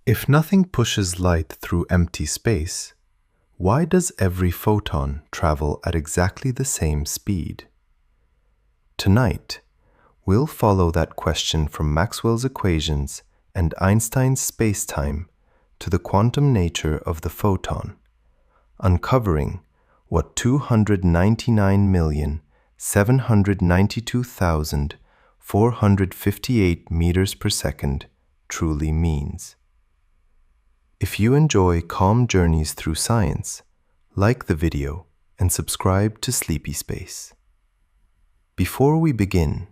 If nothing pushes light through empty space, why does every photon travel at exactly the same speed? Tonight, we'll follow that question from Maxwell's equations and Einstein's spacetime to the quantum nature of the photon, uncovering what 299,792,458 meters per second truly means. If you enjoy calm journeys through science, like the video and subscribe to Sleepy Space. Before we begin,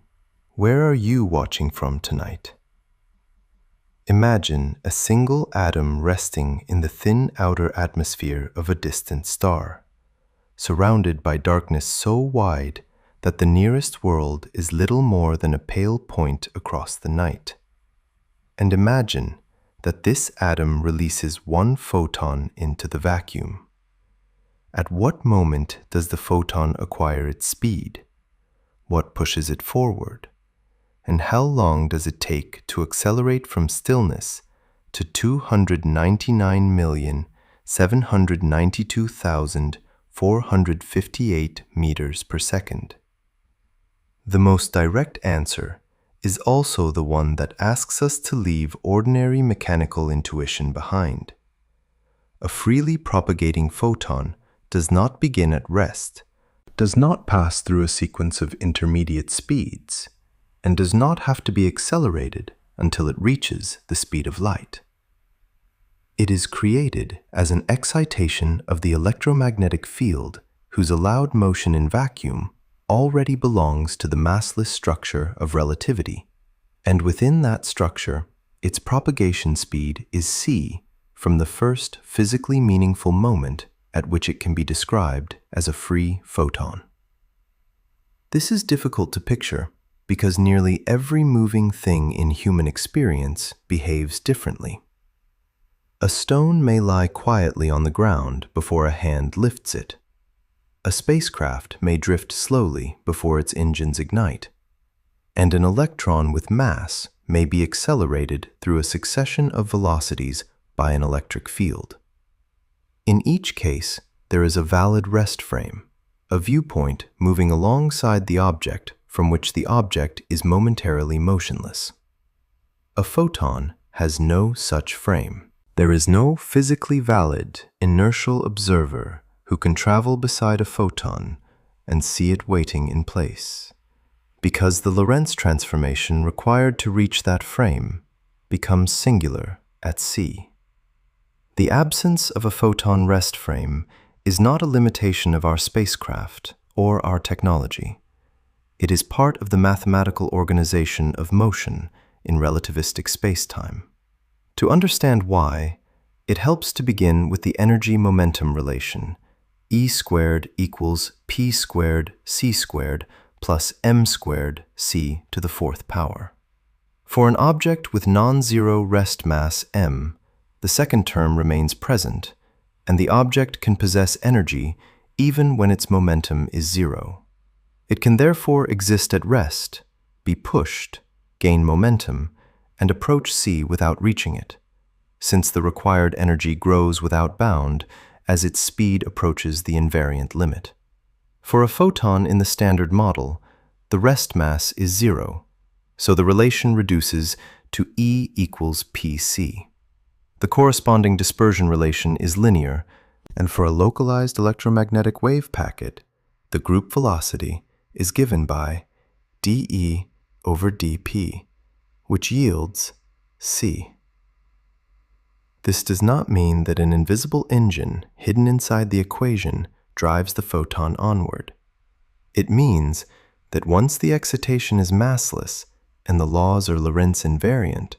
where are you watching from tonight? Imagine a single atom resting in the thin outer atmosphere of a distant star, surrounded by darkness so wide that the nearest world is little more than a pale point across the night. And imagine that this atom releases one photon into the vacuum. At what moment does the photon acquire its speed? What pushes it forward? And how long does it take to accelerate from stillness to 299,792,458 meters per second? The most direct answer is also the one that asks us to leave ordinary mechanical intuition behind. A freely propagating photon does not begin at rest, does not pass through a sequence of intermediate speeds, and does not have to be accelerated until it reaches the speed of light. It is created as an excitation of the electromagnetic field whose allowed motion in vacuum already belongs to the massless structure of relativity, and within that structure, its propagation speed is c from the first physically meaningful moment at which it can be described as a free photon. This is difficult to picture because nearly every moving thing in human experience behaves differently. A stone may lie quietly on the ground before a hand lifts it. A spacecraft may drift slowly before its engines ignite, and an electron with mass may be accelerated through a succession of velocities by an electric field. In each case, there is a valid rest frame, a viewpoint moving alongside the object from which the object is momentarily motionless. A photon has no such frame. There is no physically valid, inertial observer who can travel beside a photon and see it waiting in place, because the Lorentz transformation required to reach that frame becomes singular at c. The absence of a photon rest frame is not a limitation of our spacecraft or our technology. It is part of the mathematical organization of motion in relativistic spacetime. To understand why, it helps to begin with the energy-momentum relation, E squared equals P squared C squared plus M squared C to the fourth power. For an object with non-zero rest mass m, the second term remains present, and the object can possess energy even when its momentum is zero. It can therefore exist at rest, be pushed, gain momentum, and approach c without reaching it, since the required energy grows without bound as its speed approaches the invariant limit. For a photon in the standard model, the rest mass is zero, so the relation reduces to E equals Pc. The corresponding dispersion relation is linear, and for a localized electromagnetic wave packet, the group velocity is given by dE over dP, which yields c. This does not mean that an invisible engine hidden inside the equation drives the photon onward. It means that once the excitation is massless and the laws are Lorentz invariant,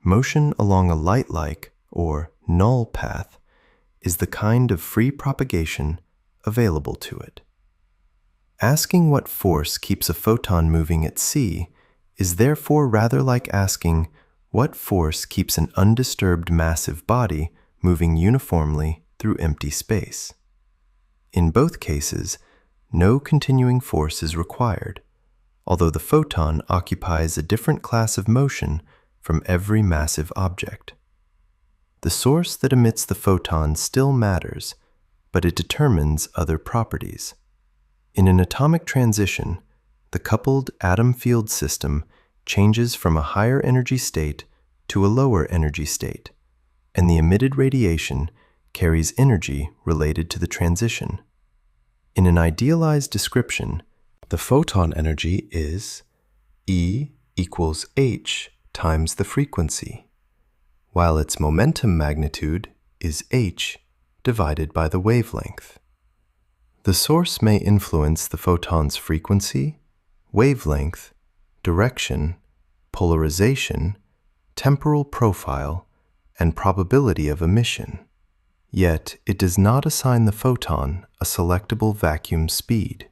motion along a light-like or null path is the kind of free propagation available to it. Asking what force keeps a photon moving at c is therefore rather like asking what force keeps an undisturbed massive body moving uniformly through empty space. In both cases, no continuing force is required, although the photon occupies a different class of motion from every massive object. The source that emits the photon still matters, but it determines other properties. In an atomic transition, the coupled atom field system changes from a higher energy state to a lower energy state, and the emitted radiation carries energy related to the transition. In an idealized description, the photon energy is E equals h times the frequency, while its momentum magnitude is h divided by the wavelength. The source may influence the photon's frequency, wavelength, direction, polarization, temporal profile, and probability of emission. Yet it does not assign the photon a selectable vacuum speed.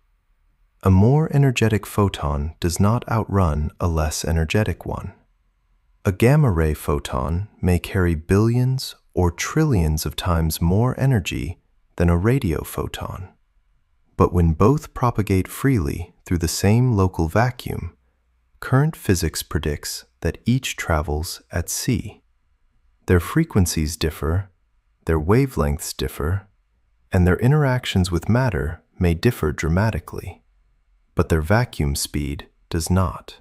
A more energetic photon does not outrun a less energetic one. A gamma-ray photon may carry billions or trillions of times more energy than a radio photon. But when both propagate freely through the same local vacuum, current physics predicts that each travels at c. Their frequencies differ, their wavelengths differ, and their interactions with matter may differ dramatically, but their vacuum speed does not.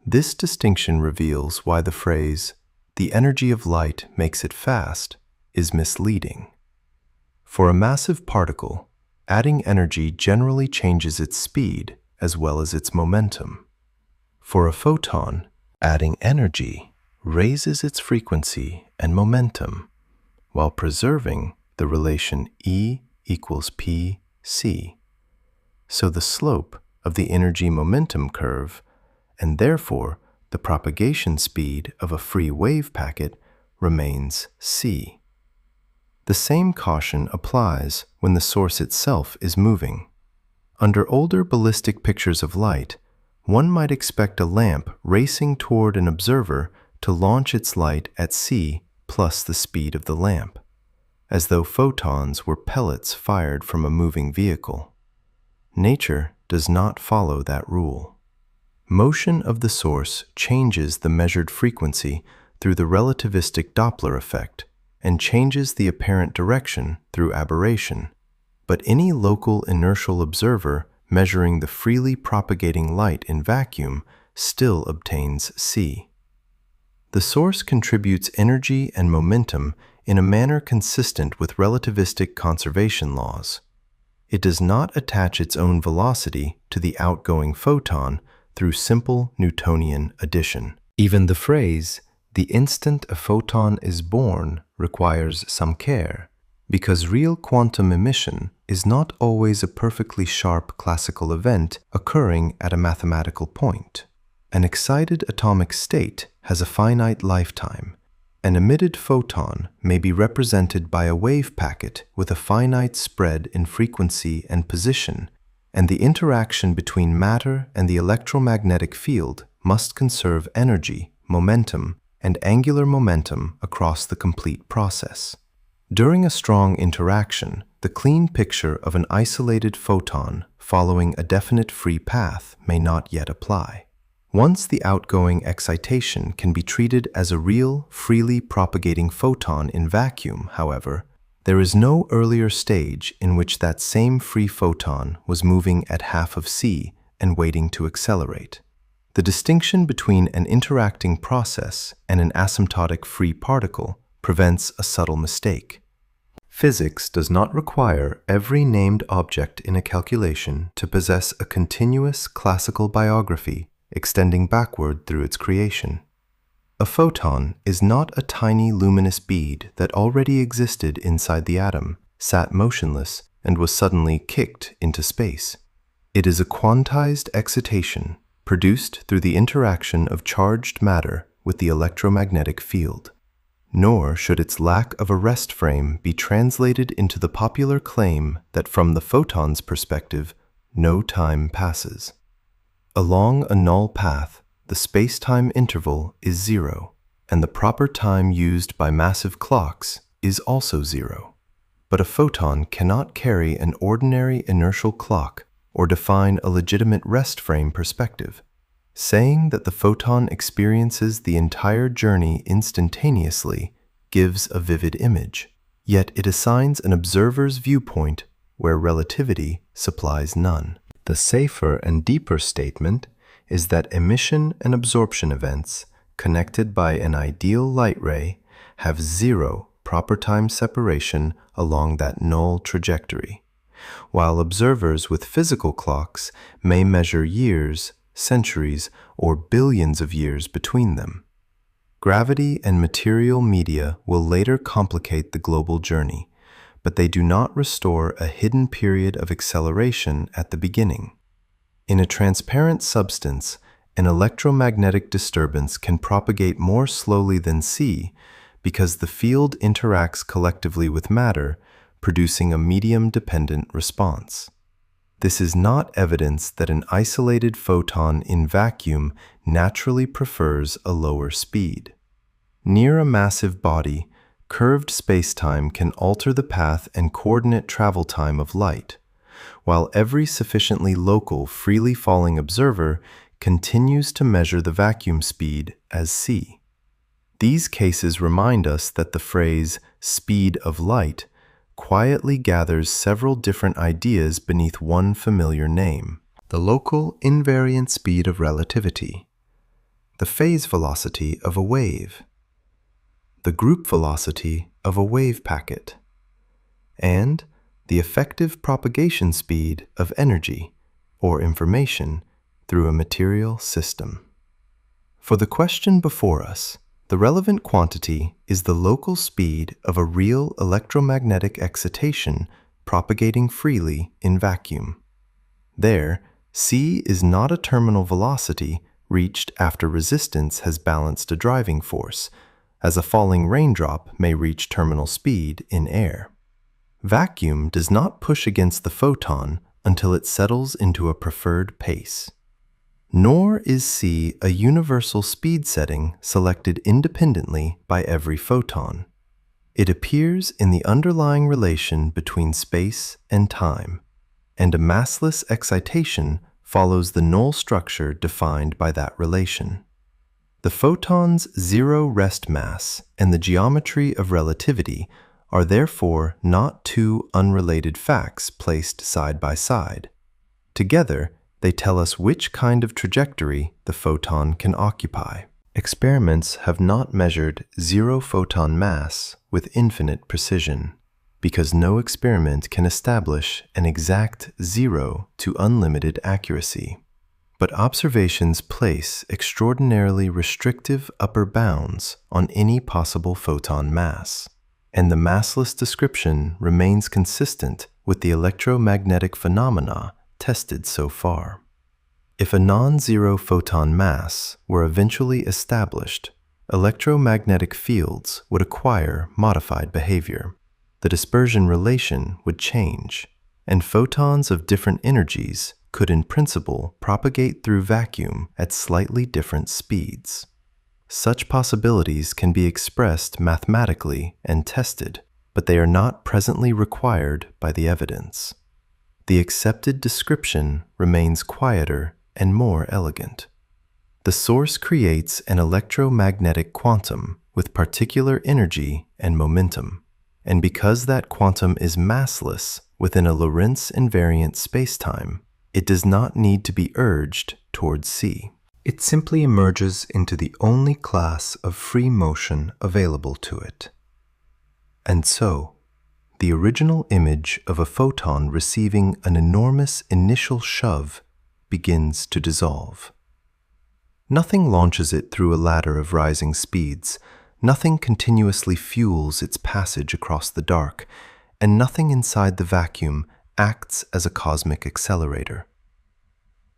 This distinction reveals why the phrase, "the energy of light makes it fast," is misleading. For a massive particle, adding energy generally changes its speed as well as its momentum. For a photon, adding energy raises its frequency and momentum while preserving the relation E equals pc. So the slope of the energy-momentum curve, and therefore the propagation speed of a free wave packet, remains c. The same caution applies when the source itself is moving. Under older ballistic pictures of light, one might expect a lamp racing toward an observer to launch its light at c plus the speed of the lamp, as though photons were pellets fired from a moving vehicle. Nature does not follow that rule. Motion of the source changes the measured frequency through the relativistic Doppler effect and changes the apparent direction through aberration, but any local inertial observer measuring the freely propagating light in vacuum still obtains c. The source contributes energy and momentum in a manner consistent with relativistic conservation laws. It does not attach its own velocity to the outgoing photon through simple Newtonian addition. Even the phrase, "the instant a photon is born," requires some care, because real quantum emission is not always a perfectly sharp classical event occurring at a mathematical point. An excited atomic state has a finite lifetime. An emitted photon may be represented by a wave packet with a finite spread in frequency and position, and the interaction between matter and the electromagnetic field must conserve energy, momentum, and angular momentum across the complete process. During a strong interaction, the clean picture of an isolated photon following a definite free path may not yet apply. Once the outgoing excitation can be treated as a real, freely propagating photon in vacuum, however, there is no earlier stage in which that same free photon was moving at half of c and waiting to accelerate. The distinction between an interacting process and an asymptotic free particle prevents a subtle mistake. Physics does not require every named object in a calculation to possess a continuous classical biography extending backward through its creation. A photon is not a tiny luminous bead that already existed inside the atom, sat motionless, and was suddenly kicked into space. It is a quantized excitation produced through the interaction of charged matter with the electromagnetic field. Nor should its lack of a rest frame be translated into the popular claim that from the photon's perspective, no time passes. Along a null path, the spacetime interval is zero, and the proper time used by massive clocks is also zero. But a photon cannot carry an ordinary inertial clock or define a legitimate rest frame perspective. Saying that the photon experiences the entire journey instantaneously gives a vivid image, yet it assigns an observer's viewpoint where relativity supplies none. The safer and deeper statement is that emission and absorption events connected by an ideal light ray have zero proper time separation along that null trajectory, while observers with physical clocks may measure years, centuries, or billions of years between them. Gravity and material media will later complicate the global journey, but they do not restore a hidden period of acceleration at the beginning. In a transparent substance, an electromagnetic disturbance can propagate more slowly than c because the field interacts collectively with matter, producing a medium-dependent response. This is not evidence that an isolated photon in vacuum naturally prefers a lower speed. Near a massive body, curved spacetime can alter the path and coordinate travel time of light, while every sufficiently local, freely falling observer continues to measure the vacuum speed as c. These cases remind us that the phrase "speed of light" quietly gathers several different ideas beneath one familiar name: the local invariant speed of relativity, the phase velocity of a wave, the group velocity of a wave packet, and the effective propagation speed of energy or information through a material system. For the question before us, the relevant quantity is the local speed of a real electromagnetic excitation propagating freely in vacuum. There, c is not a terminal velocity reached after resistance has balanced a driving force, as a falling raindrop may reach terminal speed in air. Vacuum does not push against the photon until it settles into a preferred pace. Nor is c a universal speed setting selected independently by every photon. It appears in the underlying relation between space and time, and a massless excitation follows the null structure defined by that relation. The photon's zero rest mass and the geometry of relativity are therefore not two unrelated facts placed side by side. Together, they tell us which kind of trajectory the photon can occupy. Experiments have not measured zero photon mass with infinite precision, because no experiment can establish an exact zero to unlimited accuracy. But observations place extraordinarily restrictive upper bounds on any possible photon mass, and the massless description remains consistent with the electromagnetic phenomena tested so far. If a non-zero photon mass were eventually established, electromagnetic fields would acquire modified behavior. The dispersion relation would change, and photons of different energies could in principle propagate through vacuum at slightly different speeds. Such possibilities can be expressed mathematically and tested, but they are not presently required by the evidence. The accepted description remains quieter and more elegant. The source creates an electromagnetic quantum with particular energy and momentum, and because that quantum is massless within a Lorentz invariant spacetime, it does not need to be urged towards c. It simply emerges into the only class of free motion available to it. And so, the original image of a photon receiving an enormous initial shove begins to dissolve. Nothing launches it through a ladder of rising speeds, nothing continuously fuels its passage across the dark, and nothing inside the vacuum acts as a cosmic accelerator.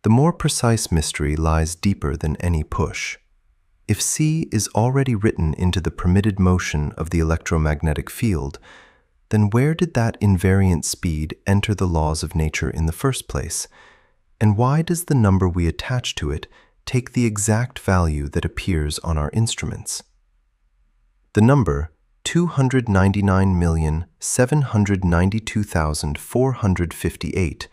The more precise mystery lies deeper than any push. If c is already written into the permitted motion of the electromagnetic field, then where did that invariant speed enter the laws of nature in the first place? And why does the number we attach to it take the exact value that appears on our instruments? The number 299,792,458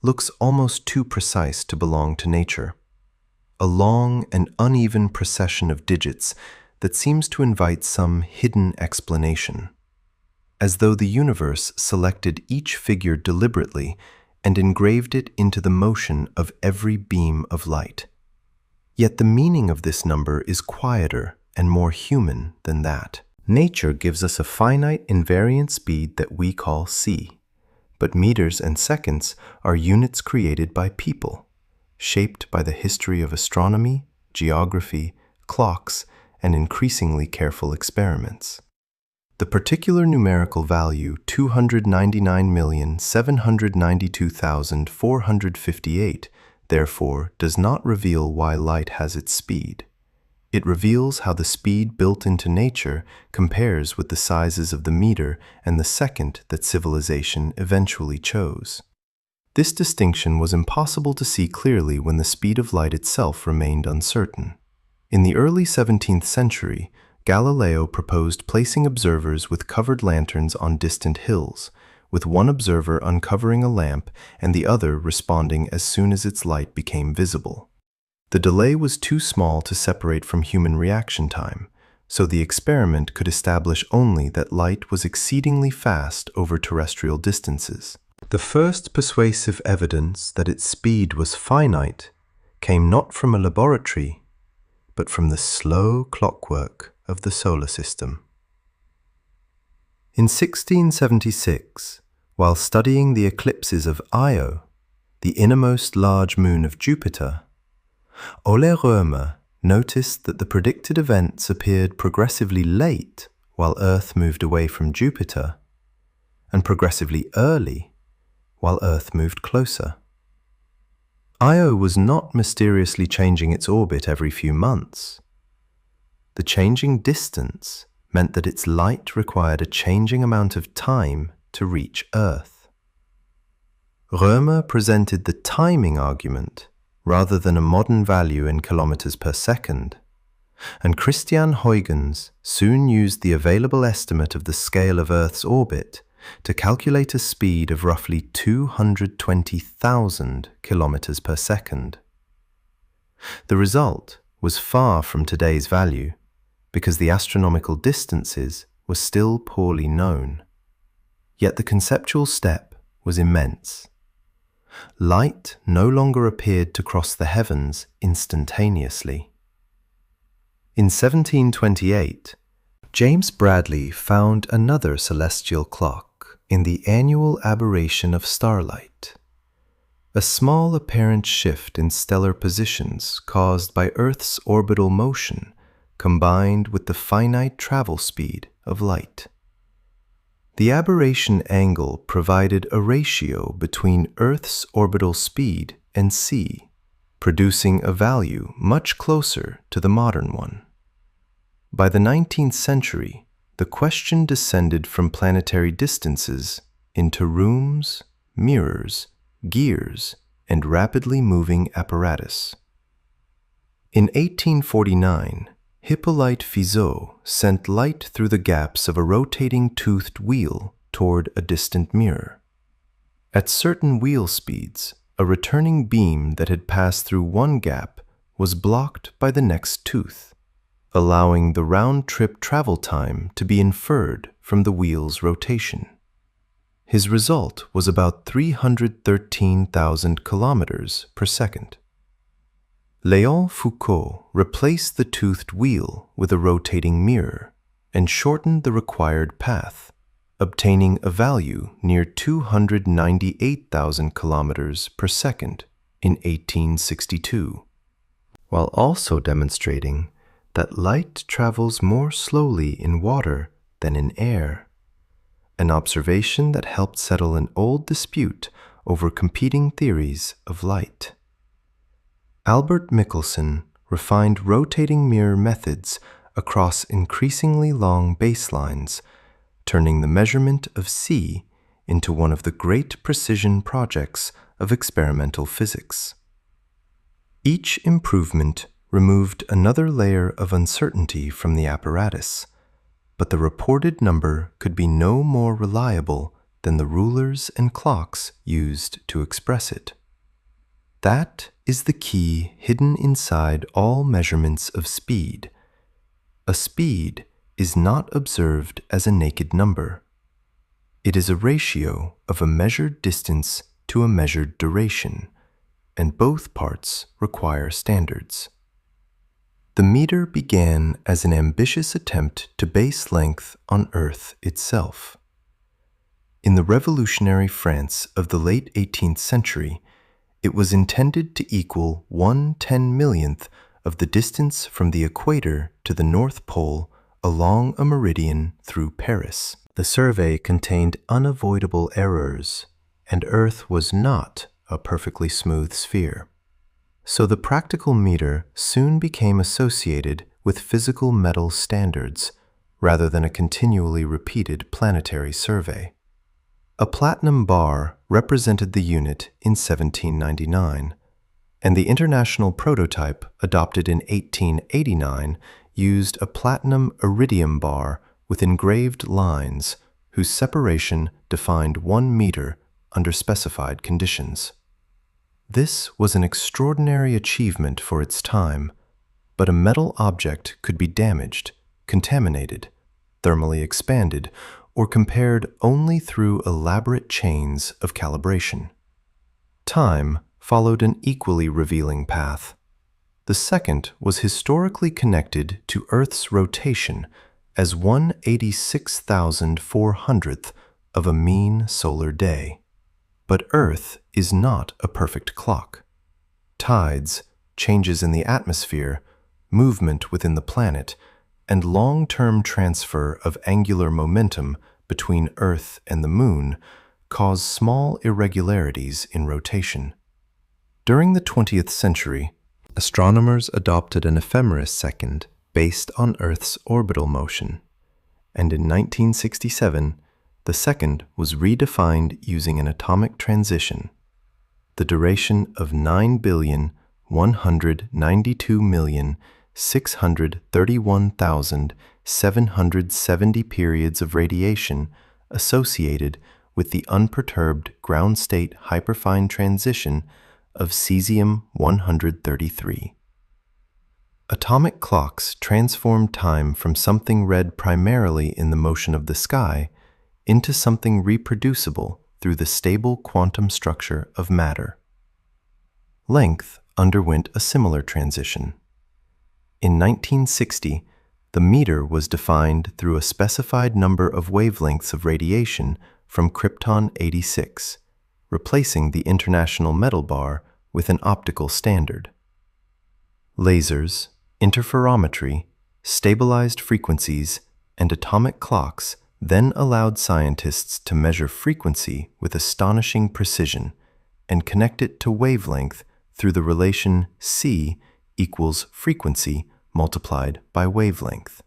looks almost too precise to belong to nature. A long and uneven procession of digits that seems to invite some hidden explanation, as though the universe selected each figure deliberately and engraved it into the motion of every beam of light. Yet the meaning of this number is quieter and more human than that. Nature gives us a finite invariant speed that we call c, but meters and seconds are units created by people, shaped by the history of astronomy, geography, clocks, and increasingly careful experiments. The particular numerical value 299,792,458 therefore does not reveal why light has its speed. It reveals how the speed built into nature compares with the sizes of the meter and the second that civilization eventually chose. This distinction was impossible to see clearly when the speed of light itself remained uncertain. In the early 17th century, Galileo proposed placing observers with covered lanterns on distant hills, with one observer uncovering a lamp and the other responding as soon as its light became visible. The delay was too small to separate from human reaction time, so the experiment could establish only that light was exceedingly fast over terrestrial distances. The first persuasive evidence that its speed was finite came not from a laboratory, but from the slow clockwork of the solar system. In 1676, while studying the eclipses of Io, the innermost large moon of Jupiter, Ole Römer noticed that the predicted events appeared progressively late while Earth moved away from Jupiter, and progressively early while Earth moved closer. Io was not mysteriously changing its orbit every few months. The changing distance meant that its light required a changing amount of time to reach Earth. Römer presented the timing argument rather than a modern value in kilometers per second, and Christian Huygens soon used the available estimate of the scale of Earth's orbit to calculate a speed of roughly 220,000 kilometers per second. The result was far from today's value because the astronomical distances were still poorly known. Yet the conceptual step was immense. Light no longer appeared to cross the heavens instantaneously. In 1728, James Bradley found another celestial clock in the annual aberration of starlight, a small apparent shift in stellar positions caused by Earth's orbital motion combined with the finite travel speed of light. The aberration angle provided a ratio between Earth's orbital speed and c, producing a value much closer to the modern one. By the 19th century, the question descended from planetary distances into rooms, mirrors, gears, and rapidly moving apparatus. In 1849, Hippolyte Fizeau sent light through the gaps of a rotating toothed wheel toward a distant mirror. At certain wheel speeds, a returning beam that had passed through one gap was blocked by the next tooth, allowing the round-trip travel time to be inferred from the wheel's rotation. His result was about 313,000 kilometers per second. Léon Foucault replaced the toothed wheel with a rotating mirror and shortened the required path, obtaining a value near 298,000 kilometers per second in 1862, while also demonstrating that light travels more slowly in water than in air, an observation that helped settle an old dispute over competing theories of light. Albert Michelson refined rotating mirror methods across increasingly long baselines, turning the measurement of c into one of the great precision projects of experimental physics. Each improvement removed another layer of uncertainty from the apparatus, but the reported number could be no more reliable than the rulers and clocks used to express it. That is the key hidden inside all measurements of speed, a A speed is not observed as a naked number. It is a ratio of a measured distance to a measured duration, and both parts require standards. The meter began as an ambitious attempt to base length on Earth itself. In the revolutionary France of the late 18th century, it was intended to equal 1/10,000,000th of the distance from the equator to the North Pole along a meridian through Paris. The survey contained unavoidable errors, and Earth was not a perfectly smooth sphere. So the practical meter soon became associated with physical metal standards rather than a continually repeated planetary survey. A platinum bar represented the unit in 1799, and the international prototype adopted in 1889 used a platinum iridium bar with engraved lines whose separation defined 1 meter under specified conditions. This was an extraordinary achievement for its time, but a metal object could be damaged, contaminated, thermally expanded, or compared only through elaborate chains of calibration. Time followed an equally revealing path. The second was historically connected to Earth's rotation as 1/86,400th of a mean solar day. But Earth is not a perfect clock. Tides, changes in the atmosphere, movement within the planet, and long-term transfer of angular momentum between Earth and the Moon cause small irregularities in rotation. During the 20th century, astronomers adopted an ephemeris second based on Earth's orbital motion, and in 1967, the second was redefined using an atomic transition. The duration of 9,192,631,770 periods of radiation associated with the unperturbed ground state hyperfine transition of cesium-133. Atomic clocks transform time from something read primarily in the motion of the sky into something reproducible through the stable quantum structure of matter. Length underwent a similar transition. In 1960, the meter was defined through a specified number of wavelengths of radiation from krypton-86, replacing the international metal bar with an optical standard. Lasers, interferometry, stabilized frequencies, and atomic clocks then allowed scientists to measure frequency with astonishing precision and connect it to wavelength through the relation C equals frequency multiplied by wavelength.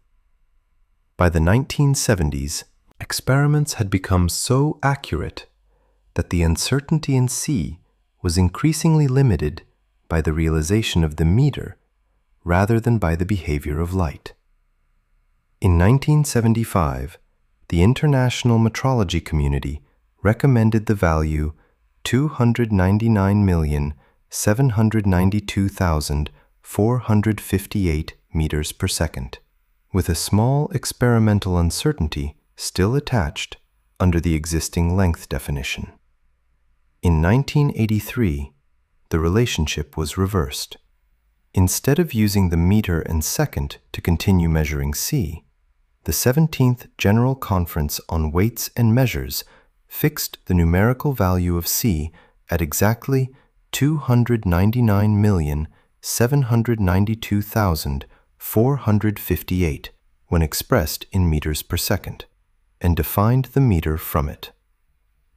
By the 1970s, experiments had become so accurate that the uncertainty in C was increasingly limited by the realization of the meter rather than by the behavior of light. In 1975, the international metrology community recommended the value 299,792,458 meters per second, with a small experimental uncertainty still attached under the existing length definition. In 1983, the relationship was reversed. Instead of using the meter and second to continue measuring C, the 17th General Conference on Weights and Measures fixed the numerical value of C at exactly 299,792,458 when expressed in meters per second, and defined the meter from it.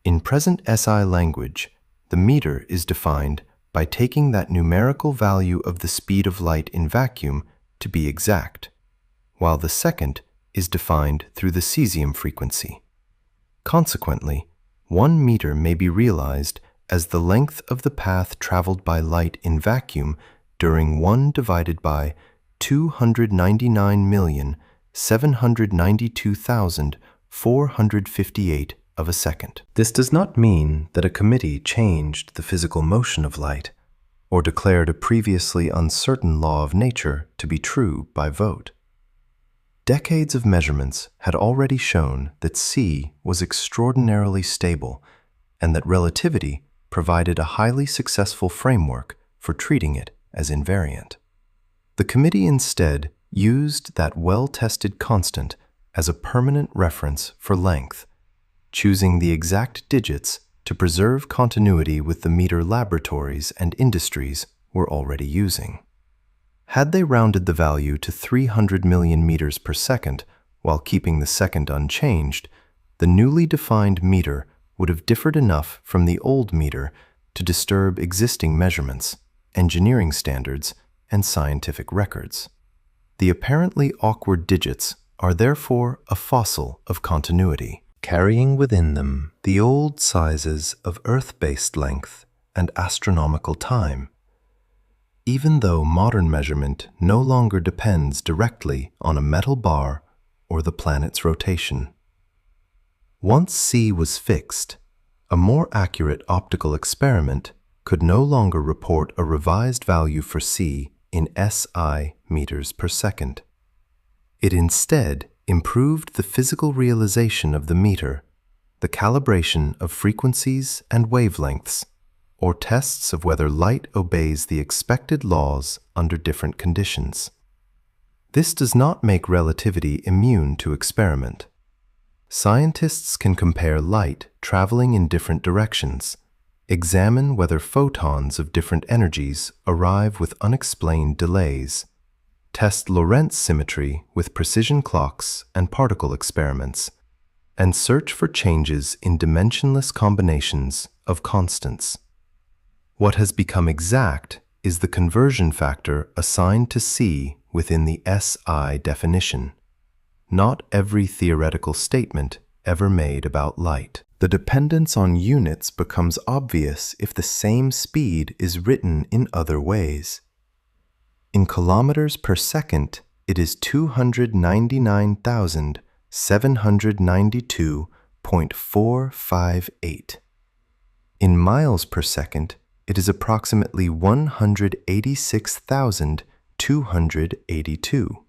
In present SI language, the meter is defined by taking that numerical value of the speed of light in vacuum to be exact, while the second is defined through the cesium frequency. Consequently, 1 meter may be realized as the length of the path traveled by light in vacuum during 1 divided by 299,792,458 of a second. This does not mean that a committee changed the physical motion of light or declared a previously uncertain law of nature to be true by vote. Decades of measurements had already shown that C was extraordinarily stable and that relativity provided a highly successful framework for treating it as invariant. The committee instead used that well-tested constant as a permanent reference for length, choosing the exact digits to preserve continuity with the meter laboratories and industries were already using. Had they rounded the value to 300 million meters per second while keeping the second unchanged, the newly defined meter would have differed enough from the old meter to disturb existing measurements, engineering standards, and scientific records. The apparently awkward digits are therefore a fossil of continuity, carrying within them the old sizes of Earth-based length and astronomical time. Even though modern measurement no longer depends directly on a metal bar or the planet's rotation. Once C was fixed, a more accurate optical experiment could no longer report a revised value for C in SI meters per second. It instead improved the physical realization of the meter, the calibration of frequencies and wavelengths, or tests of whether light obeys the expected laws under different conditions. This does not make relativity immune to experiment. Scientists can compare light traveling in different directions, examine whether photons of different energies arrive with unexplained delays, test Lorentz symmetry with precision clocks and particle experiments, and search for changes in dimensionless combinations of constants. What has become exact is the conversion factor assigned to C within the SI definition, not every theoretical statement ever made about light. The dependence on units becomes obvious if the same speed is written in other ways. In kilometers per second, it is 299,792.458. In miles per second, it is approximately 186,282.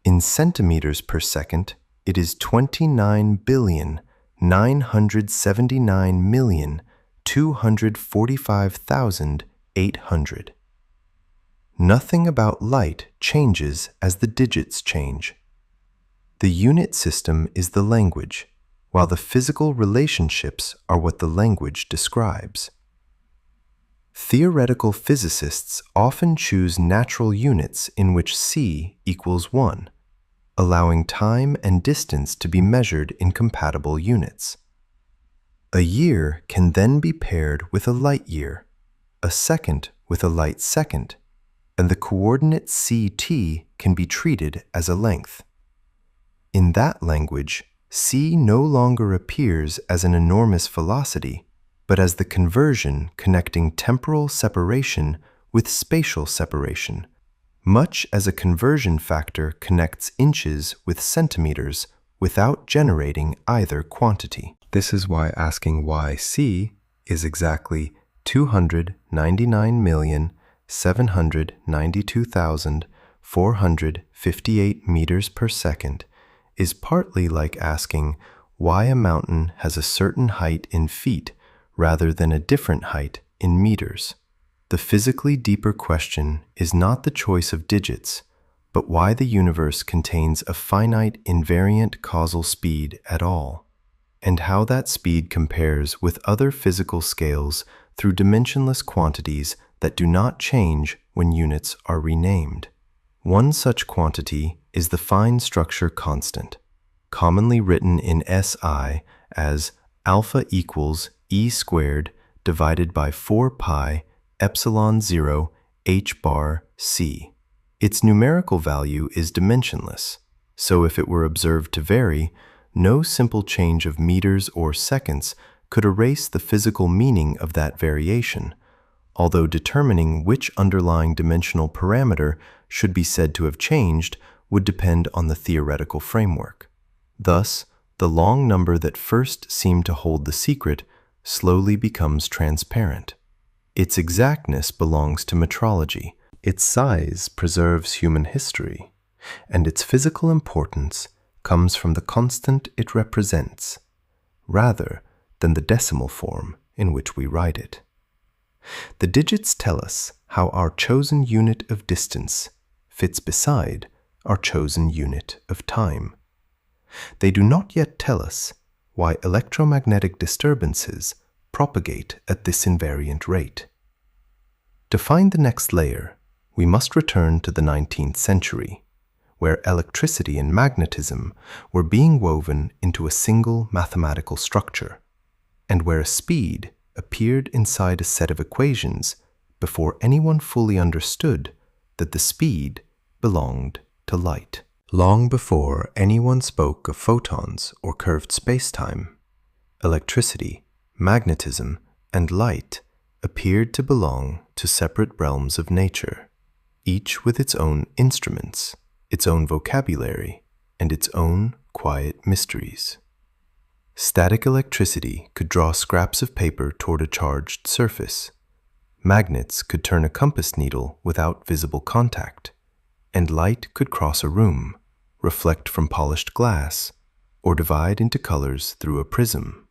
In centimeters per second, it is 29,979,245,800. Nothing about light changes as the digits change. The unit system is the language, while the physical relationships are what the language describes. Theoretical physicists often choose natural units in which C equals 1, allowing time and distance to be measured in compatible units. A year can then be paired with a light year, a second with a light second, and the coordinate CT can be treated as a length. In that language, C no longer appears as an enormous velocity, but as the conversion connecting temporal separation with spatial separation, much as a conversion factor connects inches with centimeters without generating either quantity. This is why asking why C is exactly 299,792,458 meters per second is partly like asking why a mountain has a certain height in feet rather than a different height in meters. The physically deeper question is not the choice of digits, but why the universe contains a finite invariant causal speed at all, and how that speed compares with other physical scales through dimensionless quantities that do not change when units are renamed. One such quantity is the fine structure constant, commonly written in SI as alpha equals E squared divided by 4 pi epsilon 0 h bar c. Its numerical value is dimensionless, so if it were observed to vary, no simple change of meters or seconds could erase the physical meaning of that variation, although determining which underlying dimensional parameter should be said to have changed would depend on the theoretical framework. Thus, the long number that first seemed to hold the secret slowly becomes transparent. Its exactness belongs to metrology. Its size preserves human history. and its physical importance comes from the constant it represents, rather than the decimal form in which we write it. The digits tell us how our chosen unit of distance fits beside our chosen unit of time. They do not yet tell us why electromagnetic disturbances propagate at this invariant rate. To find the next layer, we must return to the 19th century, where electricity and magnetism were being woven into a single mathematical structure, and where a speed appeared inside a set of equations before anyone fully understood that the speed belonged to light. Long before anyone spoke of photons or curved spacetime, electricity, magnetism, and light appeared to belong to separate realms of nature, each with its own instruments, its own vocabulary, and its own quiet mysteries. Static electricity could draw scraps of paper toward a charged surface. Magnets could turn a compass needle without visible contact, and light could cross a room, reflect from polished glass, or divide into colors through a prism.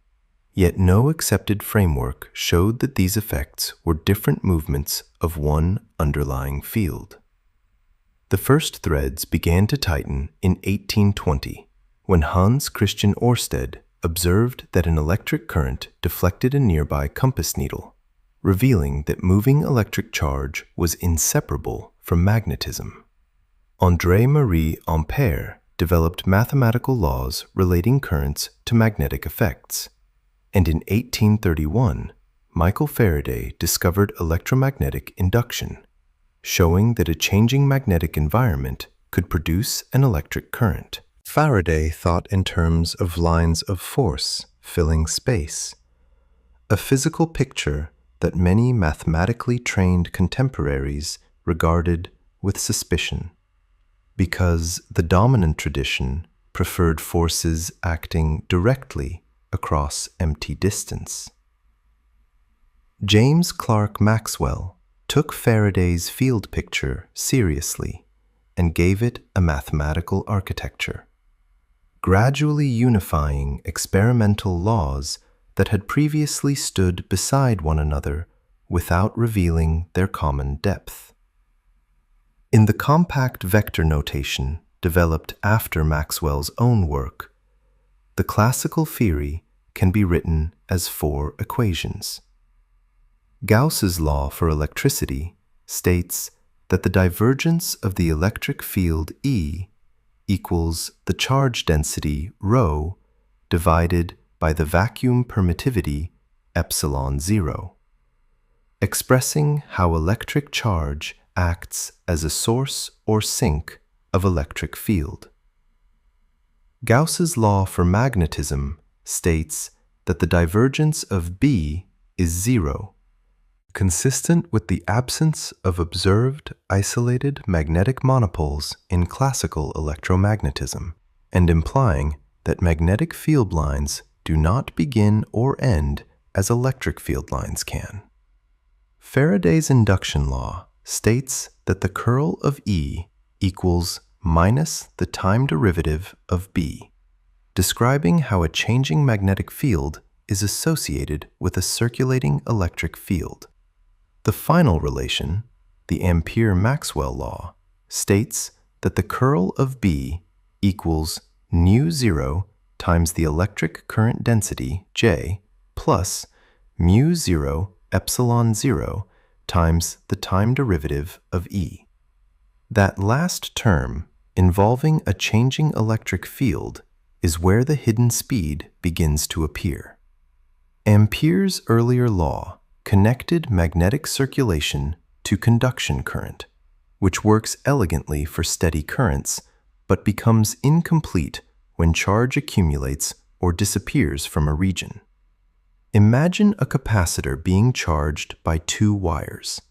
Yet no accepted framework showed that these effects were different movements of one underlying field. The first threads began to tighten in 1820, when Hans Christian Ørsted observed that an electric current deflected a nearby compass needle, revealing that moving electric charge was inseparable from magnetism. André-Marie Ampère developed mathematical laws relating currents to magnetic effects, and in 1831, Michael Faraday discovered electromagnetic induction, showing that a changing magnetic environment could produce an electric current. Faraday thought in terms of lines of force filling space, a physical picture that many mathematically trained contemporaries regarded with suspicion, because the dominant tradition preferred forces acting directly across empty distance. James Clerk Maxwell took Faraday's field picture seriously and gave it a mathematical architecture, gradually unifying experimental laws that had previously stood beside one another without revealing their common depth. In the compact vector notation developed after Maxwell's own work, the classical theory can be written as 4 equations. Gauss's law for electricity states that the divergence of the electric field E equals the charge density ρ divided by the vacuum permittivity epsilon 0, expressing how electric charge acts as a source or sink of electric field. Gauss's law for magnetism states that the divergence of B is 0, consistent with the absence of observed isolated magnetic monopoles in classical electromagnetism, and implying that magnetic field lines do not begin or end as electric field lines can. Faraday's induction law states that the curl of E equals minus the time derivative of B, describing how a changing magnetic field is associated with a circulating electric field. The final relation, the Ampère-Maxwell law, states that the curl of B equals μ0 times the electric current density, J, plus μ0 epsilon 0 times the time derivative of E. That last term, involving a changing electric field, is where the hidden speed begins to appear. Ampere's earlier law connected magnetic circulation to conduction current, which works elegantly for steady currents, but becomes incomplete when charge accumulates or disappears from a region. Imagine a capacitor being charged by 2 wires.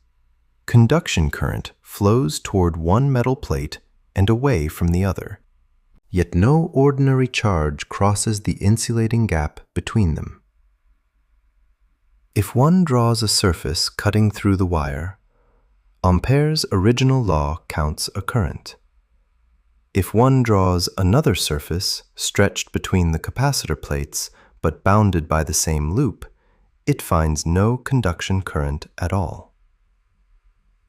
Conduction current flows toward one metal plate and away from the other, yet no ordinary charge crosses the insulating gap between them. If one draws a surface cutting through the wire, Ampere's original law counts a current. If one draws another surface stretched between the capacitor plates but bounded by the same loop, it finds no conduction current at all.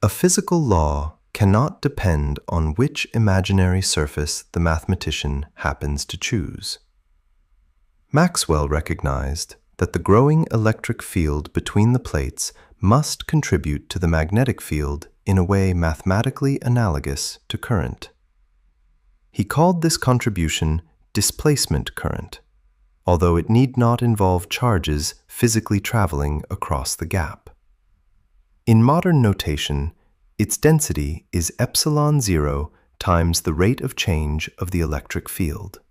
A physical law cannot depend on which imaginary surface the mathematician happens to choose. Maxwell recognized that the growing electric field between the plates must contribute to the magnetic field in a way mathematically analogous to current. He called this contribution displacement current, although it need not involve charges physically traveling across the gap. In modern notation, its density is epsilon 0 times the rate of change of the electric field.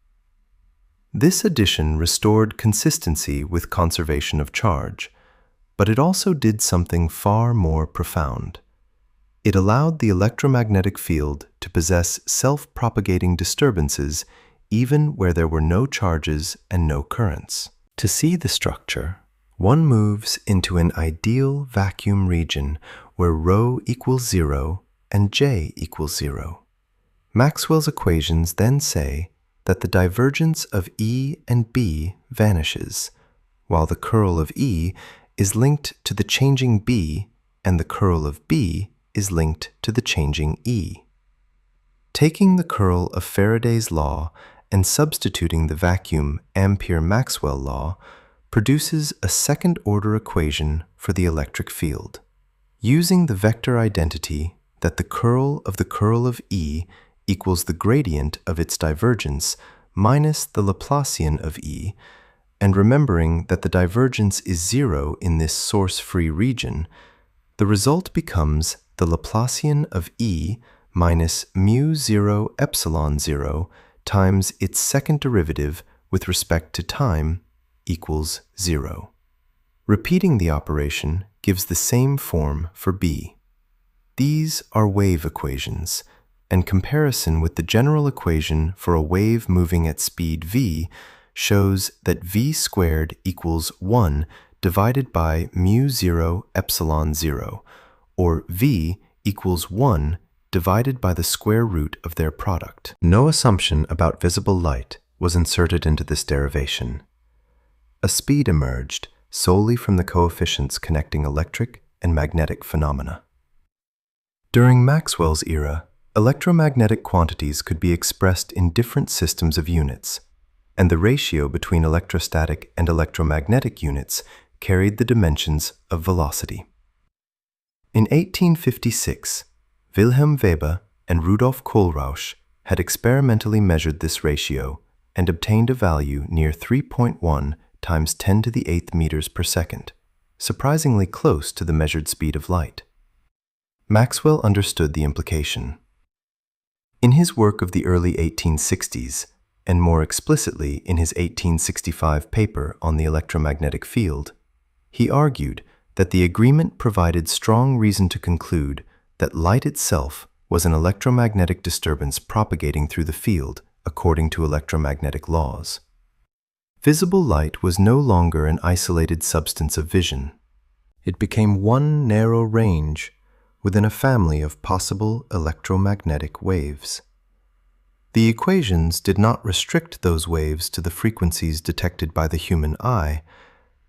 This addition restored consistency with conservation of charge, but it also did something far more profound. It allowed the electromagnetic field to possess self-propagating disturbances even where there were no charges and no currents. To see the structure, one moves into an ideal vacuum region where ρ equals 0 and J equals 0. Maxwell's equations then say that the divergence of E and B vanishes, while the curl of E is linked to the changing B and the curl of B is linked to the changing E. Taking the curl of Faraday's law and substituting the vacuum Ampere-Maxwell law produces a second-order equation for the electric field. Using the vector identity that the curl of E equals the gradient of its divergence minus the Laplacian of E, and remembering that the divergence is 0 in this source-free region, the result becomes the Laplacian of E minus mu0 epsilon 0 times its second derivative with respect to time equals 0. Repeating the operation gives the same form for B. These are wave equations, and comparison with the general equation for a wave moving at speed v shows that v squared equals 1 divided by mu0 epsilon 0, or v equals 1 divided by the square root of their product. No assumption about visible light was inserted into this derivation. A speed emerged solely from the coefficients connecting electric and magnetic phenomena. During Maxwell's era, electromagnetic quantities could be expressed in different systems of units, and the ratio between electrostatic and electromagnetic units carried the dimensions of velocity. In 1856, Wilhelm Weber and Rudolf Kohlrausch had experimentally measured this ratio and obtained a value near 3.1 times 10 to the 8th meters per second, surprisingly close to the measured speed of light. Maxwell understood the implication. In his work of the early 1860s, and more explicitly in his 1865 paper on the electromagnetic field, he argued that the agreement provided strong reason to conclude that light itself was an electromagnetic disturbance propagating through the field according to electromagnetic laws. Visible light was no longer an isolated substance of vision. It became one narrow range within a family of possible electromagnetic waves. The equations did not restrict those waves to the frequencies detected by the human eye,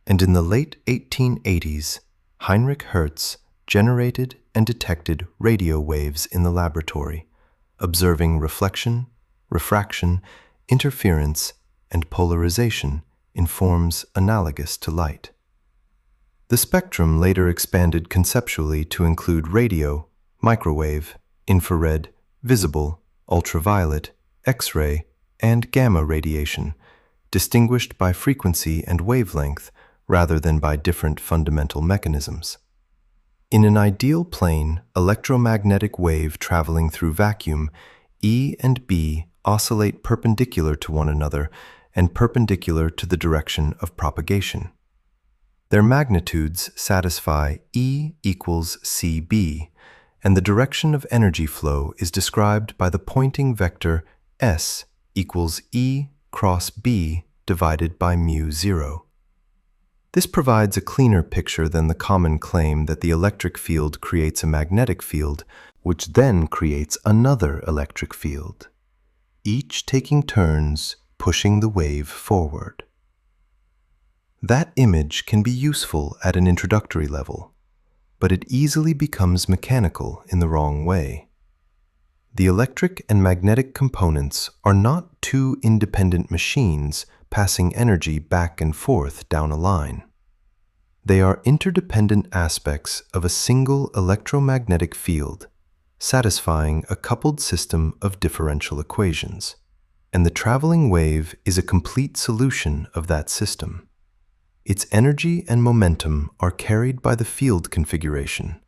and in the late 1880s, Heinrich Hertz generated and detected radio waves in the laboratory, observing reflection, refraction, interference, and polarization in forms analogous to light. The spectrum later expanded conceptually to include radio, microwave, infrared, visible, ultraviolet, X-ray, and gamma radiation, distinguished by frequency and wavelength rather than by different fundamental mechanisms. In an ideal plane electromagnetic wave traveling through vacuum, E and B oscillate perpendicular to one another and perpendicular to the direction of propagation. Their magnitudes satisfy E equals CB, and the direction of energy flow is described by the Poynting vector S equals E cross B divided by mu0. This provides a cleaner picture than the common claim that the electric field creates a magnetic field, which then creates another electric field. each taking turns pushing the wave forward. That image can be useful at an introductory level, but it easily becomes mechanical in the wrong way. The electric and magnetic components are not two independent machines passing energy back and forth down a line. They are interdependent aspects of a single electromagnetic field, satisfying a coupled system of differential equations, and the traveling wave is a complete solution of that system. Its energy and momentum are carried by the field configuration,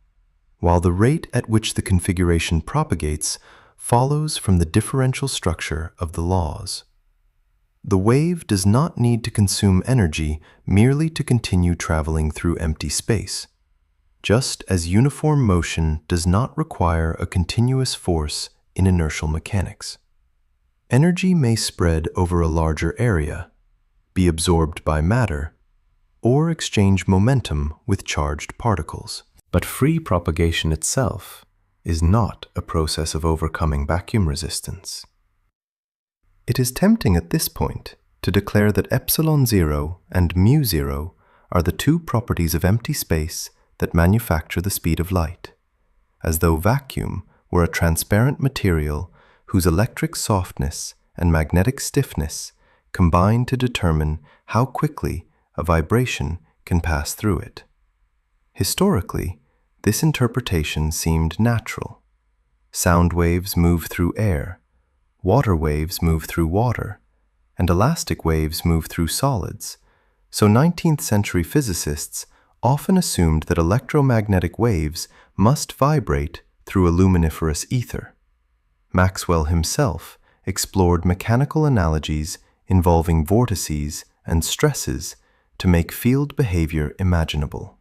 while the rate at which the configuration propagates follows from the differential structure of the laws. The wave does not need to consume energy merely to continue traveling through empty space, just as uniform motion does not require a continuous force in inertial mechanics. Energy may spread over a larger area, be absorbed by matter, or exchange momentum with charged particles. But free propagation itself is not a process of overcoming vacuum resistance. It is tempting at this point to declare that epsilon zero and mu zero are the two properties of empty space that manufacture the speed of light, as though vacuum were a transparent material whose electric softness and magnetic stiffness combine to determine how quickly a vibration can pass through it. Historically, this interpretation seemed natural. Sound waves move through air, water waves move through water, and elastic waves move through solids, so 19th century physicists often assumed that electromagnetic waves must vibrate through a luminiferous ether. Maxwell himself explored mechanical analogies involving vortices and stresses to make field behavior imaginable.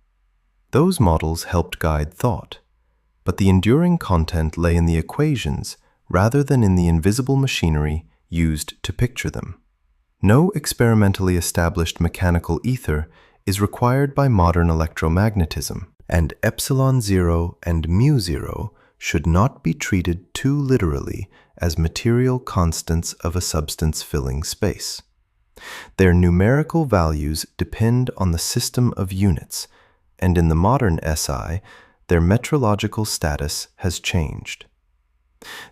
Those models helped guide thought, but the enduring content lay in the equations rather than in the invisible machinery used to picture them. No experimentally established mechanical ether is required by modern electromagnetism, and epsilon zero and mu zero should not be treated too literally as material constants of a substance filling space. Their numerical values depend on the system of units, and in the modern SI, their metrological status has changed.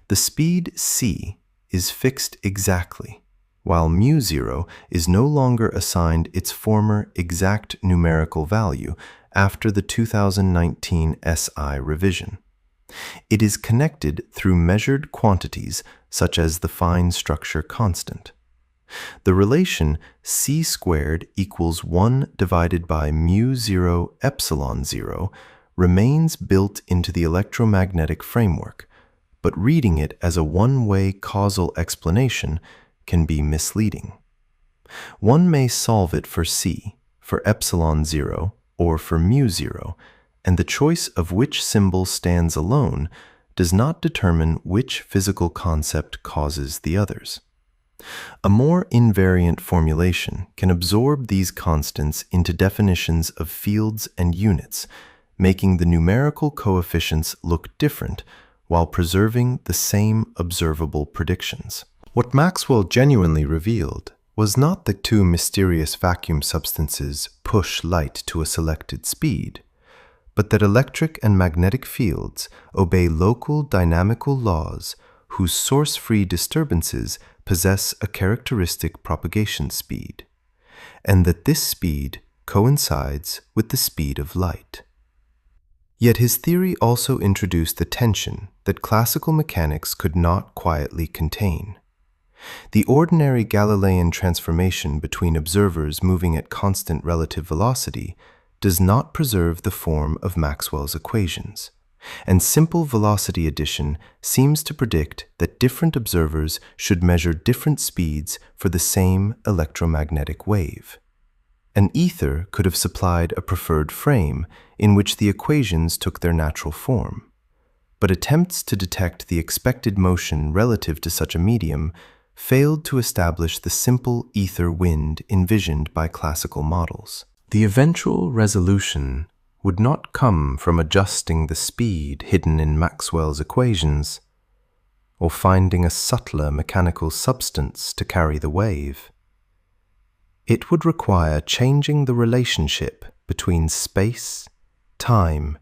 The speed c is fixed exactly, while mu zero is no longer assigned its former exact numerical value after the 2019 SI revision. It is connected through measured quantities such as the fine structure constant. The relation c squared equals 1 divided by mu zero epsilon zero remains built into the electromagnetic framework, but reading it as a one-way causal explanation can be misleading. One may solve it for c, for epsilon zero, or for mu zero, and the choice of which symbol stands alone does not determine which physical concept causes the others. A more invariant formulation can absorb these constants into definitions of fields and units, making the numerical coefficients look different while preserving the same observable predictions. What Maxwell genuinely revealed was not that two mysterious vacuum substances push light to a selected speed, but that electric and magnetic fields obey local dynamical laws whose source-free disturbances possess a characteristic propagation speed, and that this speed coincides with the speed of light. Yet his theory also introduced the tension that classical mechanics could not quietly contain. The ordinary Galilean transformation between observers moving at constant relative velocity does not preserve the form of Maxwell's equations, and simple velocity addition seems to predict that different observers should measure different speeds for the same electromagnetic wave. An ether could have supplied a preferred frame in which the equations took their natural form, but attempts to detect the expected motion relative to such a medium failed to establish the simple ether wind envisioned by classical models. The eventual resolution would not come from adjusting the speed hidden in Maxwell's equations, or finding a subtler mechanical substance to carry the wave. It would require changing the relationship between space, time,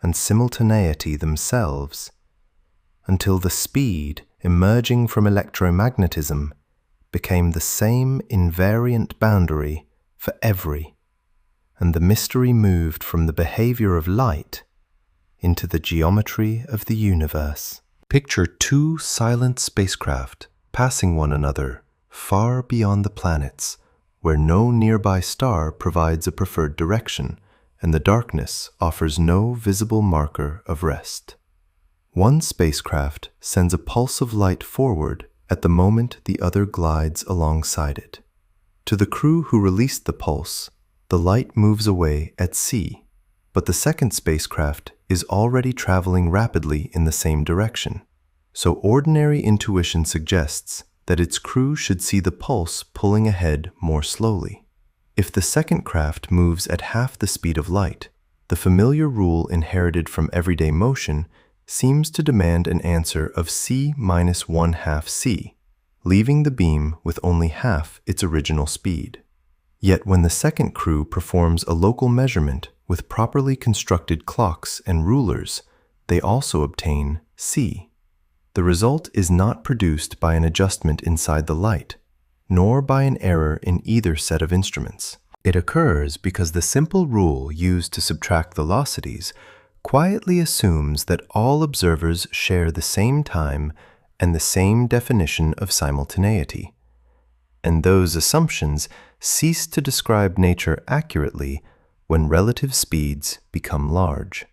and simultaneity themselves, until the speed emerging from electromagnetism became the same invariant boundary for every, and the mystery moved from the behavior of light into the geometry of the universe. Picture two silent spacecraft passing one another far beyond the planets, where no nearby star provides a preferred direction, and the darkness offers no visible marker of rest. One spacecraft sends a pulse of light forward at the moment the other glides alongside it. To the crew who released the pulse, the light moves away at c, but the second spacecraft is already traveling rapidly in the same direction. So ordinary intuition suggests that its crew should see the pulse pulling ahead more slowly. If the second craft moves at half the speed of light, the familiar rule inherited from everyday motion seems to demand an answer of c minus 1/2 c, leaving the beam with only half its original speed. Yet when the second crew performs a local measurement with properly constructed clocks and rulers, they also obtain c. The result is not produced by an adjustment inside the light, nor by an error in either set of instruments. It occurs because the simple rule used to subtract velocities quietly assumes that all observers share the same time and the same definition of simultaneity. And those assumptions cease to describe nature accurately when relative speeds become large.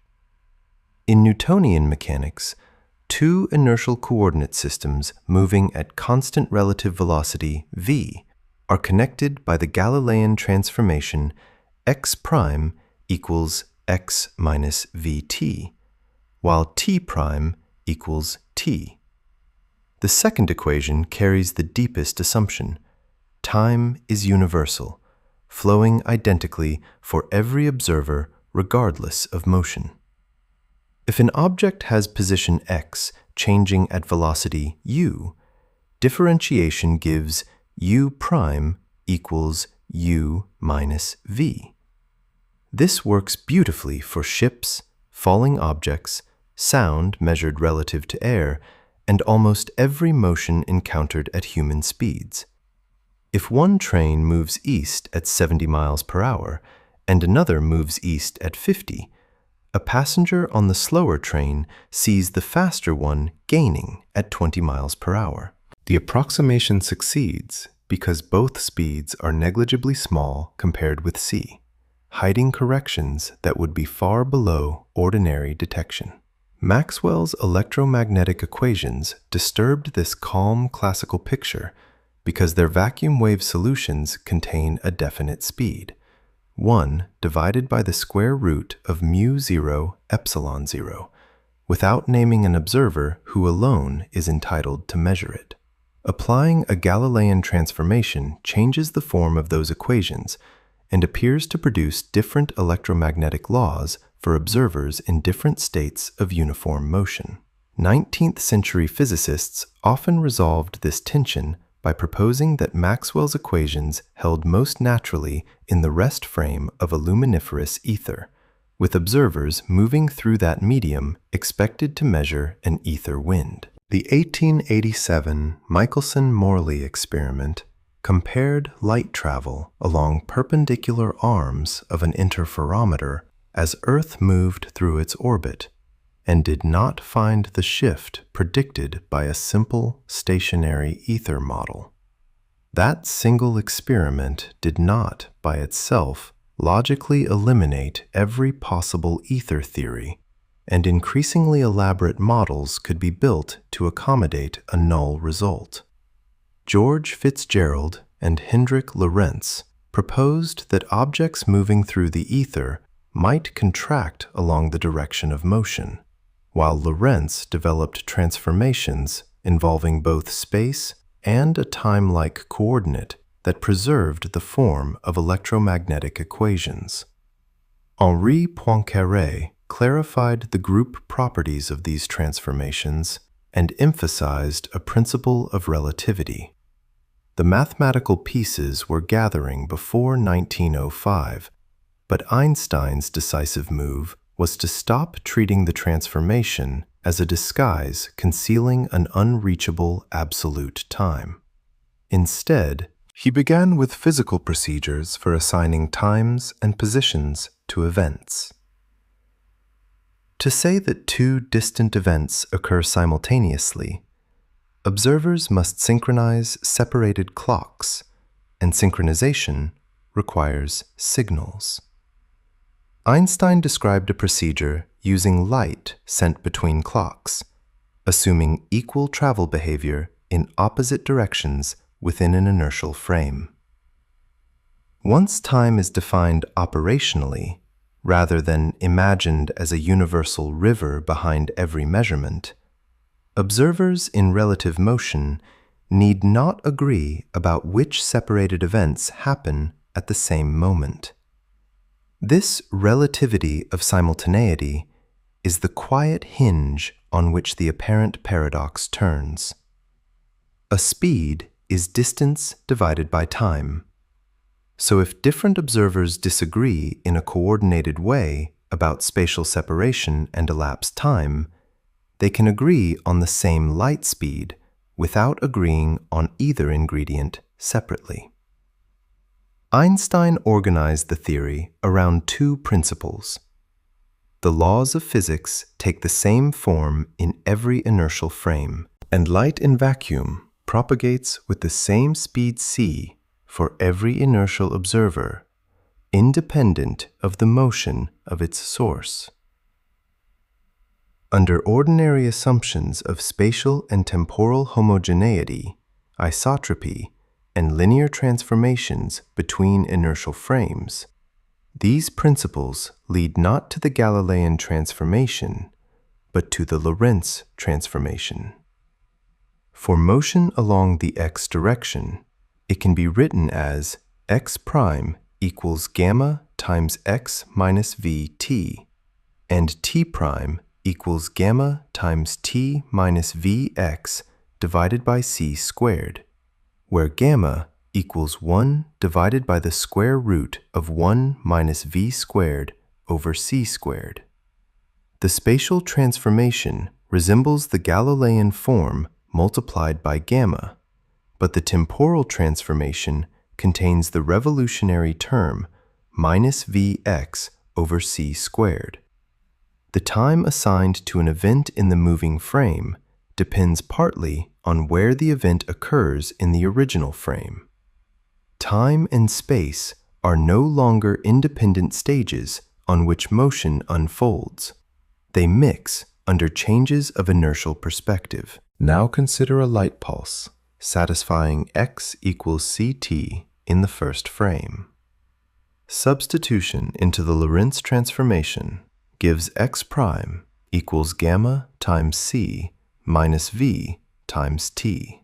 In Newtonian mechanics, two inertial coordinate systems moving at constant relative velocity v are connected by the Galilean transformation x prime equals x minus vt, while t prime equals t. The second equation carries the deepest assumption: time is universal, flowing identically for every observer regardless of motion. If an object has position x changing at velocity u, differentiation gives u prime equals u minus v. This works beautifully for ships, falling objects, sound measured relative to air, and almost every motion encountered at human speeds. If one train moves east at 70 miles per hour and another moves east at 50, a passenger on the slower train sees the faster one gaining at 20 miles per hour. The approximation succeeds because both speeds are negligibly small compared with c, hiding corrections that would be far below ordinary detection. Maxwell's electromagnetic equations disturbed this calm classical picture because their vacuum wave solutions contain a definite speed, 1 divided by the square root of mu0 epsilon 0, without naming an observer who alone is entitled to measure it. Applying a Galilean transformation changes the form of those equations and appears to produce different electromagnetic laws for observers in different states of uniform motion. 19th century physicists often resolved this tension by proposing that Maxwell's equations held most naturally in the rest frame of a luminiferous ether, with observers moving through that medium expected to measure an ether wind. The 1887 Michelson-Morley experiment compared light travel along perpendicular arms of an interferometer as Earth moved through its orbit, and did not find the shift predicted by a simple stationary ether model. That single experiment did not, by itself, logically eliminate every possible ether theory, and increasingly elaborate models could be built to accommodate a null result. George Fitzgerald and Hendrik Lorentz proposed that objects moving through the ether might contract along the direction of motion, while Lorentz developed transformations involving both space and a time-like coordinate that preserved the form of electromagnetic equations. Henri Poincaré clarified the group properties of these transformations and emphasized a principle of relativity. The mathematical pieces were gathering before 1905, but Einstein's decisive move was to stop treating the transformation as a disguise concealing an unreachable absolute time. Instead, he began with physical procedures for assigning times and positions to events. To say that two distant events occur simultaneously, observers must synchronize separated clocks, and synchronization requires signals. Einstein described a procedure using light sent between clocks, assuming equal travel behavior in opposite directions within an inertial frame. Once time is defined operationally, rather than imagined as a universal river behind every measurement, observers in relative motion need not agree about which separated events happen at the same moment. This relativity of simultaneity is the quiet hinge on which the apparent paradox turns. A speed is distance divided by time. So if different observers disagree in a coordinated way about spatial separation and elapsed time, they can agree on the same light speed without agreeing on either ingredient separately. Einstein organized the theory around two principles. The laws of physics take the same form in every inertial frame, and light in vacuum propagates with the same speed c for every inertial observer, independent of the motion of its source. Under ordinary assumptions of spatial and temporal homogeneity, isotropy, and linear transformations between inertial frames, these principles lead not to the Galilean transformation, but to the Lorentz transformation. For motion along the x direction, it can be written as x prime equals gamma times x minus vt, and t prime equals gamma times t minus vx divided by c squared, where gamma equals 1 divided by the square root of 1 minus v squared over c squared. The spatial transformation resembles the Galilean form multiplied by gamma, but the temporal transformation contains the revolutionary term minus vx over c squared. The time assigned to an event in the moving frame depends partly on where the event occurs in the original frame. Time and space are no longer independent stages on which motion unfolds. They mix under changes of inertial perspective. Now consider a light pulse satisfying x equals ct in the first frame. Substitution into the Lorentz transformation gives x prime equals gamma times c minus v times t,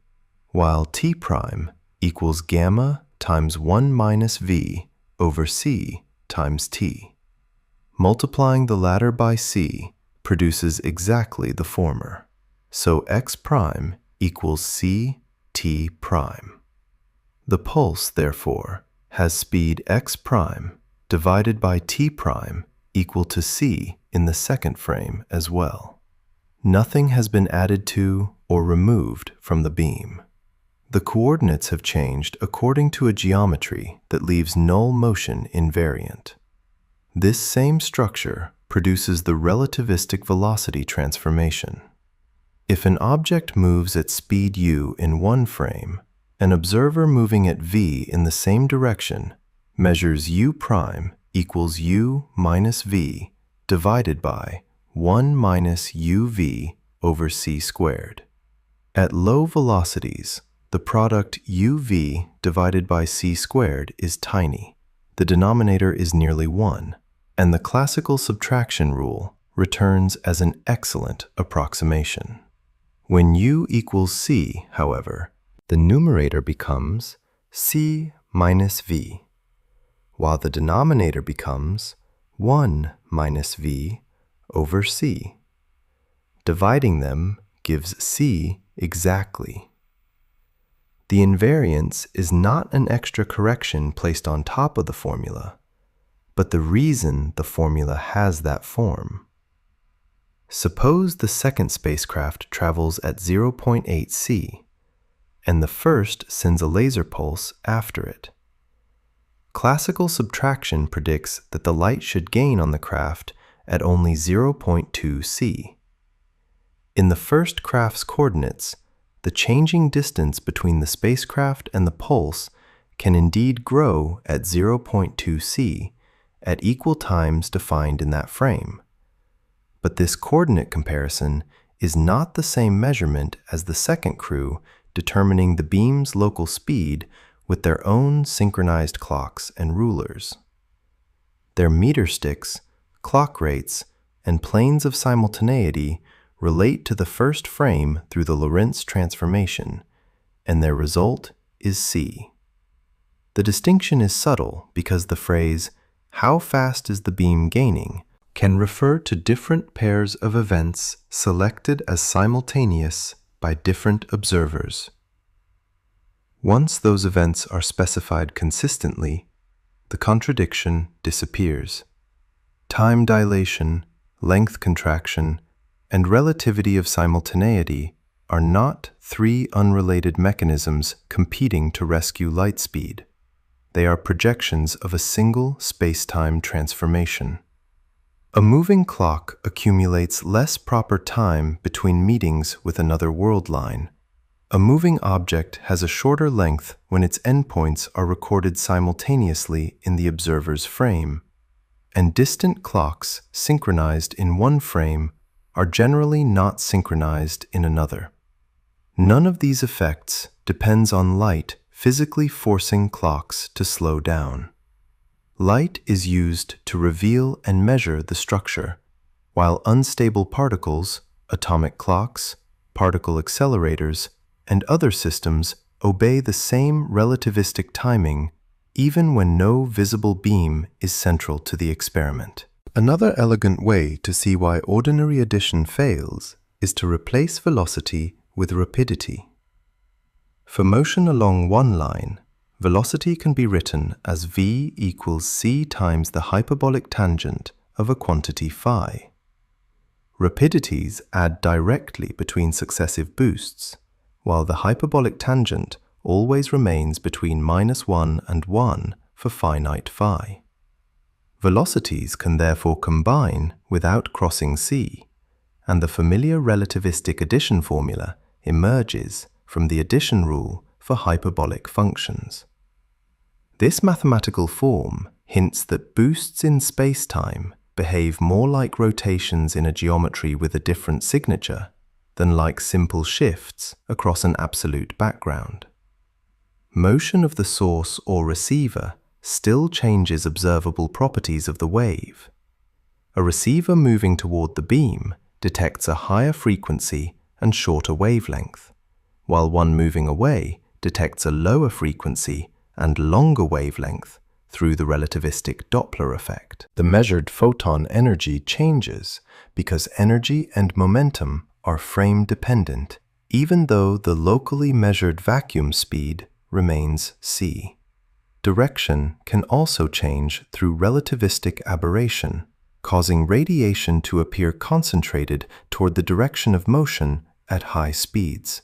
while t prime equals gamma times 1 minus v over c times t. Multiplying the latter by c produces exactly the former, so x prime equals c t prime. The pulse, therefore, has speed x prime divided by t prime equal to c in the second frame as well. Nothing has been added to or removed from the beam. The coordinates have changed according to a geometry that leaves null motion invariant. This same structure produces the relativistic velocity transformation. If an object moves at speed u in one frame, an observer moving at v in the same direction measures u prime equals u minus v divided by 1 minus uv over c squared. At low velocities, the product uv divided by c squared is tiny. The denominator is nearly 1, and the classical subtraction rule returns as an excellent approximation. When u equals c, however, the numerator becomes c minus v, while the denominator becomes 1 minus v over c. Dividing them gives C exactly. The invariance is not an extra correction placed on top of the formula, but the reason the formula has that form. Suppose the second spacecraft travels at 0.8 C, and the first sends a laser pulse after it. Classical subtraction predicts that the light should gain on the craft at only 0.2 C. In the first craft's coordinates, the changing distance between the spacecraft and the pulse can indeed grow at 0.2 C at equal times defined in that frame. But this coordinate comparison is not the same measurement as the second crew determining the beam's local speed with their own synchronized clocks and rulers. Their meter sticks, clock rates, and planes of simultaneity relate to the first frame through the Lorentz transformation, and their result is C. The distinction is subtle because the phrase, "How fast is the beam gaining?" can refer to different pairs of events selected as simultaneous by different observers. Once those events are specified consistently, the contradiction disappears. Time dilation, length contraction, and relativity of simultaneity are not three unrelated mechanisms competing to rescue light speed. They are projections of a single spacetime transformation. A moving clock accumulates less proper time between meetings with another world line. A moving object has a shorter length when its endpoints are recorded simultaneously in the observer's frame, and distant clocks synchronized in one frame are generally not synchronized in another. None of these effects depends on light physically forcing clocks to slow down. Light is used to reveal and measure the structure, while unstable particles, atomic clocks, particle accelerators, and other systems obey the same relativistic timing even when no visible beam is central to the experiment. Another elegant way to see why ordinary addition fails is to replace velocity with rapidity. For motion along one line, velocity can be written as v equals c times the hyperbolic tangent of a quantity phi. Rapidities add directly between successive boosts, while the hyperbolic tangent always remains between -1 and 1 for finite phi. Velocities can therefore combine without crossing c, and the familiar relativistic addition formula emerges from the addition rule for hyperbolic functions. This mathematical form hints that boosts in spacetime behave more like rotations in a geometry with a different signature than like simple shifts across an absolute background. Motion of the source or receiver still changes observable properties of the wave. A receiver moving toward the beam detects a higher frequency and shorter wavelength, while one moving away detects a lower frequency and longer wavelength through the relativistic Doppler effect. The measured photon energy changes because energy and momentum are frame-dependent, even though the locally measured vacuum speed remains c. Direction can also change through relativistic aberration, causing radiation to appear concentrated toward the direction of motion at high speeds.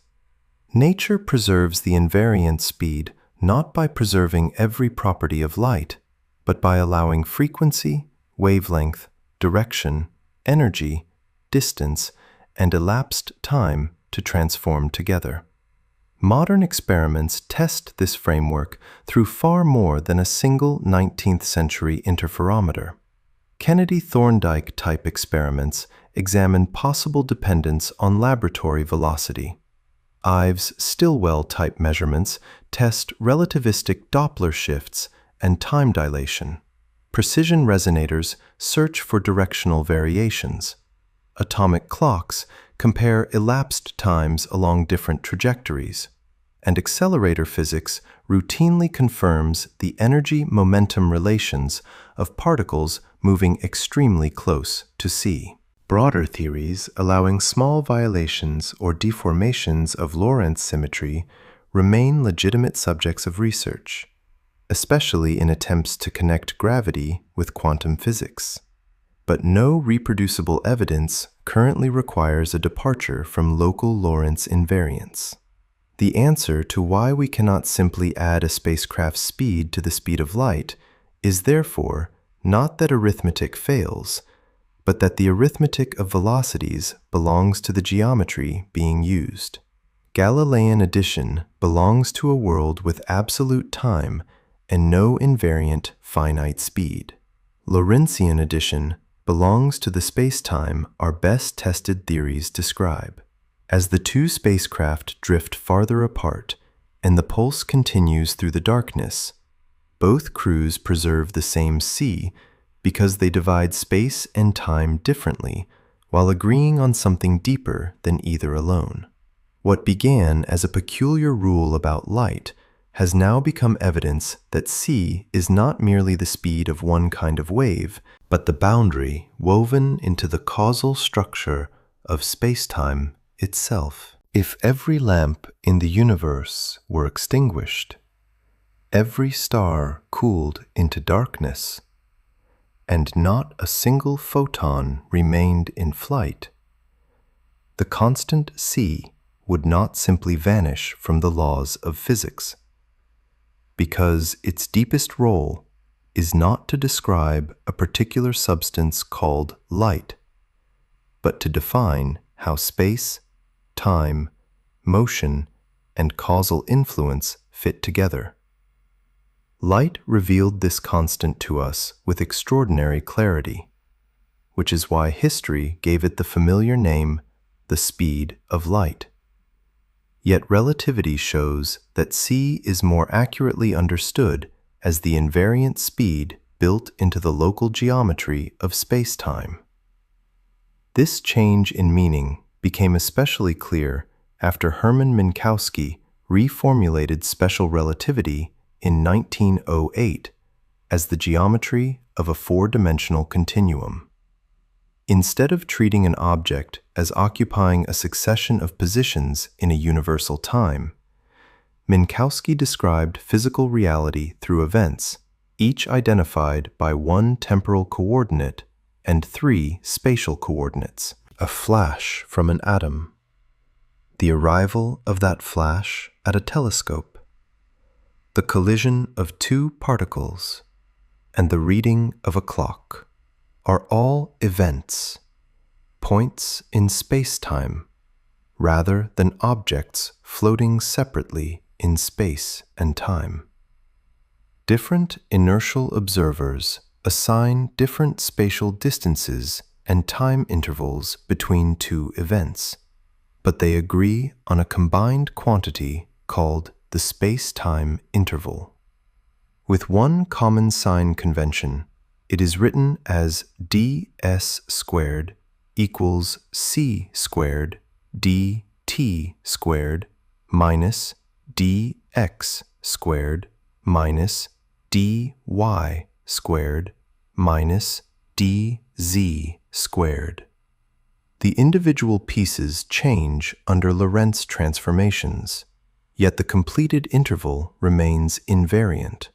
Nature preserves the invariant speed not by preserving every property of light, but by allowing frequency, wavelength, direction, energy, distance, and elapsed time to transform together. Modern experiments test this framework through far more than a single 19th century interferometer. Kennedy-Thorndike-type experiments examine possible dependence on laboratory velocity. Ives-Stilwell-type measurements test relativistic Doppler shifts and time dilation. Precision resonators search for directional variations. Atomic clocks compare elapsed times along different trajectories, and accelerator physics routinely confirms the energy-momentum relations of particles moving extremely close to c. Broader theories allowing small violations or deformations of Lorentz symmetry remain legitimate subjects of research, especially in attempts to connect gravity with quantum physics. But no reproducible evidence currently requires a departure from local Lorentz invariance. The answer to why we cannot simply add a spacecraft's speed to the speed of light is therefore not that arithmetic fails, but that the arithmetic of velocities belongs to the geometry being used. Galilean addition belongs to a world with absolute time and no invariant finite speed. Lorentzian addition belongs to the spacetime our best tested theories describe. As the two spacecraft drift farther apart and the pulse continues through the darkness, both crews preserve the same c because they divide space and time differently while agreeing on something deeper than either alone. What began as a peculiar rule about light has now become evidence that c is not merely the speed of one kind of wave, but the boundary woven into the causal structure of spacetime itself. If every lamp in the universe were extinguished, every star cooled into darkness, and not a single photon remained in flight, the constant c would not simply vanish from the laws of physics, because its deepest role is not to describe a particular substance called light, but to define how space, time, motion, and causal influence fit together. Light revealed this constant to us with extraordinary clarity, which is why history gave it the familiar name, the speed of light. Yet relativity shows that c is more accurately understood as the invariant speed built into the local geometry of spacetime. This change in meaning became especially clear after Hermann Minkowski reformulated special relativity in 1908 as the geometry of a four-dimensional continuum. Instead of treating an object as occupying a succession of positions in a universal time, Minkowski described physical reality through events, each identified by one temporal coordinate and three spatial coordinates. A flash from an atom, the arrival of that flash at a telescope, the collision of two particles, and the reading of a clock are all events, points in spacetime, rather than objects floating separately in space and time. Different inertial observers assign different spatial distances and time intervals between two events, but they agree on a combined quantity called the space-time interval. With one common sign convention, it is written as ds squared equals c squared dt squared minus dx squared minus dy squared minus dz squared. The individual pieces change under Lorentz transformations, yet the completed interval remains invariant,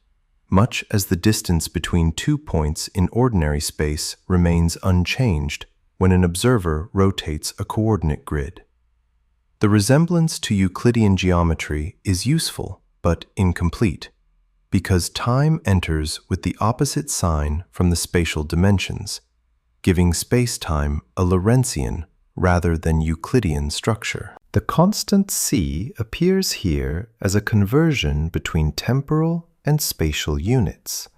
much as the distance between 2 points in ordinary space remains unchanged when an observer rotates a coordinate grid. The resemblance to Euclidean geometry is useful but incomplete, because time enters with the opposite sign from the spatial dimensions, giving spacetime a Lorentzian rather than Euclidean structure. The constant c appears here as a conversion between temporal and spatial units,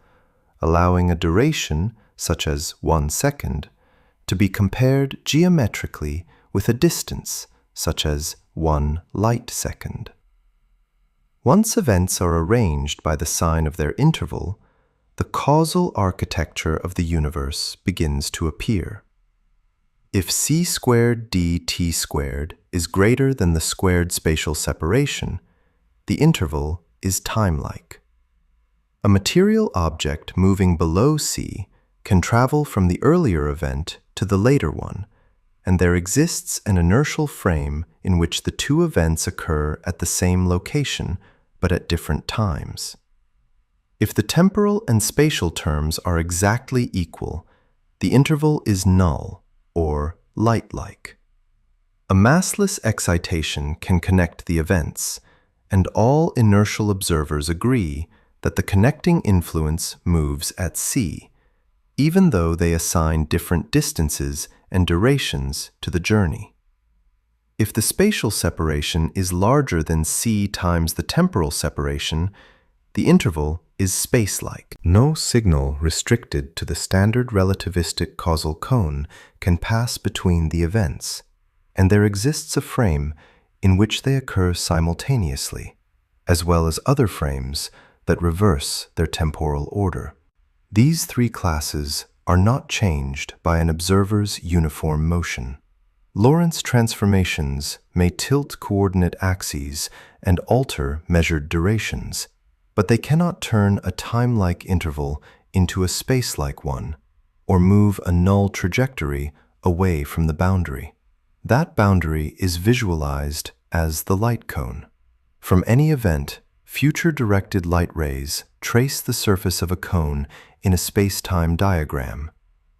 allowing a duration, such as 1 second, to be compared geometrically with a distance, such as 1 light second. Once events are arranged by the sign of their interval, the causal architecture of the universe begins to appear. If c squared dt squared is greater than the squared spatial separation, the interval is time-like. A material object moving below c can travel from the earlier event to the later one and there exists an inertial frame in which the two events occur at the same location, but at different times. If the temporal and spatial terms are exactly equal, the interval is null, or light-like. A massless excitation can connect the events, and all inertial observers agree that the connecting influence moves at c, even though they assign different distances and durations to the journey. If the spatial separation is larger than c times the temporal separation, the interval is space-like. No signal restricted to the standard relativistic causal cone can pass between the events, and there exists a frame in which they occur simultaneously, as well as other frames that reverse their temporal order. These three classes are not changed by an observer's uniform motion. Lorentz transformations may tilt coordinate axes and alter measured durations, but they cannot turn a time-like interval into a space-like one, or move a null trajectory away from the boundary. That boundary is visualized as the light cone. From any event, future directed light rays trace the surface of a cone in a space-time diagram,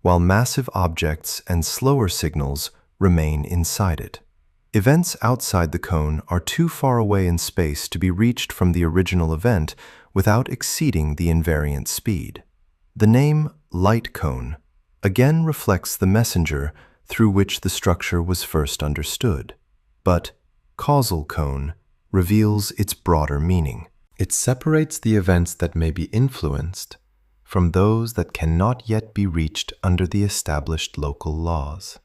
while massive objects and slower signals remain inside it. Events outside the cone are too far away in space to be reached from the original event without exceeding the invariant speed. The name light cone again reflects the messenger through which the structure was first understood, but causal cone reveals its broader meaning. It separates the events that may be influenced from those that cannot yet be reached under the established local laws.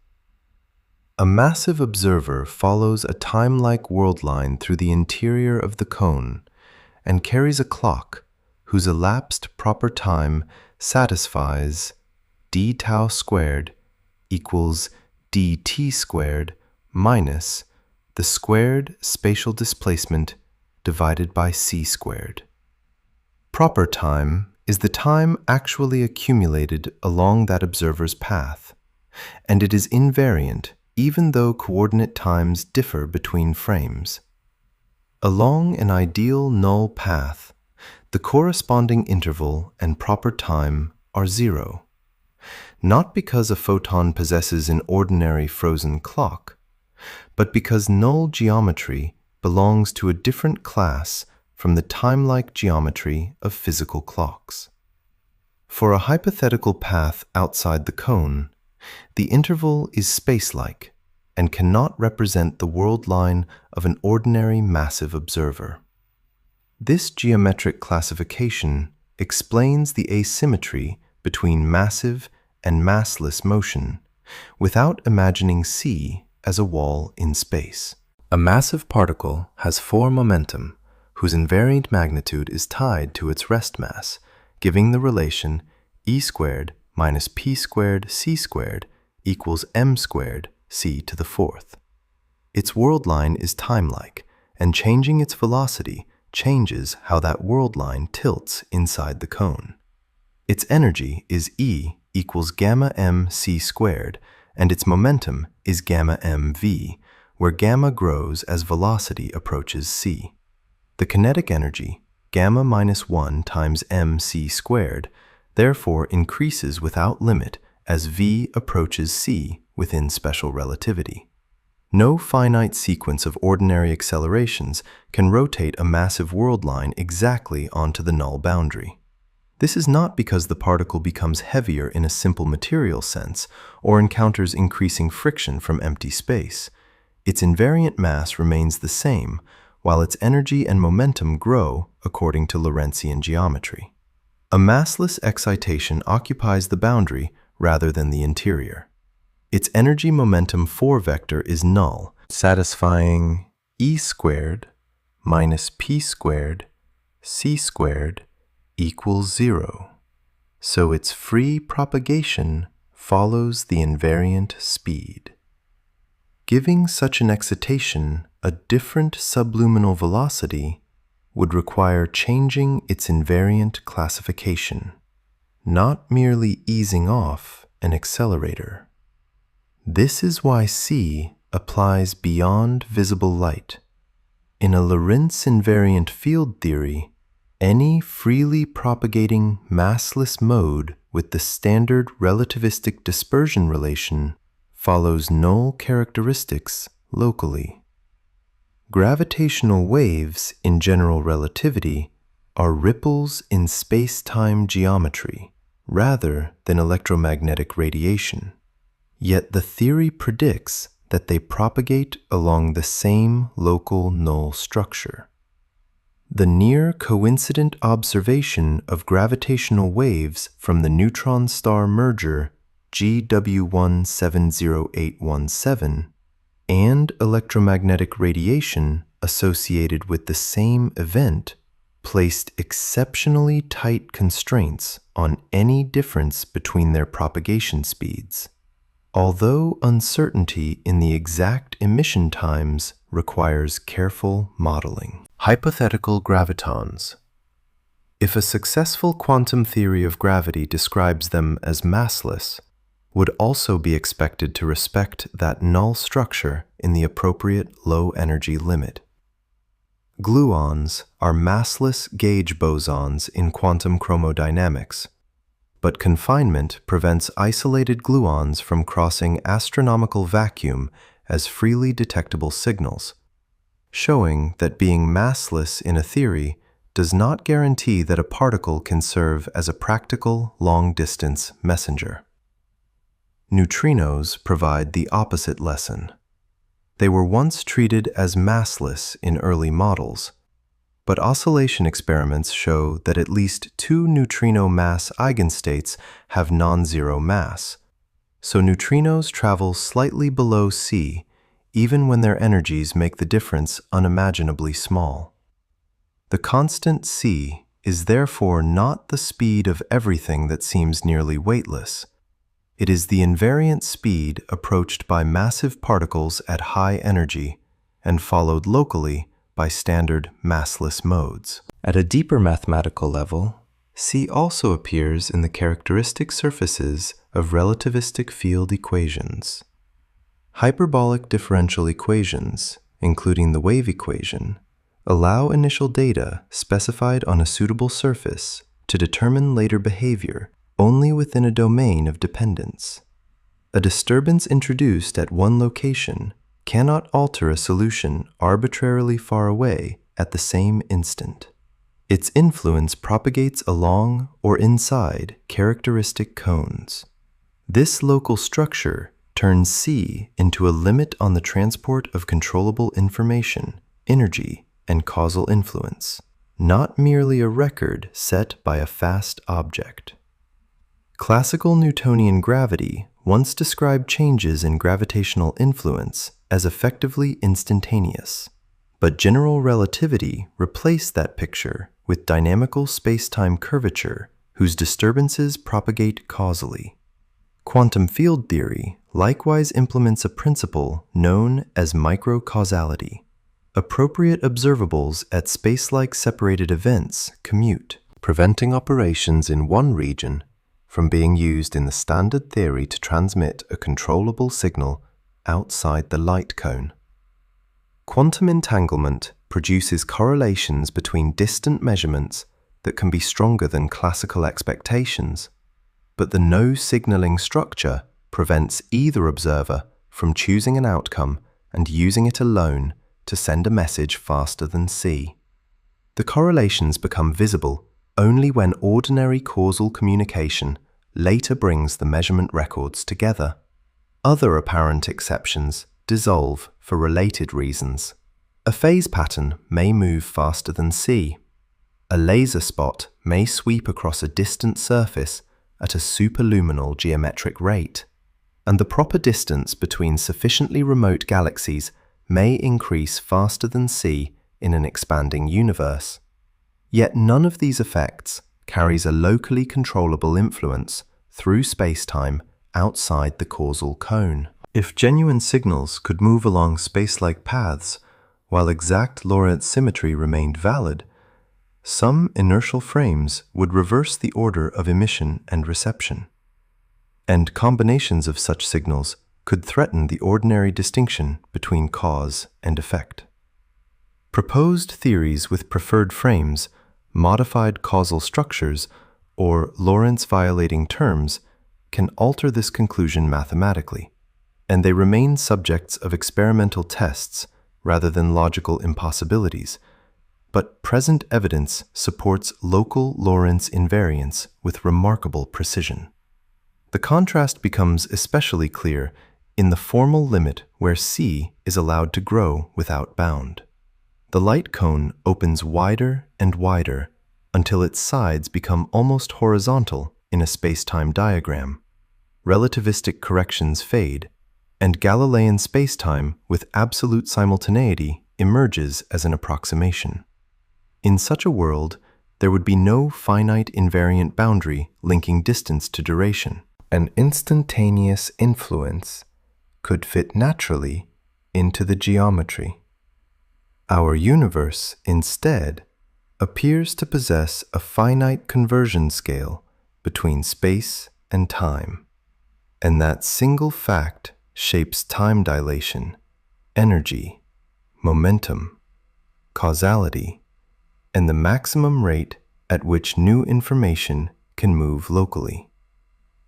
A massive observer follows a time-like world line through the interior of the cone and carries a clock whose elapsed proper time satisfies d tau squared equals dt squared minus the squared spatial displacement divided by c squared. Proper time is the time actually accumulated along that observer's path, and it is invariant even though coordinate times differ between frames. Along an ideal null path, the corresponding interval and proper time are zero, not because a photon possesses an ordinary frozen clock, but because null geometry belongs to a different class from the time-like geometry of physical clocks. For a hypothetical path outside the cone, the interval is space-like and cannot represent the world line of an ordinary massive observer. This geometric classification explains the asymmetry between massive and massless motion without imagining C as a wall in space. A massive particle has 4 momentum whose invariant magnitude is tied to its rest mass, giving the relation e squared minus p squared c squared equals m squared c to the 4th. Its world line is time-like, and changing its velocity changes how that world line tilts inside the cone. Its energy is E equals gamma m c squared, and its momentum is gamma mv, where gamma grows as velocity approaches c. The kinetic energy, gamma minus 1 times mc squared, therefore increases without limit as v approaches c within special relativity. No finite sequence of ordinary accelerations can rotate a massive world line exactly onto the null boundary. This is not because the particle becomes heavier in a simple material sense or encounters increasing friction from empty space. Its invariant mass remains the same, while its energy and momentum grow according to Lorentzian geometry. A massless excitation occupies the boundary rather than the interior. Its energy-momentum 4 vector is null, satisfying E squared minus P squared C squared equals 0. So its free propagation follows the invariant speed. Giving such an excitation a different subluminal velocity would require changing its invariant classification, not merely easing off an accelerator. This is why C applies beyond visible light. In a Lorentz invariant field theory, any freely propagating massless mode with the standard relativistic dispersion relation follows null characteristics locally. Gravitational waves in general relativity are ripples in space-time geometry rather than electromagnetic radiation. Yet the theory predicts that they propagate along the same local null structure. The near-coincident observation of gravitational waves from the neutron-star merger GW170817 and electromagnetic radiation associated with the same event placed exceptionally tight constraints on any difference between their propagation speeds. Although uncertainty in the exact emission times requires careful modeling. Hypothetical gravitons. If a successful quantum theory of gravity describes them as massless, would also be expected to respect that null structure in the appropriate low-energy limit. Gluons are massless gauge bosons in quantum chromodynamics, but confinement prevents isolated gluons from crossing astronomical vacuum as freely detectable signals, showing that being massless in a theory does not guarantee that a particle can serve as a practical long-distance messenger. Neutrinos provide the opposite lesson. They were once treated as massless in early models, but oscillation experiments show that at least 2 neutrino mass eigenstates have non-zero mass, so neutrinos travel slightly below c even when their energies make the difference unimaginably small. The constant c is therefore not the speed of everything that seems nearly weightless. It is the invariant speed approached by massive particles at high energy and followed locally by standard massless modes. At a deeper mathematical level, C also appears in the characteristic surfaces of relativistic field equations. Hyperbolic differential equations, including the wave equation, allow initial data specified on a suitable surface to determine later behavior only within a domain of dependence. A disturbance introduced at one location cannot alter a solution arbitrarily far away at the same instant. Its influence propagates along or inside characteristic cones. This local structure turns C into a limit on the transport of controllable information, energy, and causal influence, not merely a record set by a fast object. Classical Newtonian gravity once described changes in gravitational influence as effectively instantaneous, but general relativity replaced that picture with dynamical spacetime curvature whose disturbances propagate causally. Quantum field theory likewise implements a principle known as microcausality. Appropriate observables at space-like separated events commute, preventing operations in one region from being used in the standard theory to transmit a controllable signal outside the light cone. Quantum entanglement produces correlations between distant measurements that can be stronger than classical expectations, but the no-signaling structure prevents either observer from choosing an outcome and using it alone to send a message faster than C. The correlations become visible only when ordinary causal communication later brings the measurement records together. Other apparent exceptions dissolve for related reasons. A phase pattern may move faster than C. A laser spot may sweep across a distant surface at a superluminal geometric rate, and the proper distance between sufficiently remote galaxies may increase faster than C in an expanding universe. Yet none of these effects carries a locally controllable influence through spacetime outside the causal cone. If genuine signals could move along space-like paths while exact Lorentz symmetry remained valid, some inertial frames would reverse the order of emission and reception, and combinations of such signals could threaten the ordinary distinction between cause and effect. Proposed theories with preferred frames, modified causal structures, or Lorentz violating terms can alter this conclusion mathematically, and they remain subjects of experimental tests rather than logical impossibilities. But present evidence supports local Lorentz invariance with remarkable precision. The contrast becomes especially clear in the formal limit where C is allowed to grow without bound. The light cone opens wider and wider until its sides become almost horizontal in a spacetime diagram. Relativistic corrections fade, and Galilean spacetime with absolute simultaneity emerges as an approximation. In such a world, there would be no finite invariant boundary linking distance to duration. An instantaneous influence could fit naturally into the geometry. Our universe, instead, appears to possess a finite conversion scale between space and time, and that single fact shapes time dilation, energy, momentum, causality, and the maximum rate at which new information can move locally.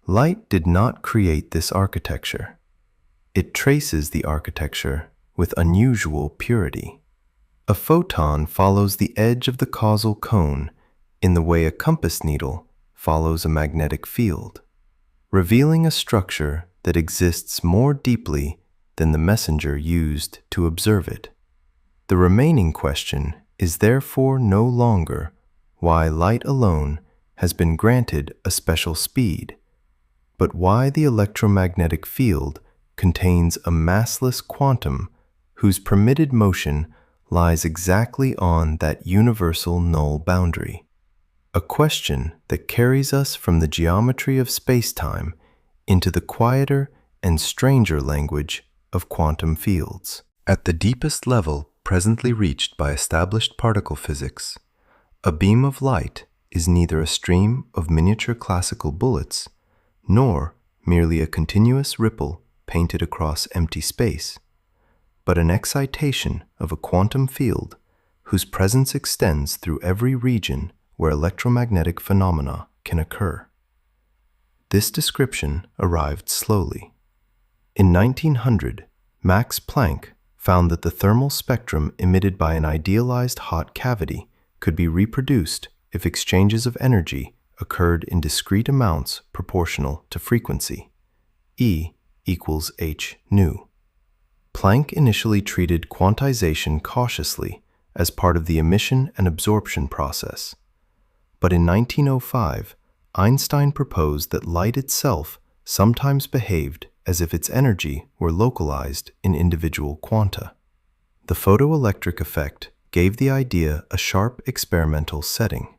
Light did not create this architecture. It traces the architecture with unusual purity. A photon follows the edge of the causal cone in the way a compass needle follows a magnetic field, revealing a structure that exists more deeply than the messenger used to observe it. The remaining question is therefore no longer why light alone has been granted a special speed, but why the electromagnetic field contains a massless quantum whose permitted motion lies exactly on that universal null boundary. A question that carries us from the geometry of spacetime into the quieter and stranger language of quantum fields. At the deepest level presently reached by established particle physics, a beam of light is neither a stream of miniature classical bullets, nor merely a continuous ripple painted across empty space, but an excitation of a quantum field whose presence extends through every region where electromagnetic phenomena can occur. This description arrived slowly. In 1900, Max Planck found that the thermal spectrum emitted by an idealized hot cavity could be reproduced if exchanges of energy occurred in discrete amounts proportional to frequency, E equals h nu. Planck initially treated quantization cautiously as part of the emission and absorption process, but in 1905, Einstein proposed that light itself sometimes behaved as if its energy were localized in individual quanta. The photoelectric effect gave the idea a sharp experimental setting.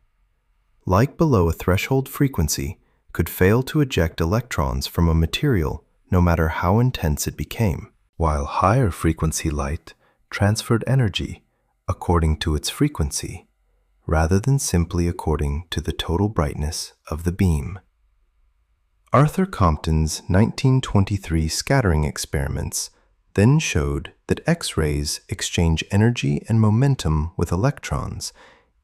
Light below a threshold frequency could fail to eject electrons from a material no matter how intense it became, while higher frequency light transferred energy according to its frequency, rather than simply according to the total brightness of the beam. Arthur Compton's 1923 scattering experiments then showed that X-rays exchange energy and momentum with electrons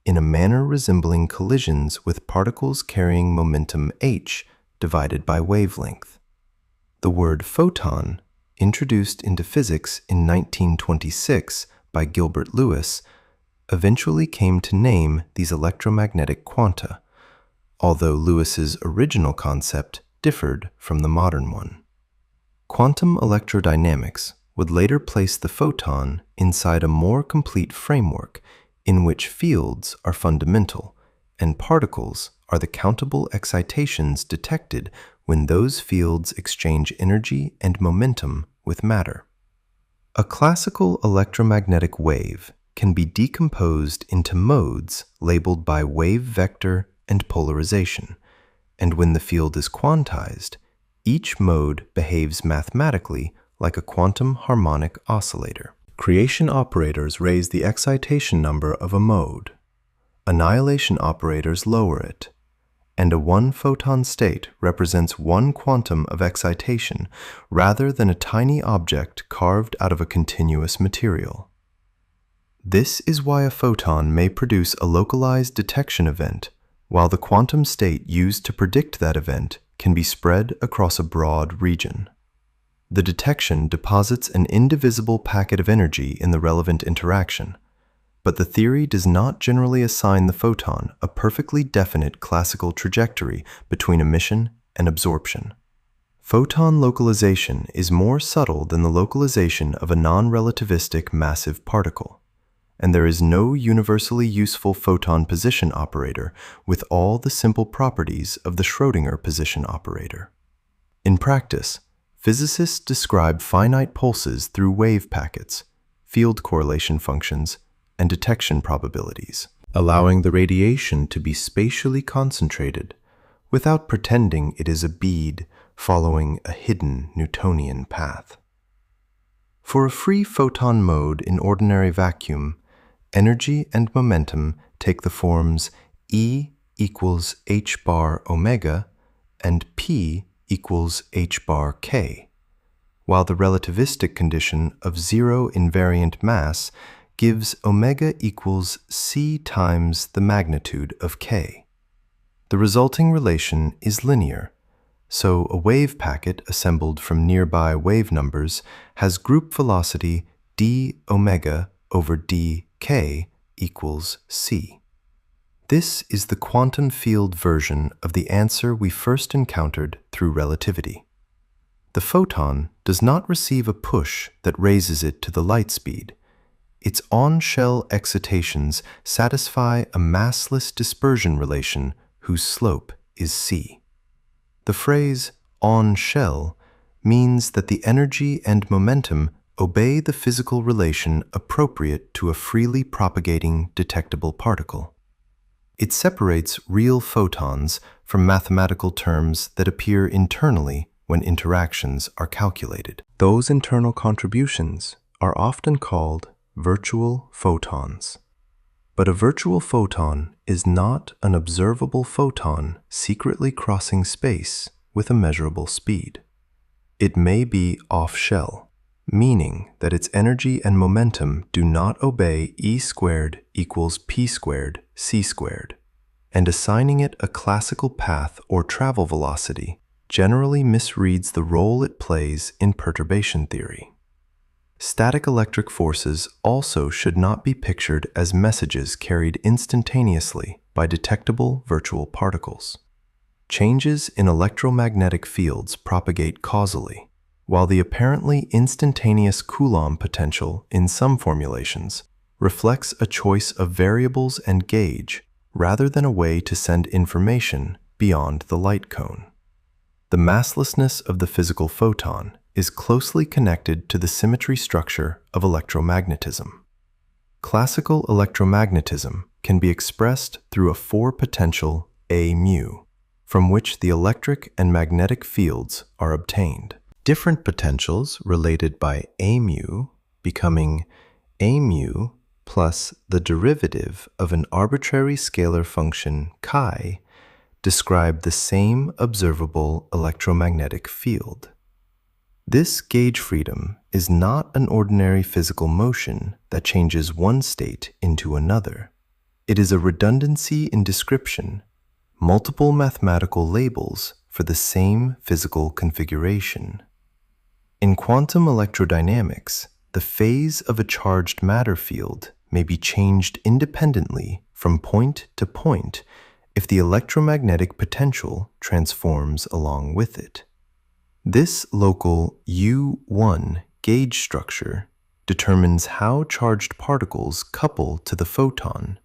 in a manner resembling collisions with particles carrying momentum h divided by wavelength. The word photon, introduced into physics in 1926 by Gilbert Lewis, eventually came to name these electromagnetic quanta, although Lewis's original concept differed from the modern one. Quantum electrodynamics would later place the photon inside a more complete framework in which fields are fundamental and particles are the countable excitations detected when those fields exchange energy and momentum with matter. A classical electromagnetic wave can be decomposed into modes labeled by wave vector and polarization, and when the field is quantized, each mode behaves mathematically like a quantum harmonic oscillator. Creation operators raise the excitation number of a mode. Annihilation operators lower it, and a one-photon state represents one quantum of excitation rather than a tiny object carved out of a continuous material. This is why a photon may produce a localized detection event, while the quantum state used to predict that event can be spread across a broad region. The detection deposits an indivisible packet of energy in the relevant interaction, but the theory does not generally assign the photon a perfectly definite classical trajectory between emission and absorption. Photon localization is more subtle than the localization of a non-relativistic massive particle, and there is no universally useful photon position operator with all the simple properties of the Schrödinger position operator. In practice, physicists describe finite pulses through wave packets, field correlation functions, and detection probabilities, allowing the radiation to be spatially concentrated without pretending it is a bead following a hidden Newtonian path. For a free photon mode in ordinary vacuum, energy and momentum take the forms E equals h bar omega and P equals h bar k, while the relativistic condition of zero invariant mass gives omega equals c times the magnitude of k. The resulting relation is linear, so a wave packet assembled from nearby wave numbers has group velocity d omega over dk equals c. This is the quantum field version of the answer we first encountered through relativity. The photon does not receive a push that raises it to the light speed. Its on-shell excitations satisfy a massless dispersion relation whose slope is c. The phrase on-shell means that the energy and momentum obey the physical relation appropriate to a freely propagating detectable particle. It separates real photons from mathematical terms that appear internally when interactions are calculated. Those internal contributions are often called virtual photons. But a virtual photon is not an observable photon secretly crossing space with a measurable speed. It may be off-shell, meaning that its energy and momentum do not obey E squared equals P squared C squared, and assigning it a classical path or travel velocity generally misreads the role it plays in perturbation theory. Static electric forces also should not be pictured as messages carried instantaneously by detectable virtual particles. Changes in electromagnetic fields propagate causally, while the apparently instantaneous Coulomb potential in some formulations reflects a choice of variables and gauge rather than a way to send information beyond the light cone. The masslessness of the physical photon is closely connected to the symmetry structure of electromagnetism. Classical electromagnetism can be expressed through a four-potential A mu, from which the electric and magnetic fields are obtained. Different potentials related by A mu becoming A mu plus the derivative of an arbitrary scalar function chi describe the same observable electromagnetic field. This gauge freedom is not an ordinary physical motion that changes one state into another. It is a redundancy in description, multiple mathematical labels for the same physical configuration. In quantum electrodynamics, the phase of a charged matter field may be changed independently from point to point if the electromagnetic potential transforms along with it. This local U1 gauge structure determines how charged particles couple to the photon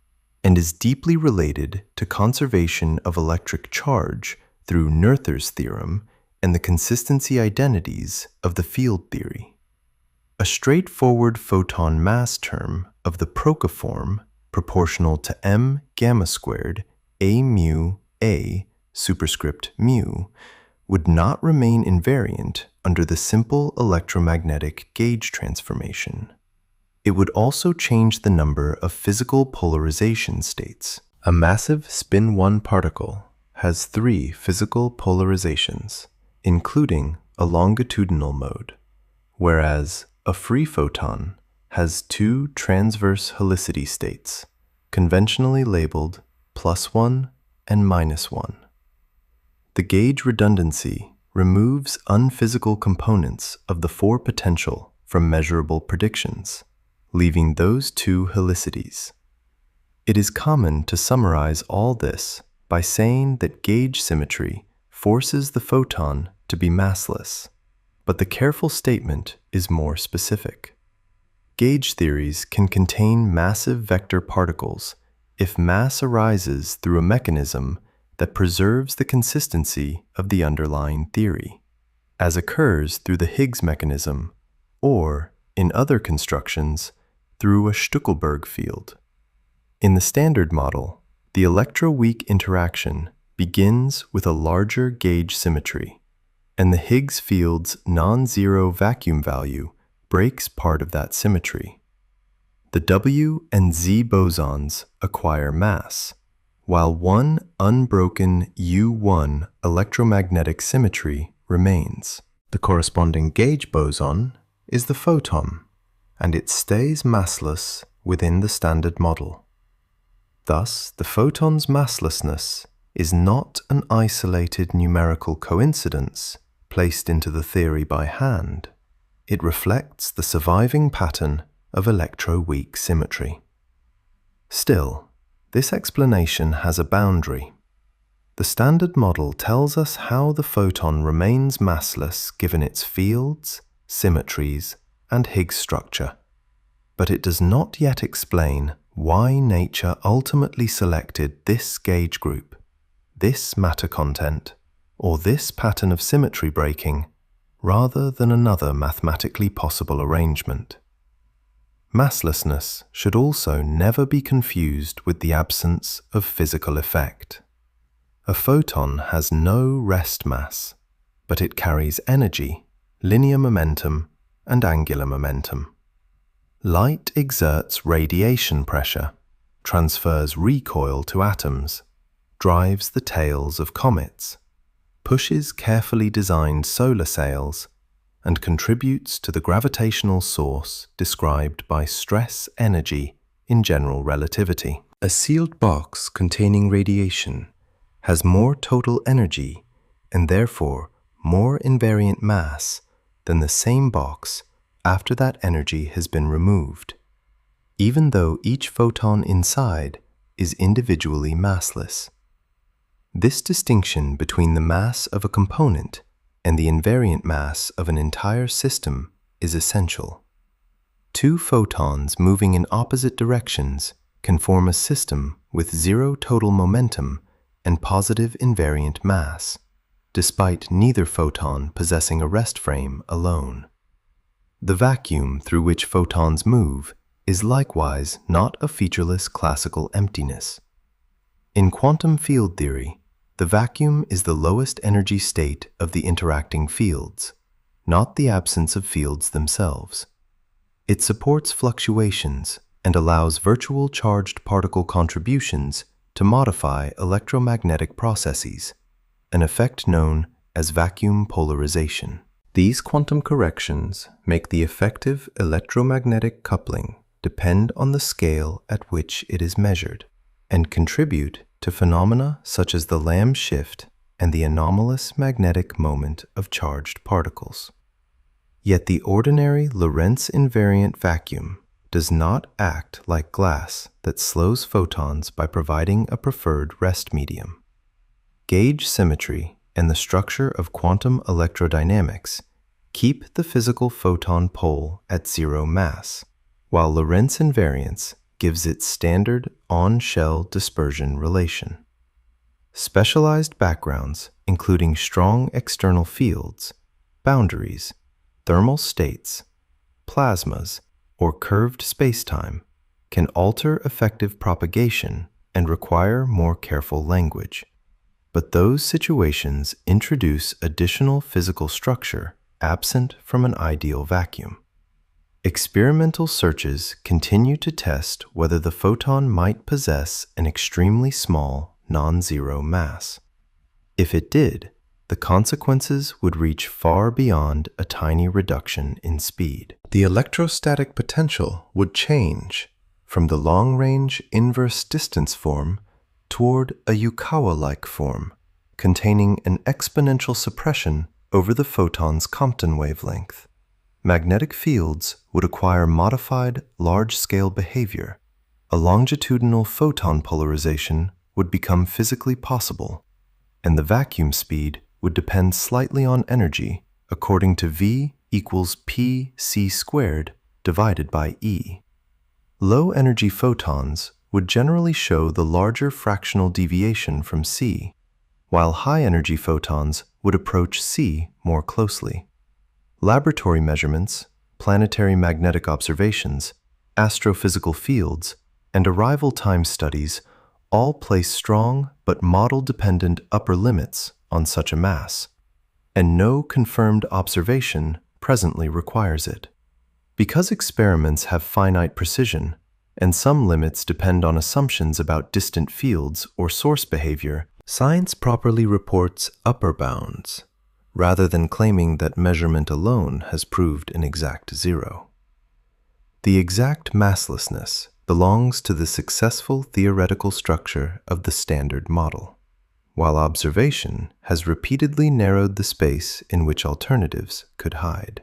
and is deeply related to conservation of electric charge through Noether's theorem and the consistency identities of the field theory. A straightforward photon mass term of the Procca form proportional to m gamma squared A mu A superscript mu would not remain invariant under the simple electromagnetic gauge transformation. It would also change the number of physical polarization states. A massive spin 1 particle has three physical polarizations, including a longitudinal mode, whereas a free photon has two transverse helicity states, conventionally labeled +1 and -1. The gauge redundancy removes unphysical components of the four potential from measurable predictions, leaving those two helicities. It is common to summarize all this by saying that gauge symmetry forces the photon to be massless, but the careful statement is more specific. Gauge theories can contain massive vector particles if mass arises through a mechanism that preserves the consistency of the underlying theory, as occurs through the Higgs mechanism, or, in other constructions, through a Stuckelberg field. In the Standard Model, the electroweak interaction begins with a larger gauge symmetry, and the Higgs field's non-zero vacuum value breaks part of that symmetry. The W and Z bosons acquire mass, while one unbroken U1 electromagnetic symmetry remains. The corresponding gauge boson is the photon, and it stays massless within the Standard Model. Thus, the photon's masslessness is not an isolated numerical coincidence placed into the theory by hand. It reflects the surviving pattern of electroweak symmetry. Still, this explanation has a boundary. The Standard Model tells us how the photon remains massless given its fields, symmetries, and Higgs structure, but it does not yet explain why nature ultimately selected this gauge group, this matter content, or this pattern of symmetry breaking, rather than another mathematically possible arrangement. Masslessness should also never be confused with the absence of physical effect. A photon has no rest mass, but it carries energy, linear momentum, and angular momentum. Light exerts radiation pressure, transfers recoil to atoms, drives the tails of comets, pushes carefully designed solar sails, and contributes to the gravitational source described by stress energy in general relativity. A sealed box containing radiation has more total energy and therefore more invariant mass than the same box after that energy has been removed, even though each photon inside is individually massless. This distinction between the mass of a component and the invariant mass of an entire system is essential. Two photons moving in opposite directions can form a system with zero total momentum and positive invariant mass, despite neither photon possessing a rest frame alone. The vacuum through which photons move is likewise not a featureless classical emptiness. In quantum field theory, the vacuum is the lowest energy state of the interacting fields, not the absence of fields themselves. It supports fluctuations and allows virtual charged particle contributions to modify electromagnetic processes, an effect known as vacuum polarization. These quantum corrections make the effective electromagnetic coupling depend on the scale at which it is measured, and contribute to phenomena such as the Lamb shift and the anomalous magnetic moment of charged particles. Yet the ordinary Lorentz invariant vacuum does not act like glass that slows photons by providing a preferred rest medium. Gauge symmetry and the structure of quantum electrodynamics keep the physical photon pole at zero mass, while Lorentz invariance gives it standard on-shell dispersion relation. Specialized backgrounds, including strong external fields, boundaries, thermal states, plasmas, or curved spacetime, can alter effective propagation and require more careful language. But those situations introduce additional physical structure absent from an ideal vacuum. Experimental searches continue to test whether the photon might possess an extremely small, non-zero mass. If it did, the consequences would reach far beyond a tiny reduction in speed. The electrostatic potential would change from the long-range inverse distance form toward a Yukawa-like form, containing an exponential suppression over the photon's Compton wavelength. Magnetic fields would acquire modified large-scale behavior. A longitudinal photon polarization would become physically possible, and the vacuum speed would depend slightly on energy according to V equals pc squared divided by E. Low-energy photons would generally show the larger fractional deviation from C, while high-energy photons would approach C more closely. Laboratory measurements, planetary magnetic observations, astrophysical fields, and arrival time studies all place strong but model-dependent upper limits on such a mass, and no confirmed observation presently requires it. Because experiments have finite precision, and some limits depend on assumptions about distant fields or source behavior, science properly reports upper bounds, rather than claiming that measurement alone has proved an exact zero. The exact masslessness belongs to the successful theoretical structure of the Standard Model, while observation has repeatedly narrowed the space in which alternatives could hide.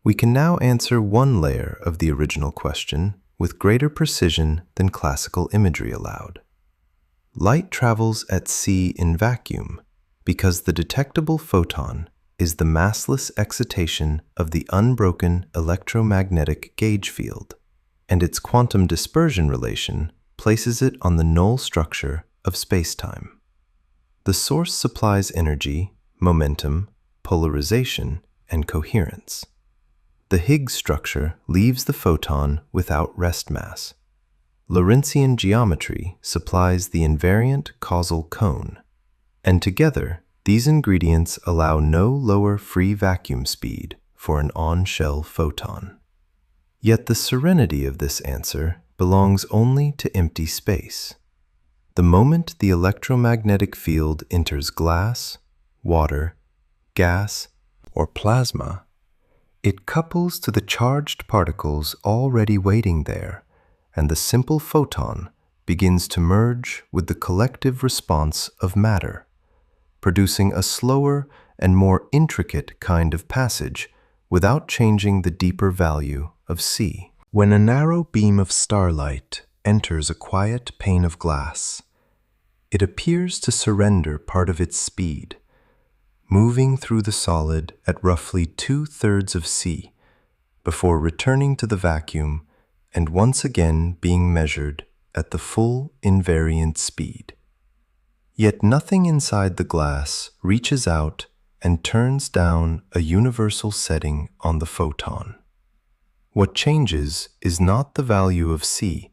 We can now answer one layer of the original question with greater precision than classical imagery allowed. Light travels at c in vacuum because the detectable photon is the massless excitation of the unbroken electromagnetic gauge field, and its quantum dispersion relation places it on the null structure of spacetime. The source supplies energy, momentum, polarization, and coherence. The Higgs structure leaves the photon without rest mass. Lorentzian geometry supplies the invariant causal cone, and together these ingredients allow no lower free vacuum speed for an on-shell photon. Yet the serenity of this answer belongs only to empty space. The moment the electromagnetic field enters glass, water, gas, or plasma, it couples to the charged particles already waiting there, and the simple photon begins to merge with the collective response of matter, producing a slower and more intricate kind of passage without changing the deeper value of C. When a narrow beam of starlight enters a quiet pane of glass, it appears to surrender part of its speed, moving through the solid at roughly 2/3 of C, before returning to the vacuum and once again being measured at the full invariant speed. Yet nothing inside the glass reaches out and turns down a universal setting on the photon. What changes is not the value of C,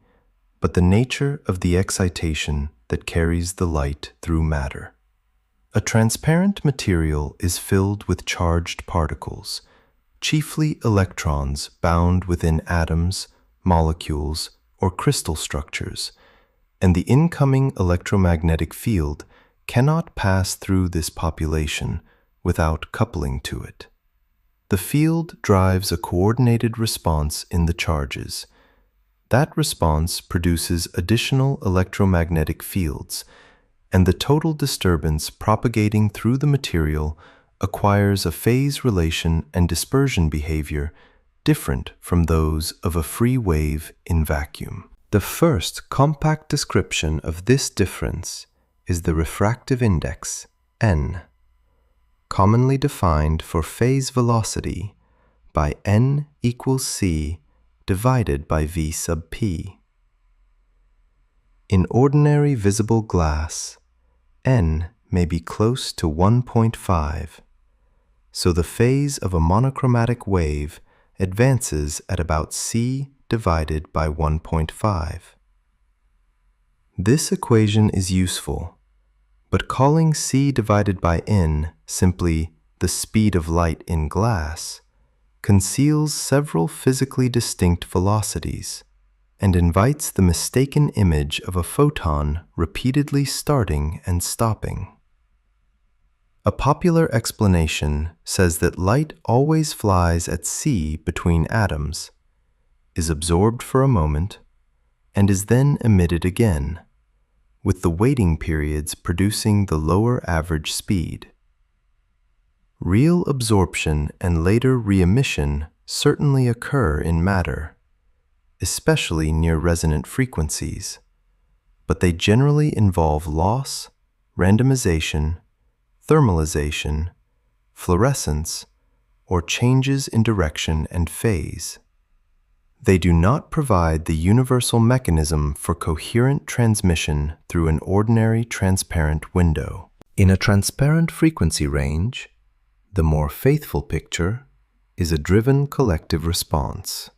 but the nature of the excitation that carries the light through matter. A transparent material is filled with charged particles, chiefly electrons bound within atoms, molecules, or crystal structures, and the incoming electromagnetic field cannot pass through this population without coupling to it. The field drives a coordinated response in the charges. That response produces additional electromagnetic fields, and the total disturbance propagating through the material acquires a phase relation and dispersion behavior different from those of a free wave in vacuum. The first compact description of this difference is the refractive index, n, commonly defined for phase velocity by n equals c divided by v sub p. In ordinary visible glass, n may be close to 1.5, so the phase of a monochromatic wave advances at about c divided by 1.5. This equation is useful, but calling c divided by n simply the speed of light in glass conceals several physically distinct velocities and invites the mistaken image of a photon repeatedly starting and stopping. A popular explanation says that light always flies at c between atoms, is absorbed for a moment, and is then emitted again, with the waiting periods producing the lower average speed. Real absorption and later re-emission certainly occur in matter, especially near resonant frequencies, but they generally involve loss, randomization, thermalization, fluorescence, or changes in direction and phase. They do not provide the universal mechanism for coherent transmission through an ordinary transparent window. In a transparent frequency range, the more faithful picture is a driven collective response,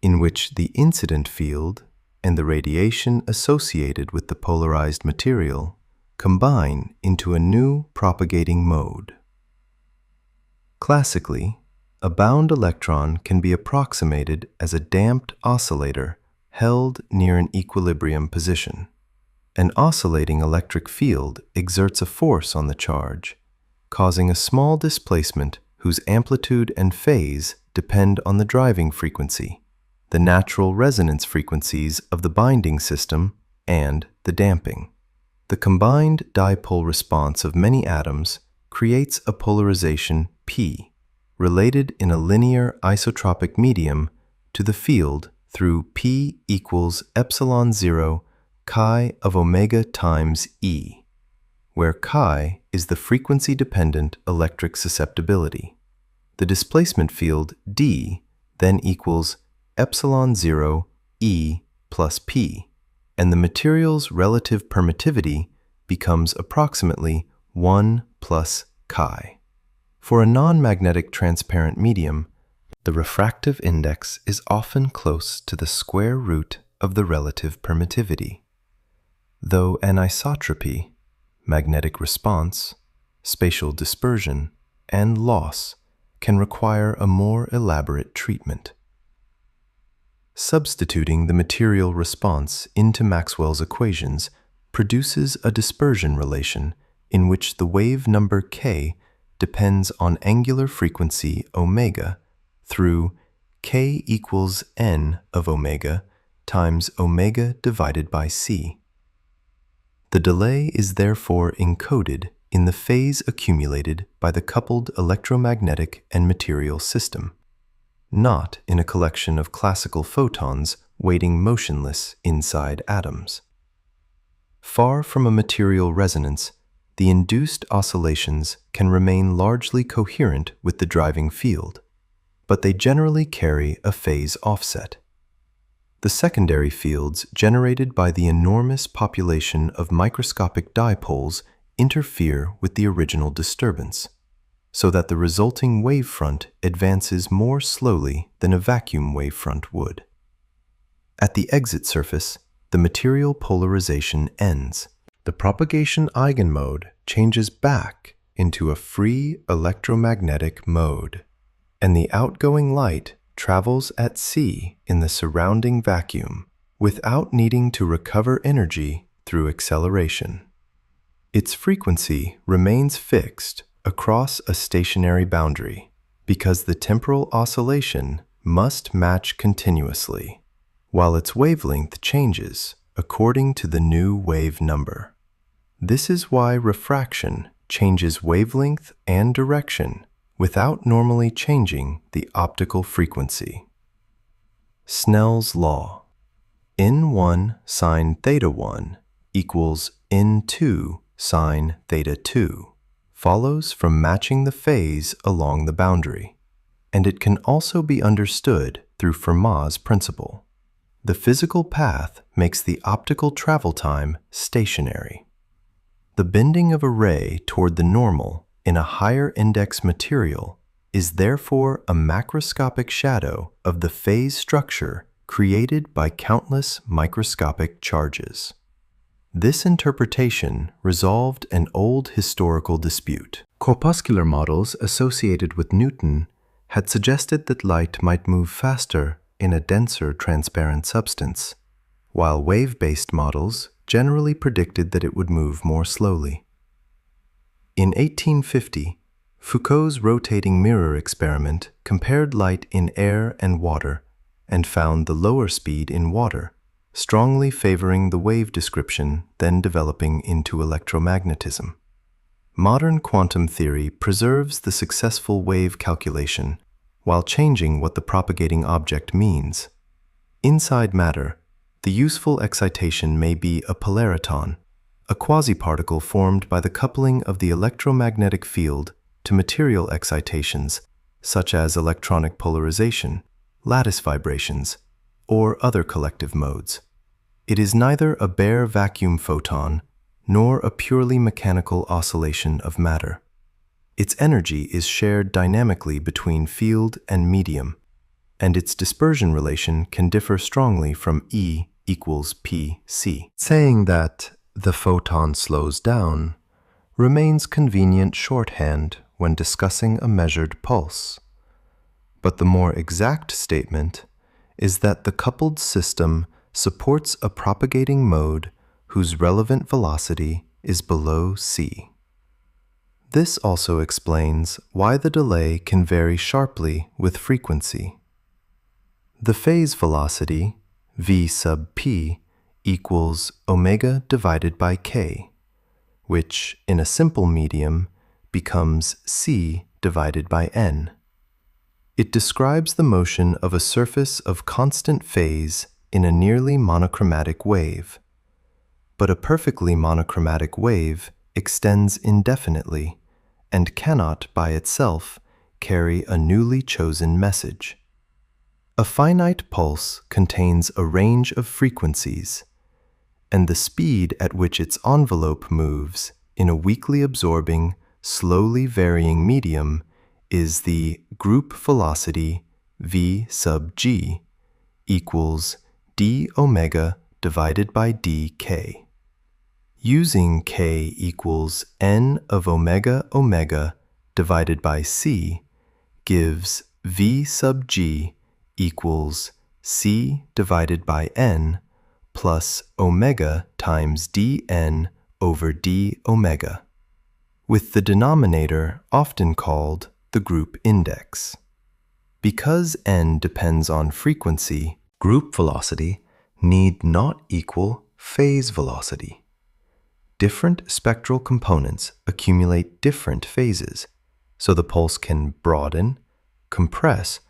in which the incident field and the radiation associated with the polarized material combine into a new propagating mode. Classically, a bound electron can be approximated as a damped oscillator held near an equilibrium position. An oscillating electric field exerts a force on the charge, causing a small displacement whose amplitude and phase depend on the driving frequency, the natural resonance frequencies of the binding system, and the damping. The combined dipole response of many atoms creates a polarization P, related in a linear isotropic medium to the field through P equals epsilon 0 chi of omega times E, where chi is the frequency-dependent electric susceptibility. The displacement field D then equals epsilon 0 E plus P, and the material's relative permittivity becomes approximately 1 plus chi. For a non-magnetic transparent medium, the refractive index is often close to the square root of the relative permittivity, though anisotropy, magnetic response, spatial dispersion, and loss can require a more elaborate treatment. Substituting the material response into Maxwell's equations produces a dispersion relation in which the wave number k depends on angular frequency omega through k equals n of omega times omega divided by c. The delay is therefore encoded in the phase accumulated by the coupled electromagnetic and material system, not in a collection of classical photons waiting motionless inside atoms. Far from a material resonance, the induced oscillations can remain largely coherent with the driving field, but they generally carry a phase offset. The secondary fields generated by the enormous population of microscopic dipoles interfere with the original disturbance, so that the resulting wavefront advances more slowly than a vacuum wavefront would. At the exit surface, the material polarization ends. The propagation eigenmode changes back into a free electromagnetic mode, and the outgoing light travels at c in the surrounding vacuum without needing to recover energy through acceleration. Its frequency remains fixed across a stationary boundary because the temporal oscillation must match continuously, while its wavelength changes according to the new wave number. This is why refraction changes wavelength and direction without normally changing the optical frequency. Snell's law. N1 sine theta 1 equals N2 sine theta 2 follows from matching the phase along the boundary, and it can also be understood through Fermat's principle. The physical path makes the optical travel time stationary. The bending of a ray toward the normal in a higher index material is therefore a macroscopic shadow of the phase structure created by countless microscopic charges. This interpretation resolved an old historical dispute. Corpuscular models associated with Newton had suggested that light might move faster in a denser transparent substance, while wave-based models generally predicted that it would move more slowly. In 1850, Foucault's rotating mirror experiment compared light in air and water and found the lower speed in water, strongly favoring the wave description then developing into electromagnetism. Modern quantum theory preserves the successful wave calculation while changing what the propagating object means. Inside matter, the useful excitation may be a polariton, a quasiparticle formed by the coupling of the electromagnetic field to material excitations such as electronic polarization, lattice vibrations, or other collective modes. It is neither a bare vacuum photon nor a purely mechanical oscillation of matter. Its energy is shared dynamically between field and medium, and its dispersion relation can differ strongly from E equals pc. Saying that the photon slows down remains convenient shorthand when discussing a measured pulse. But the more exact statement is that the coupled system supports a propagating mode whose relevant velocity is below c. This also explains why the delay can vary sharply with frequency. The phase velocity, v sub p, equals omega divided by k, which in a simple medium becomes c divided by n. It describes the motion of a surface of constant phase in a nearly monochromatic wave. But a perfectly monochromatic wave extends indefinitely and cannot by itself carry a newly chosen message. A finite pulse contains a range of frequencies, and the speed at which its envelope moves in a weakly absorbing, slowly varying medium is the group velocity v sub g equals d omega divided by dk. Using k equals n of omega omega divided by c gives v sub g equals c divided by n plus omega times dn over d omega, with the denominator often called the group index. Because n depends on frequency, group velocity need not equal phase velocity. Different spectral components accumulate different phases, so the pulse can broaden, compress,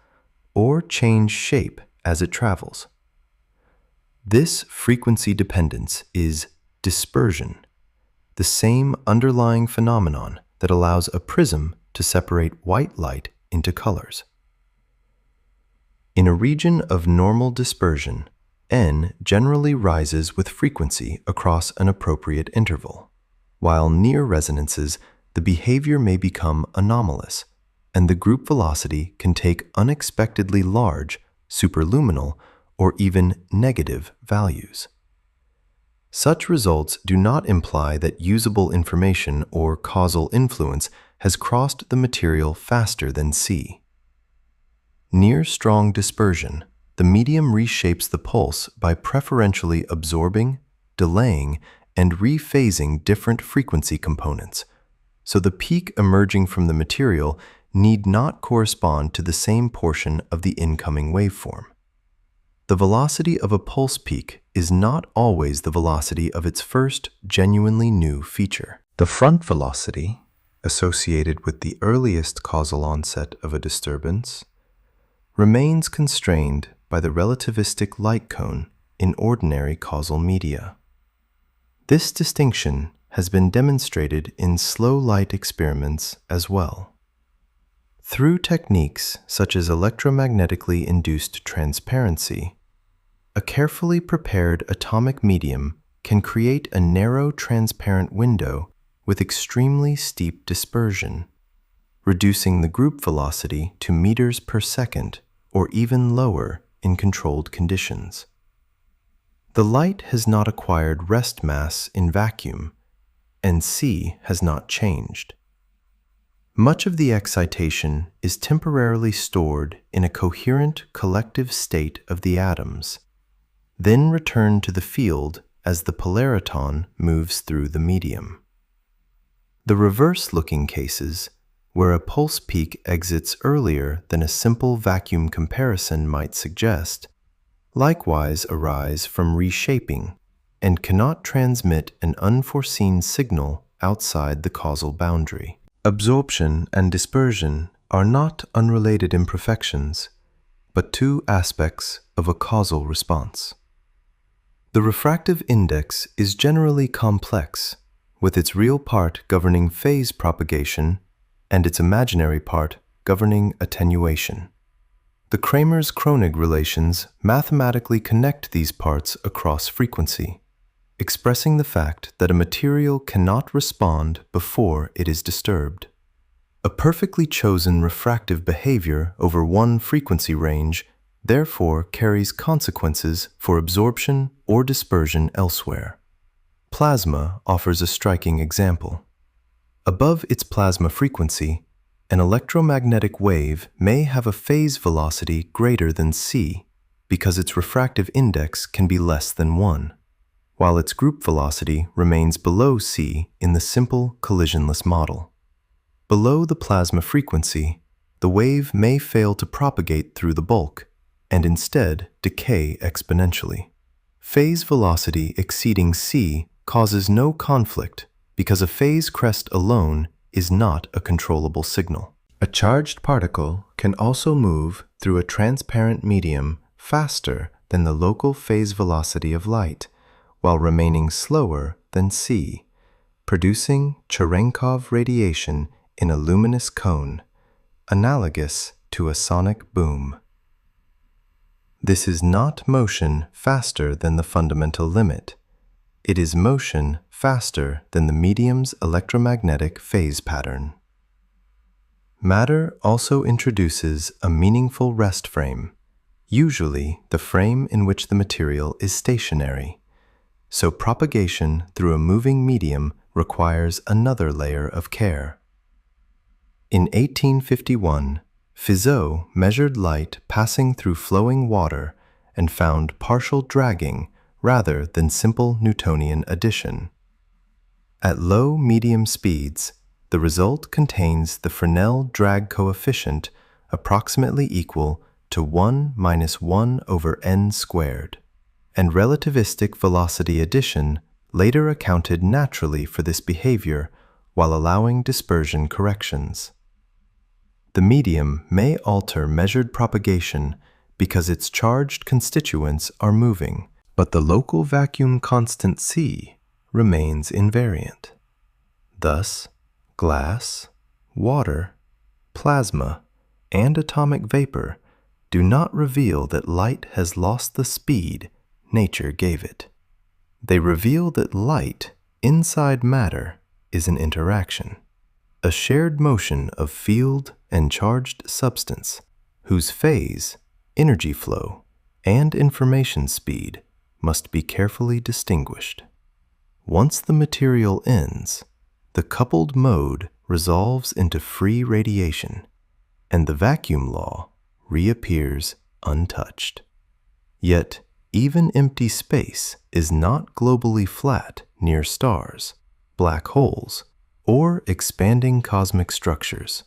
or change shape as it travels. This frequency dependence is dispersion, the same underlying phenomenon that allows a prism to separate white light into colors. In a region of normal dispersion, n generally rises with frequency across an appropriate interval, while near resonances the behavior may become anomalous, and the group velocity can take unexpectedly large, superluminal, or even negative values. Such results do not imply that usable information or causal influence has crossed the material faster than c. Near strong dispersion, the medium reshapes the pulse by preferentially absorbing, delaying, and rephasing different frequency components, so the peak emerging from the material need not correspond to the same portion of the incoming waveform. The velocity of a pulse peak is not always the velocity of its first genuinely new feature. The front velocity, associated with the earliest causal onset of a disturbance, remains constrained by the relativistic light cone in ordinary causal media. This distinction has been demonstrated in slow light experiments as well. Through techniques such as electromagnetically induced transparency, a carefully prepared atomic medium can create a narrow transparent window with extremely steep dispersion, reducing the group velocity to meters per second or even lower in controlled conditions. The light has not acquired rest mass in vacuum, and c has not changed. Much of the excitation is temporarily stored in a coherent collective state of the atoms, then returned to the field as the polariton moves through the medium. The reverse-looking cases, where a pulse peak exits earlier than a simple vacuum comparison might suggest, likewise arise from reshaping and cannot transmit an unforeseen signal outside the causal boundary. Absorption and dispersion are not unrelated imperfections, but two aspects of a causal response. The refractive index is generally complex, with its real part governing phase propagation and its imaginary part governing attenuation. The Kramers-Kronig relations mathematically connect these parts across frequency, expressing the fact that a material cannot respond before it is disturbed. A perfectly chosen refractive behavior over one frequency range therefore carries consequences for absorption or dispersion elsewhere. Plasma offers a striking example. Above its plasma frequency, an electromagnetic wave may have a phase velocity greater than c because its refractive index can be less than 1, while its group velocity remains below c in the simple collisionless model. Below the plasma frequency, the wave may fail to propagate through the bulk and instead decay exponentially. Phase velocity exceeding c causes no conflict because a phase crest alone is not a controllable signal. A charged particle can also move through a transparent medium faster than the local phase velocity of light, while remaining slower than c, producing Cherenkov radiation in a luminous cone, analogous to a sonic boom. This is not motion faster than the fundamental limit. It is motion faster than the medium's electromagnetic phase pattern. Matter also introduces a meaningful rest frame, usually the frame in which the material is stationary. So propagation through a moving medium requires another layer of care. In 1851, Fizeau measured light passing through flowing water and found partial dragging rather than simple Newtonian addition. At low-medium speeds, the result contains the Fresnel drag coefficient approximately equal to 1 minus 1 over n squared, and relativistic velocity addition later accounted naturally for this behavior while allowing dispersion corrections. The medium may alter measured propagation because its charged constituents are moving, but the local vacuum constant c remains invariant. Thus, glass, water, plasma, and atomic vapor do not reveal that light has lost the speed nature gave it. They reveal that light inside matter is an interaction, a shared motion of field and charged substance, whose phase, energy flow, and information speed must be carefully distinguished. Once the material ends, the coupled mode resolves into free radiation, and the vacuum law reappears untouched. Yet, even empty space is not globally flat near stars, black holes, or expanding cosmic structures.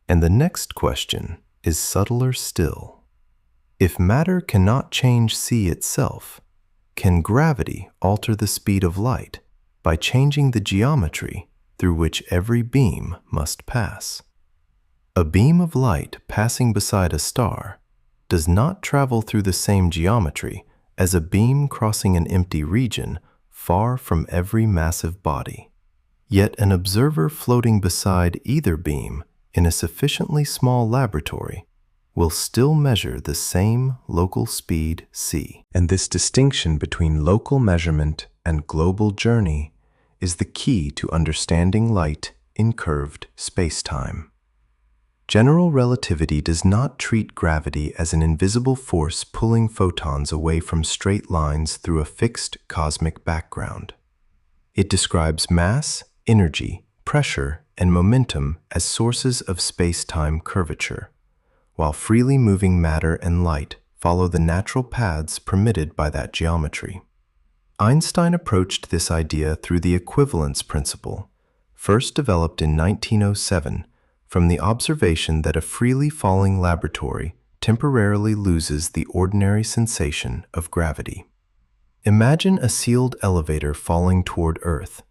And the next question is subtler still. If matter cannot change c itself, can gravity alter the speed of light by changing the geometry through which every beam must pass? A beam of light passing beside a star does not travel through the same geometry as a beam crossing an empty region far from every massive body. Yet an observer floating beside either beam in a sufficiently small laboratory will still measure the same local speed c. And this distinction between local measurement and global journey is the key to understanding light in curved spacetime. General relativity does not treat gravity as an invisible force pulling photons away from straight lines through a fixed cosmic background. It describes mass, energy, pressure, and momentum as sources of spacetime curvature, while freely moving matter and light follow the natural paths permitted by that geometry. Einstein approached this idea through the equivalence principle, first developed in 1907 from the observation that a freely falling laboratory temporarily loses the ordinary sensation of gravity. Imagine a sealed elevator falling toward Earth,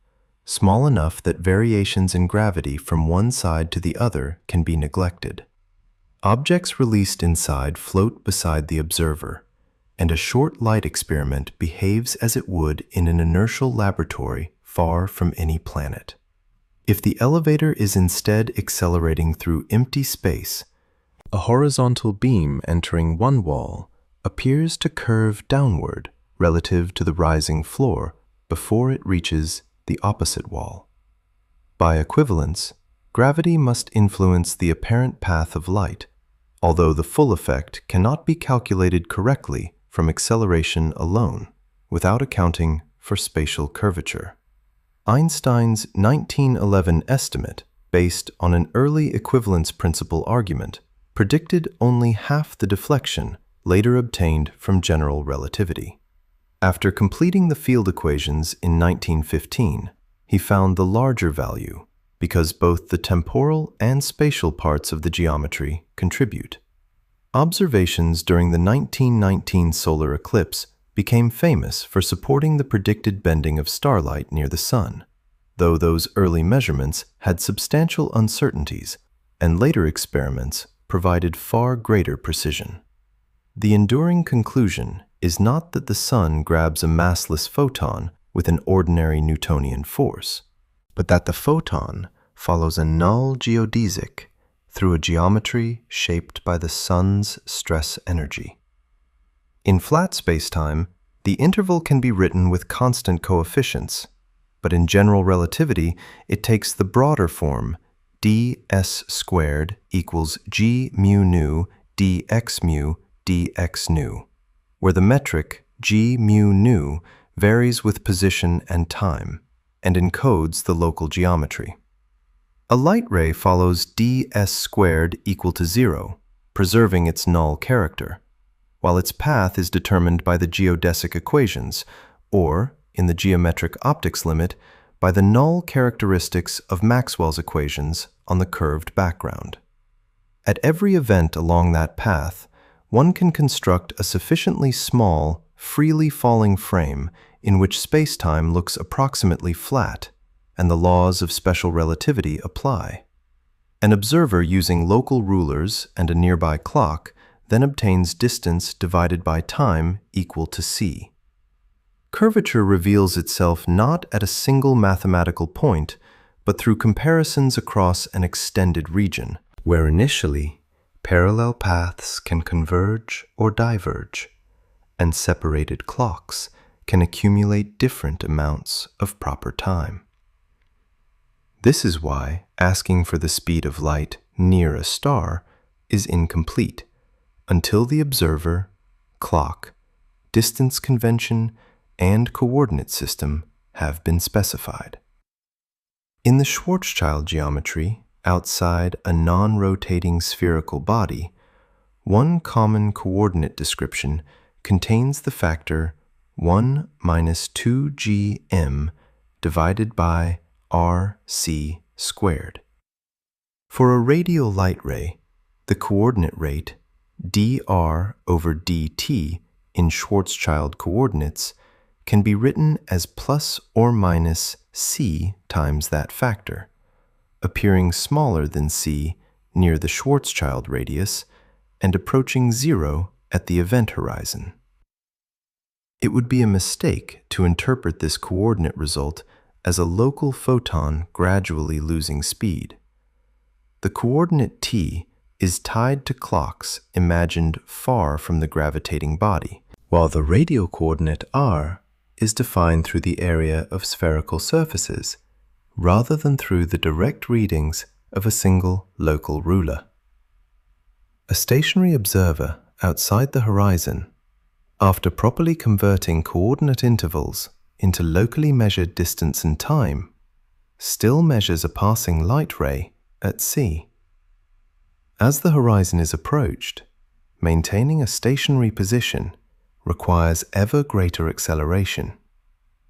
small enough that variations in gravity from one side to the other can be neglected. Objects released inside float beside the observer, and a short light experiment behaves as it would in an inertial laboratory far from any planet. If the elevator is instead accelerating through empty space, a horizontal beam entering one wall appears to curve downward relative to the rising floor before it reaches the opposite wall. By equivalence, gravity must influence the apparent path of light, although the full effect cannot be calculated correctly from acceleration alone, without accounting for spatial curvature. Einstein's 1911 estimate, based on an early equivalence principle argument, predicted only half the deflection later obtained from general relativity. After completing the field equations in 1915, he found the larger value because both the temporal and spatial parts of the geometry contribute. Observations during the 1919 solar eclipse became famous for supporting the predicted bending of starlight near the sun, though those early measurements had substantial uncertainties, and later experiments provided far greater precision. The enduring conclusion is not that the sun grabs a massless photon with an ordinary Newtonian force, but that the photon follows a null geodesic through a geometry shaped by the sun's stress energy. In flat spacetime, the interval can be written with constant coefficients, but in general relativity, it takes the broader form ds squared equals g mu nu dx mu dx nu, where the metric g mu nu varies with position and time, and encodes the local geometry. A light ray follows ds squared equal to 0, preserving its null character, while its path is determined by the geodesic equations, or, in the geometric optics limit, by the null characteristics of Maxwell's equations on the curved background. At every event along that path, one can construct a sufficiently small, freely falling frame in which spacetime looks approximately flat, and the laws of special relativity apply. An observer using local rulers and a nearby clock then obtains distance divided by time equal to c. Curvature reveals itself not at a single mathematical point, but through comparisons across an extended region, where initially parallel paths can converge or diverge, and separated clocks can accumulate different amounts of proper time. This is why asking for the speed of light near a star is incomplete until the observer, clock, distance convention, and coordinate system have been specified. In the Schwarzschild geometry, outside a non-rotating spherical body, one common coordinate description contains the factor 1 minus 2gm divided by rc squared. For a radial light ray, the coordinate rate dr over dt in Schwarzschild coordinates can be written as plus or minus c times that factor, appearing smaller than c near the Schwarzschild radius and approaching 0 at the event horizon. It would be a mistake to interpret this coordinate result as a local photon gradually losing speed. The coordinate t is tied to clocks imagined far from the gravitating body, while the radial coordinate r is defined through the area of spherical surfaces, rather than through the direct readings of a single local ruler. A stationary observer outside the horizon, after properly converting coordinate intervals into locally measured distance and time, still measures a passing light ray at c. As the horizon is approached, maintaining a stationary position requires ever greater acceleration,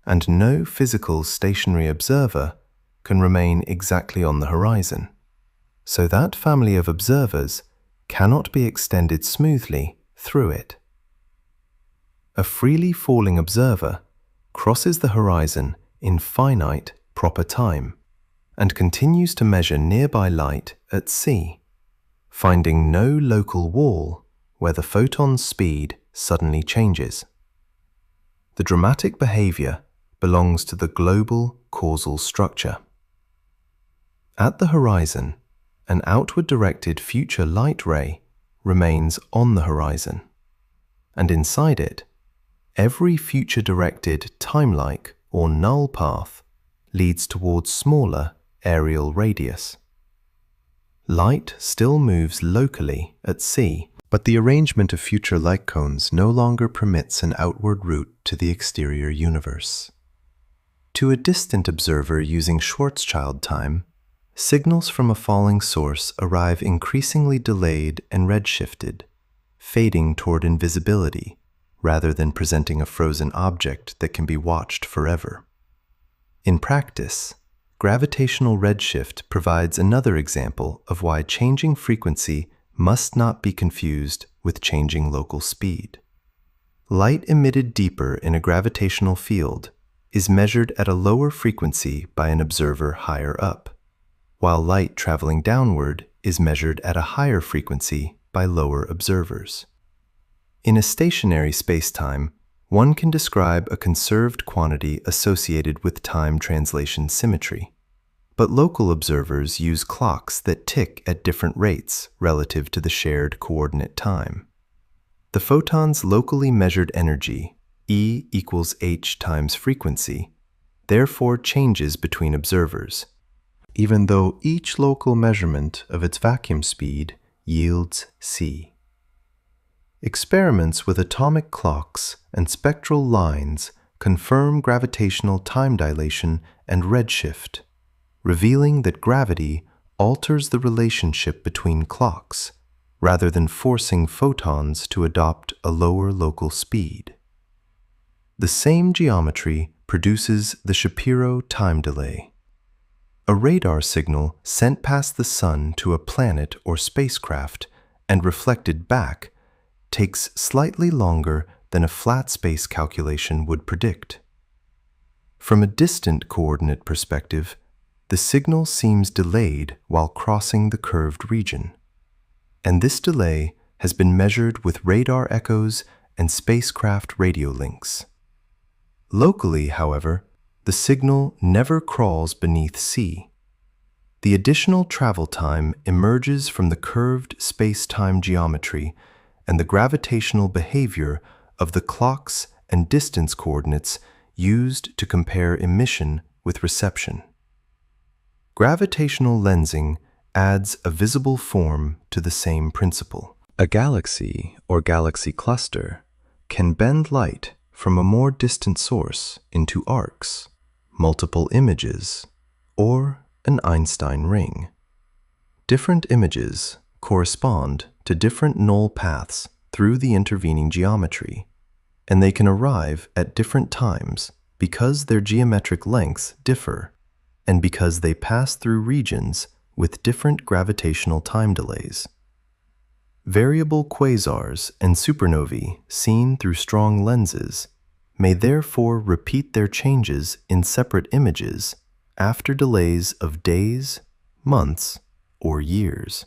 and no physical stationary observer can remain exactly on the horizon, so that family of observers cannot be extended smoothly through it. A freely falling observer crosses the horizon in finite, proper time and continues to measure nearby light at c, finding no local wall where the photon's speed suddenly changes. The dramatic behavior belongs to the global causal structure. At the horizon, an outward-directed future light ray remains on the horizon, and inside it, every future-directed time-like or null path leads towards smaller areal radius. Light still moves locally at c, but the arrangement of future light cones no longer permits an outward route to the exterior universe. To a distant observer using Schwarzschild time, signals from a falling source arrive increasingly delayed and redshifted, fading toward invisibility rather than presenting a frozen object that can be watched forever. In practice, gravitational redshift provides another example of why changing frequency must not be confused with changing local speed. Light emitted deeper in a gravitational field is measured at a lower frequency by an observer higher up, while light traveling downward is measured at a higher frequency by lower observers. In a stationary spacetime, one can describe a conserved quantity associated with time translation symmetry, but local observers use clocks that tick at different rates relative to the shared coordinate time. The photon's locally measured energy, E equals h times frequency, therefore changes between observers, even though each local measurement of its vacuum speed yields c. Experiments with atomic clocks and spectral lines confirm gravitational time dilation and redshift, revealing that gravity alters the relationship between clocks rather than forcing photons to adopt a lower local speed. The same geometry produces the Shapiro time delay. A radar signal sent past the sun to a planet or spacecraft and reflected back takes slightly longer than a flat space calculation would predict. From a distant coordinate perspective, the signal seems delayed while crossing the curved region, and this delay has been measured with radar echoes and spacecraft radio links. Locally, however, the signal never crawls beneath c. The additional travel time emerges from the curved space-time geometry and the gravitational behavior of the clocks and distance coordinates used to compare emission with reception. Gravitational lensing adds a visible form to the same principle. A galaxy or galaxy cluster can bend light from a more distant source into arcs, multiple images, or an Einstein ring. Different images correspond to different null paths through the intervening geometry, and they can arrive at different times because their geometric lengths differ and because they pass through regions with different gravitational time delays. Variable quasars and supernovae seen through strong lenses may therefore repeat their changes in separate images after delays of days, months, or years.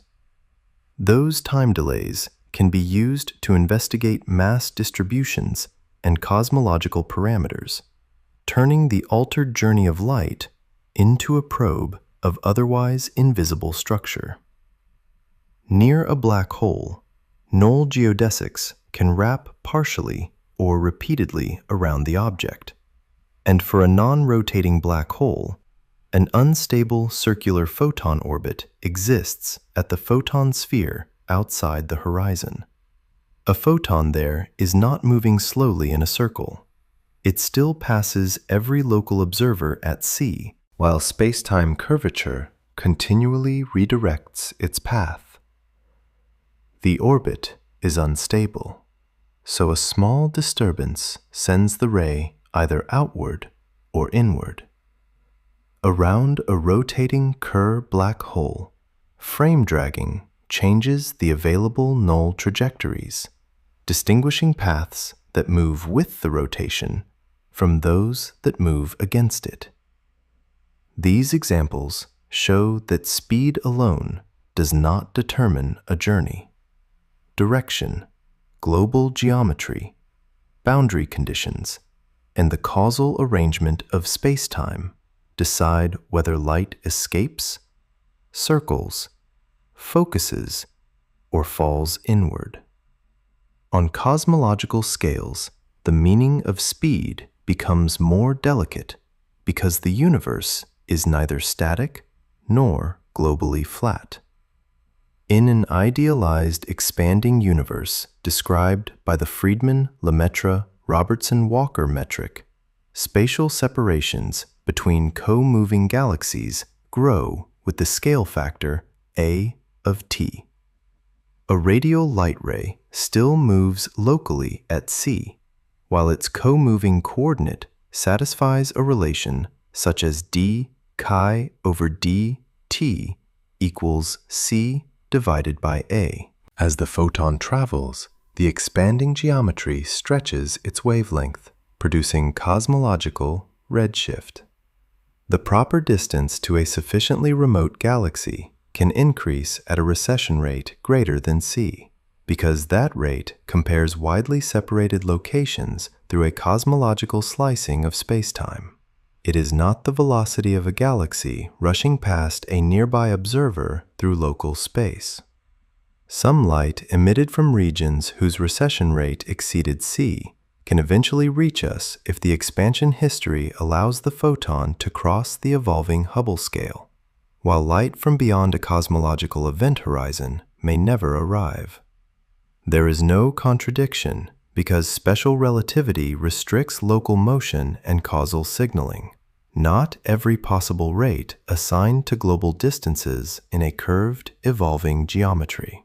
Those time delays can be used to investigate mass distributions and cosmological parameters, turning the altered journey of light into a probe of otherwise invisible structure. Near a black hole, null geodesics can wrap partially or repeatedly around the object, and for a non-rotating black hole, an unstable circular photon orbit exists at the photon sphere outside the horizon. A photon there is not moving slowly in a circle. It still passes every local observer at c, while space-time curvature continually redirects its path. The orbit is unstable, so a small disturbance sends the ray either outward or inward. around a rotating Kerr black hole, frame dragging changes the available null trajectories, distinguishing paths that move with the rotation from those that move against it. These examples show that speed alone does not determine a journey. Direction, global geometry, boundary conditions, and the causal arrangement of spacetime decide whether light escapes, circles, focuses, or falls inward. On cosmological scales, the meaning of speed becomes more delicate because the universe is neither static nor globally flat. In an idealized expanding universe described by the Friedmann-Lemaitre-Robertson-Walker metric, spatial separations between co-moving galaxies grow with the scale factor A of t. A radial light ray still moves locally at c, while its co-moving coordinate satisfies a relation such as d chi over dt equals c divided by a. As the photon travels, the expanding geometry stretches its wavelength, producing cosmological redshift. The proper distance to a sufficiently remote galaxy can increase at a recession rate greater than c, because that rate compares widely separated locations through a cosmological slicing of spacetime. It is not the velocity of a galaxy rushing past a nearby observer through local space. Some light emitted from regions whose recession rate exceeded c can eventually reach us if the expansion history allows the photon to cross the evolving Hubble scale, while light from beyond a cosmological event horizon may never arrive. There is no contradiction because special relativity restricts local motion and causal signaling, not every possible rate assigned to global distances in a curved, evolving geometry.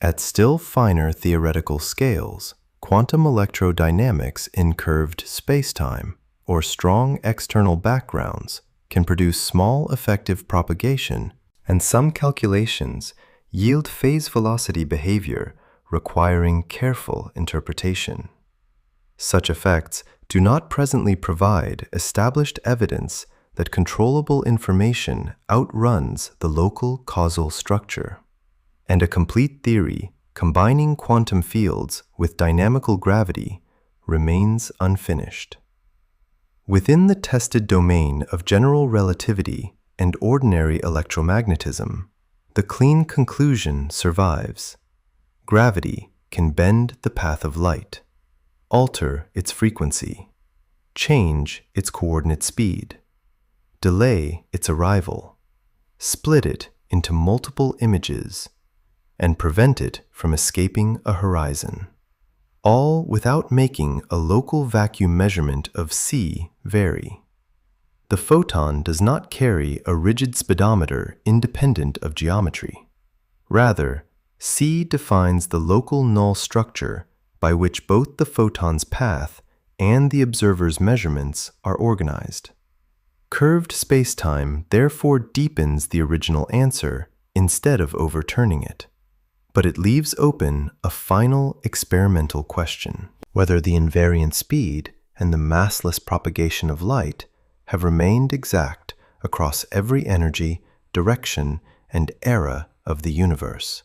At still finer theoretical scales, quantum electrodynamics in curved spacetime or strong external backgrounds can produce small effective propagation, and some calculations yield phase velocity behavior requiring careful interpretation. Such effects do not presently provide established evidence that controllable information outruns the local causal structure, and a complete theory combining quantum fields with dynamical gravity remains unfinished. Within the tested domain of general relativity and ordinary electromagnetism, the clean conclusion survives. Gravity can bend the path of light, alter its frequency, change its coordinate speed, delay its arrival, split it into multiple images, and prevent it from escaping a horizon, all without making a local vacuum measurement of c vary. The photon does not carry a rigid speedometer independent of geometry. Rather, c defines the local null structure by which both the photon's path and the observer's measurements are organized. Curved spacetime therefore deepens the original answer instead of overturning it, but it leaves open a final experimental question: whether the invariant speed and the massless propagation of light have remained exact across every energy, direction, and era of the universe,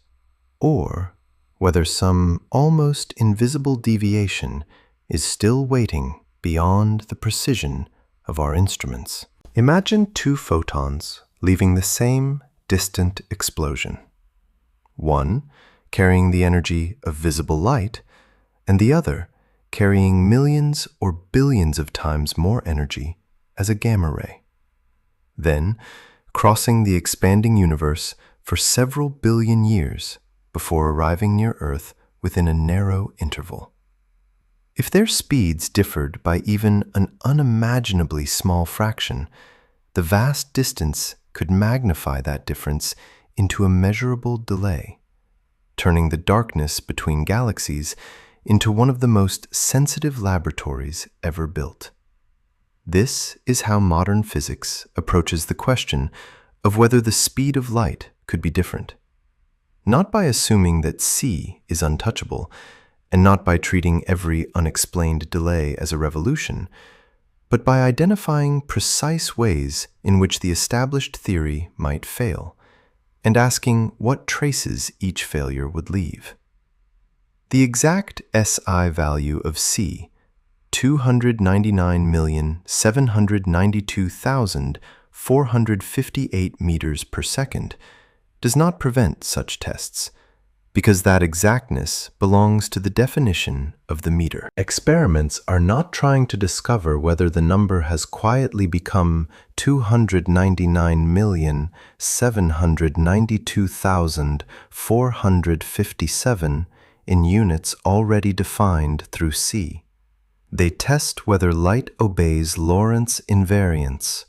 or whether some almost invisible deviation is still waiting beyond the precision of our instruments. Imagine two photons leaving the same distant explosion, one carrying the energy of visible light, and the other carrying millions or billions of times more energy as a gamma ray, then crossing the expanding universe for several billion years before arriving near Earth within a narrow interval. If their speeds differed by even an unimaginably small fraction, the vast distance could magnify that difference into a measurable delay, turning the darkness between galaxies into one of the most sensitive laboratories ever built. This is how modern physics approaches the question of whether the speed of light could be different. Not by assuming that c is untouchable, and not by treating every unexplained delay as a revolution, but by identifying precise ways in which the established theory might fail, and asking what traces each failure would leave. The exact SI value of c, 299,792,458 meters per second, does not prevent such tests, because that exactness belongs to the definition of the meter. Experiments are not trying to discover whether the number has quietly become 299,792,457 in units already defined through c. They test whether light obeys Lorentz invariance,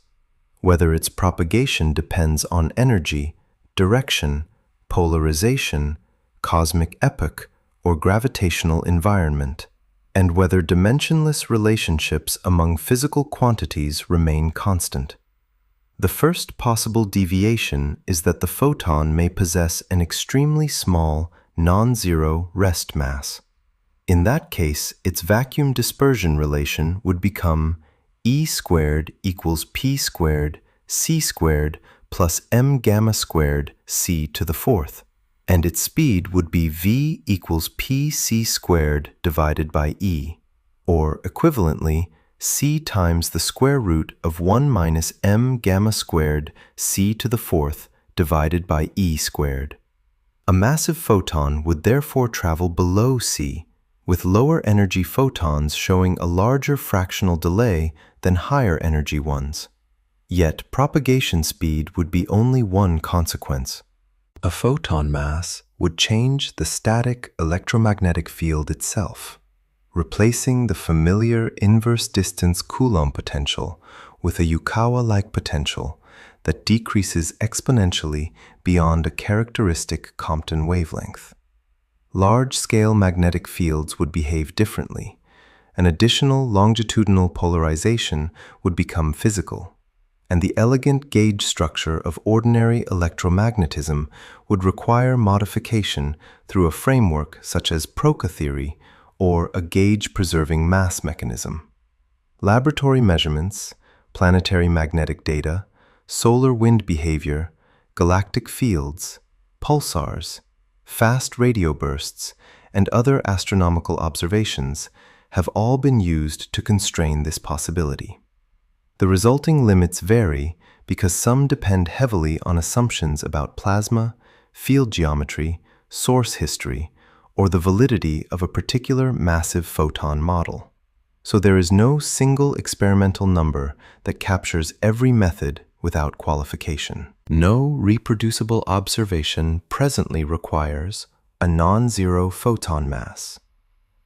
whether its propagation depends on energy, direction, polarization, cosmic epoch, or gravitational environment, and whether dimensionless relationships among physical quantities remain constant. The first possible deviation is that the photon may possess an extremely small, non-zero rest mass. In that case, its vacuum dispersion relation would become E squared equals P squared C squared plus m gamma squared c to the fourth, and its speed would be v equals pc squared divided by e, or equivalently, c times the square root of 1 minus m gamma squared c to the fourth divided by e squared. A massive photon would therefore travel below c, with lower energy photons showing a larger fractional delay than higher energy ones. Yet propagation speed would be only one consequence. A photon mass would change the static electromagnetic field itself, replacing the familiar inverse distance Coulomb potential with a Yukawa-like potential that decreases exponentially beyond a characteristic Compton wavelength. Large-scale magnetic fields would behave differently. An additional longitudinal polarization would become physical, and the elegant gauge structure of ordinary electromagnetism would require modification through a framework such as Procca theory or a gauge-preserving mass mechanism. Laboratory measurements, planetary magnetic data, solar wind behavior, galactic fields, pulsars, fast radio bursts, and other astronomical observations have all been used to constrain this possibility. The resulting limits vary because some depend heavily on assumptions about plasma, field geometry, source history, or the validity of a particular massive photon model. So there is no single experimental number that captures every method without qualification. No reproducible observation presently requires a non-zero photon mass,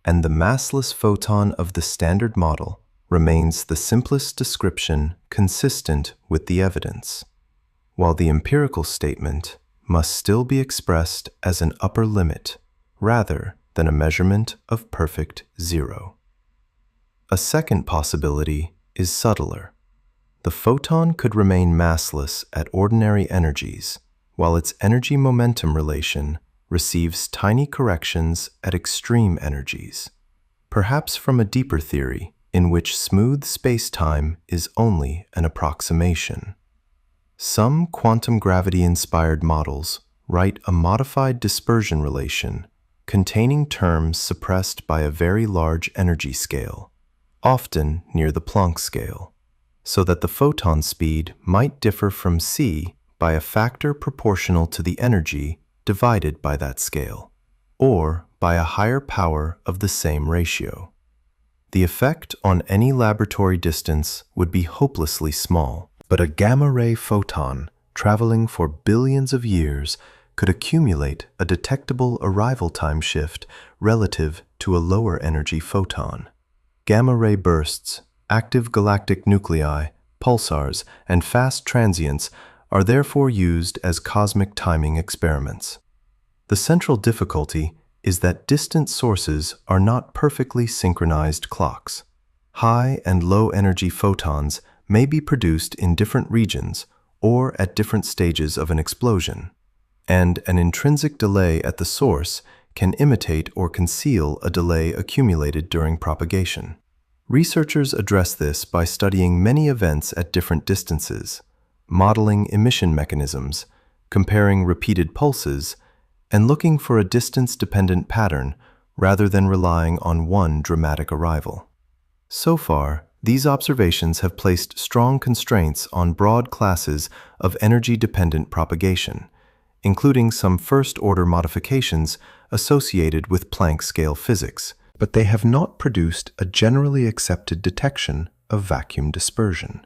and the massless photon of the standard model remains the simplest description consistent with the evidence, while the empirical statement must still be expressed as an upper limit rather than a measurement of perfect zero. A second possibility is subtler. The photon could remain massless at ordinary energies, while its energy-momentum relation receives tiny corrections at extreme energies, perhaps from a deeper theory in which smooth spacetime is only an approximation. Some quantum gravity-inspired models write a modified dispersion relation containing terms suppressed by a very large energy scale, often near the Planck scale, so that the photon speed might differ from c by a factor proportional to the energy divided by that scale, or by a higher power of the same ratio. The effect on any laboratory distance would be hopelessly small, but a gamma-ray photon traveling for billions of years could accumulate a detectable arrival time shift relative to a lower energy photon. Gamma-ray bursts, active galactic nuclei, pulsars, and fast transients are therefore used as cosmic timing experiments. The central difficulty is that distant sources are not perfectly synchronized clocks. High and low energy photons may be produced in different regions or at different stages of an explosion, and an intrinsic delay at the source can imitate or conceal a delay accumulated during propagation. Researchers address this by studying many events at different distances, modeling emission mechanisms, comparing repeated pulses, and looking for a distance-dependent pattern rather than relying on one dramatic arrival. So far, these observations have placed strong constraints on broad classes of energy-dependent propagation, including some first-order modifications associated with Planck scale physics, but they have not produced a generally accepted detection of vacuum dispersion.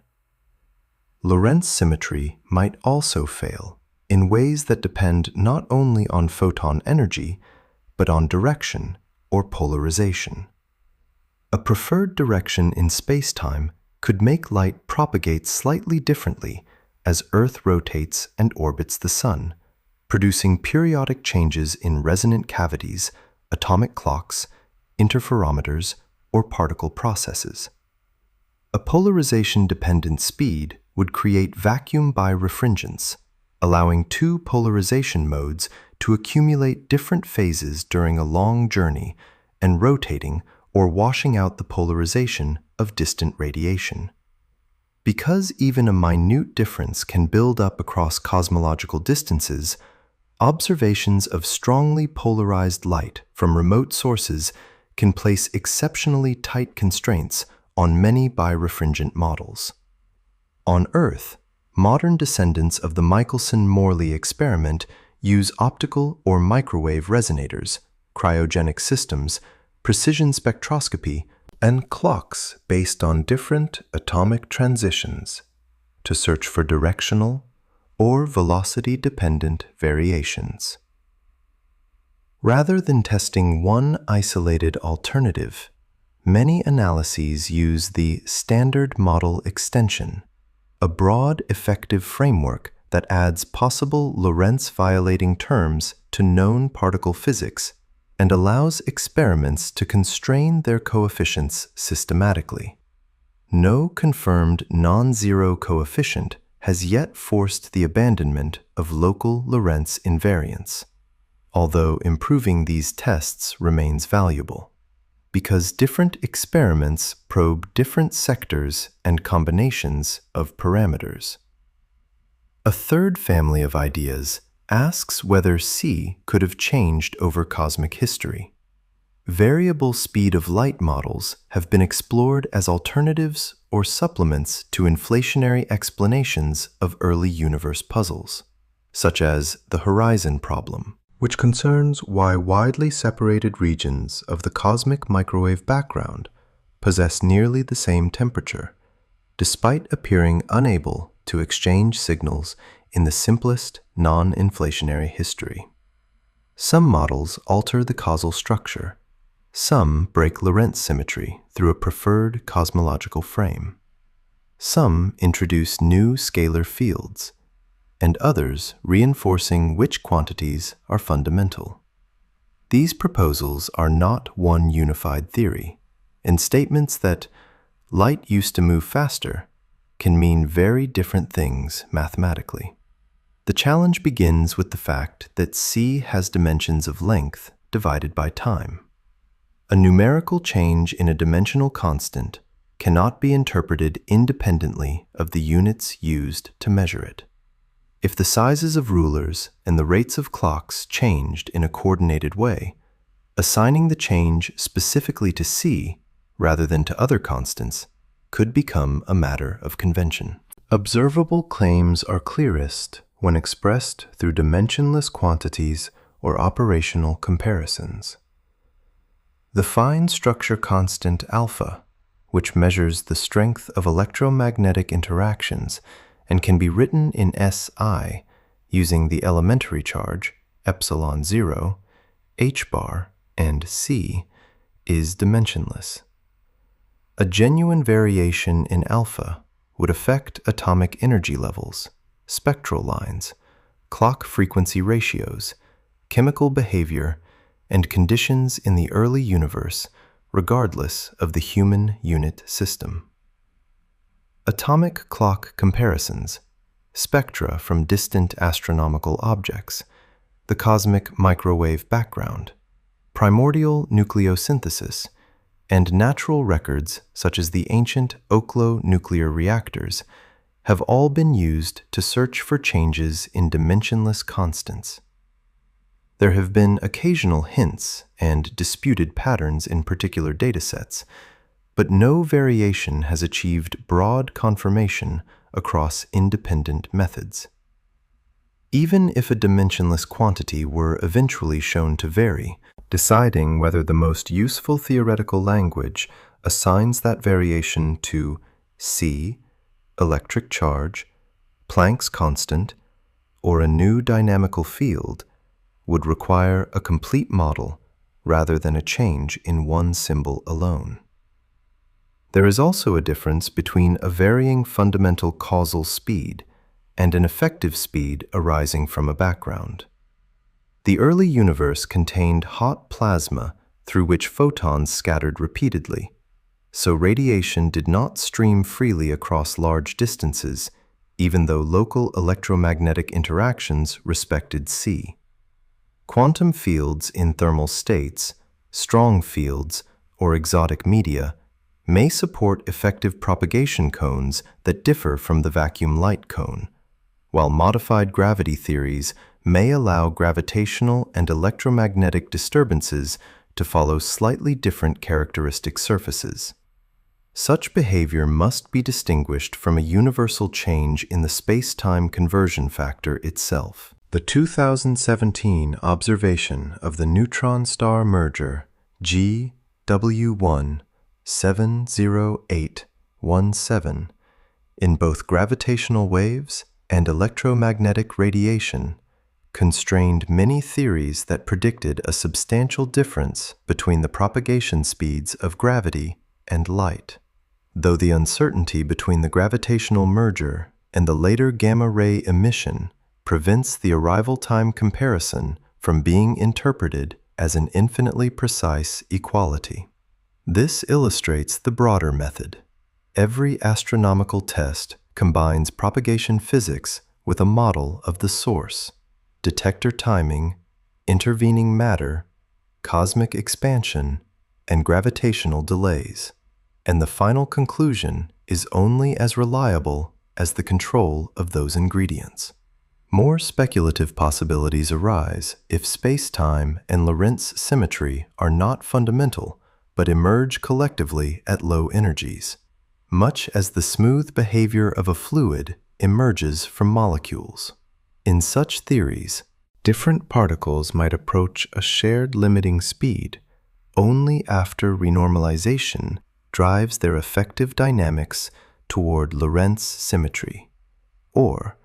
Lorentz symmetry might also fail in ways that depend not only on photon energy, but on direction or polarization. A preferred direction in spacetime could make light propagate slightly differently as Earth rotates and orbits the Sun, producing periodic changes in resonant cavities, atomic clocks, interferometers, or particle processes. A polarization-dependent speed would create vacuum birefringence, allowing two polarization modes to accumulate different phases during a long journey and rotating or washing out the polarization of distant radiation. Because even a minute difference can build up across cosmological distances, observations of strongly polarized light from remote sources can place exceptionally tight constraints on many birefringent models. On Earth, modern descendants of the Michelson-Morley experiment use optical or microwave resonators, cryogenic systems, precision spectroscopy, and clocks based on different atomic transitions to search for directional or velocity-dependent variations. Rather than testing one isolated alternative, many analyses use the Standard Model Extension, a broad, effective framework that adds possible Lorentz-violating terms to known particle physics and allows experiments to constrain their coefficients systematically. No confirmed non-zero coefficient has yet forced the abandonment of local Lorentz invariance, although improving these tests remains valuable, because different experiments probe different sectors and combinations of parameters. A third family of ideas asks whether C could have changed over cosmic history. Variable speed of light models have been explored as alternatives or supplements to inflationary explanations of early universe puzzles, such as the horizon problem, which concerns why widely separated regions of the cosmic microwave background possess nearly the same temperature, despite appearing unable to exchange signals in the simplest non-inflationary history. Some models alter the causal structure. Some break Lorentz symmetry through a preferred cosmological frame. Some introduce new scalar fields, and others reinforcing which quantities are fundamental. These proposals are not one unified theory, and statements that light used to move faster can mean very different things mathematically. The challenge begins with the fact that C has dimensions of length divided by time. A numerical change in a dimensional constant cannot be interpreted independently of the units used to measure it. If the sizes of rulers and the rates of clocks changed in a coordinated way, assigning the change specifically to C rather than to other constants could become a matter of convention. Observable claims are clearest when expressed through dimensionless quantities or operational comparisons. The fine structure constant alpha, which measures the strength of electromagnetic interactions and can be written in SI using the elementary charge, epsilon 0, h bar, and c, is dimensionless. A genuine variation in alpha would affect atomic energy levels, spectral lines, clock frequency ratios, chemical behavior, and conditions in the early universe regardless of the human unit system. Atomic clock comparisons, spectra from distant astronomical objects, the cosmic microwave background, primordial nucleosynthesis, and natural records such as the ancient Oklo nuclear reactors have all been used to search for changes in dimensionless constants. There have been occasional hints and disputed patterns in particular datasets, but no variation has achieved broad confirmation across independent methods. Even if a dimensionless quantity were eventually shown to vary, deciding whether the most useful theoretical language assigns that variation to c, electric charge, Planck's constant, or a new dynamical field would require a complete model rather than a change in one symbol alone. There is also a difference between a varying fundamental causal speed and an effective speed arising from a background. The early universe contained hot plasma through which photons scattered repeatedly, so radiation did not stream freely across large distances, even though local electromagnetic interactions respected c. Quantum fields in thermal states, strong fields, or exotic media may support effective propagation cones that differ from the vacuum light cone, while modified gravity theories may allow gravitational and electromagnetic disturbances to follow slightly different characteristic surfaces. Such behavior must be distinguished from a universal change in the space-time conversion factor itself. The 2017 observation of the neutron star merger GW1 70817 in both gravitational waves and electromagnetic radiation constrained many theories that predicted a substantial difference between the propagation speeds of gravity and light. Though the uncertainty between the gravitational merger and the later gamma-ray emission prevents the arrival time comparison from being interpreted as an infinitely precise equality. This illustrates the broader method. Every astronomical test combines propagation physics with a model of the source, detector timing, intervening matter, cosmic expansion, and gravitational delays, and the final conclusion is only as reliable as the control of those ingredients. More speculative possibilities arise if space-time and Lorentz symmetry are not fundamental but emerge collectively at low energies, much as the smooth behavior of a fluid emerges from molecules. In such theories, different particles might approach a shared limiting speed only after renormalization drives their effective dynamics toward Lorentz symmetry, or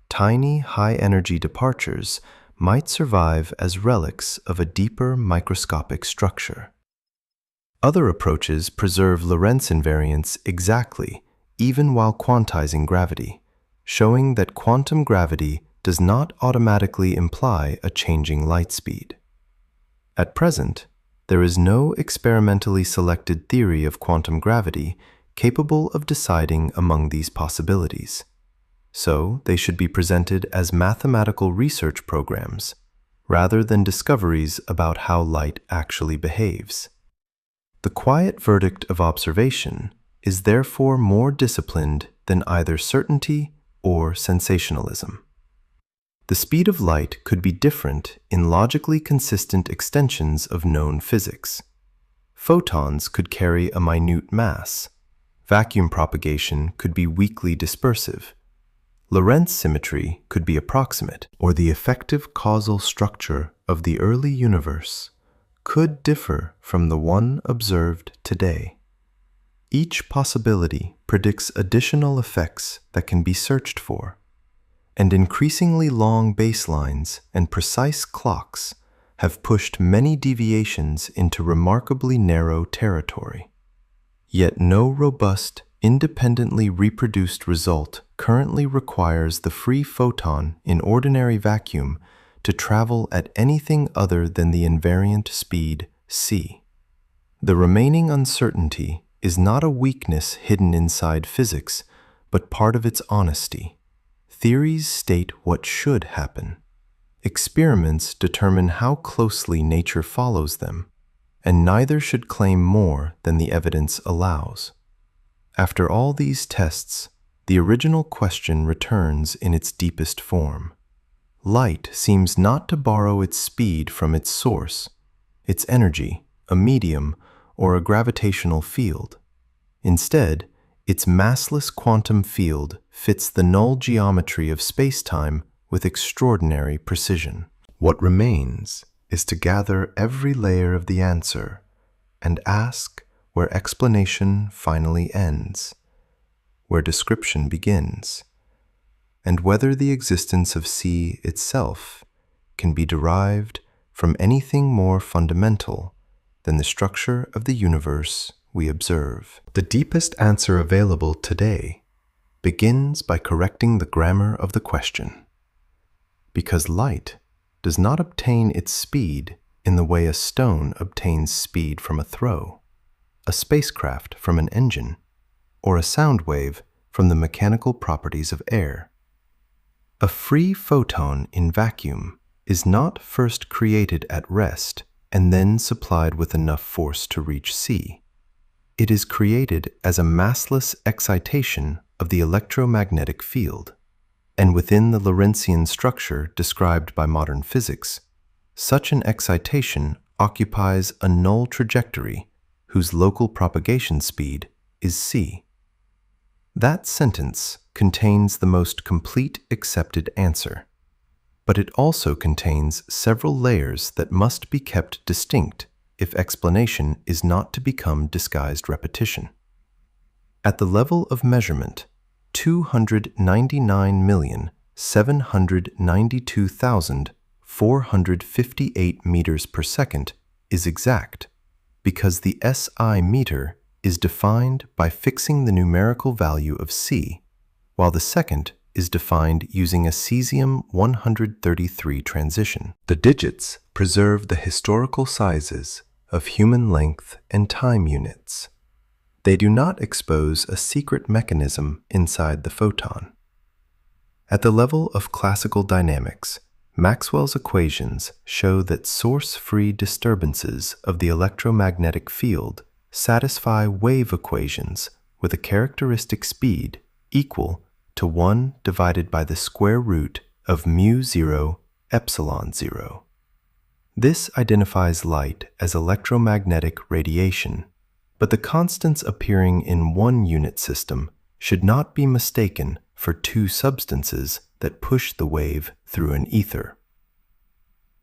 tiny high-energy departures might survive as relics of a deeper microscopic structure. Other approaches preserve Lorentz invariance exactly, even while quantizing gravity, showing that quantum gravity does not automatically imply a changing light speed. At present, there is no experimentally selected theory of quantum gravity capable of deciding among these possibilities. So they should be presented as mathematical research programs, rather than discoveries about how light actually behaves. The quiet verdict of observation is therefore more disciplined than either certainty or sensationalism. The speed of light could be different in logically consistent extensions of known physics. Photons could carry a minute mass. Vacuum propagation could be weakly dispersive. Lorentz symmetry could be approximate, or the effective causal structure of the early universe could differ from the one observed today. Each possibility predicts additional effects that can be searched for, and increasingly long baselines and precise clocks have pushed many deviations into remarkably narrow territory. Yet no robust, independently reproduced result currently requires the free photon in ordinary vacuum to travel at anything other than the invariant speed c. The remaining uncertainty is not a weakness hidden inside physics, but part of its honesty. Theories state what should happen. Experiments determine how closely nature follows them, and neither should claim more than the evidence allows. After all these tests, the original question returns in its deepest form. Light seems not to borrow its speed from its source, its energy, a medium, or a gravitational field. Instead, its massless quantum field fits the null geometry of spacetime with extraordinary precision. What remains is to gather every layer of the answer and ask where explanation finally ends, where description begins, and whether the existence of C itself can be derived from anything more fundamental than the structure of the universe we observe. The deepest answer available today begins by correcting the grammar of the question. Because light does not obtain its speed in the way a stone obtains speed from a throw, a spacecraft from an engine, or a sound wave from the mechanical properties of air. A free photon in vacuum is not first created at rest and then supplied with enough force to reach C. It is created as a massless excitation of the electromagnetic field, and within the Lorentzian structure described by modern physics, such an excitation occupies a null trajectory whose local propagation speed is c. That sentence contains the most complete accepted answer, but it also contains several layers that must be kept distinct if explanation is not to become disguised repetition. At the level of measurement, 299,792,458 meters per second is exact because the SI meter is defined by fixing the numerical value of C, while the second is defined using a cesium-133 transition. The digits preserve the historical sizes of human length and time units. They do not expose a secret mechanism inside the photon. At the level of classical dynamics, Maxwell's equations show that source-free disturbances of the electromagnetic field satisfy wave equations with a characteristic speed equal to 1 divided by the square root of mu0 epsilon 0. This identifies light as electromagnetic radiation, but the constants appearing in one unit system should not be mistaken for two substances that push the wave through an ether.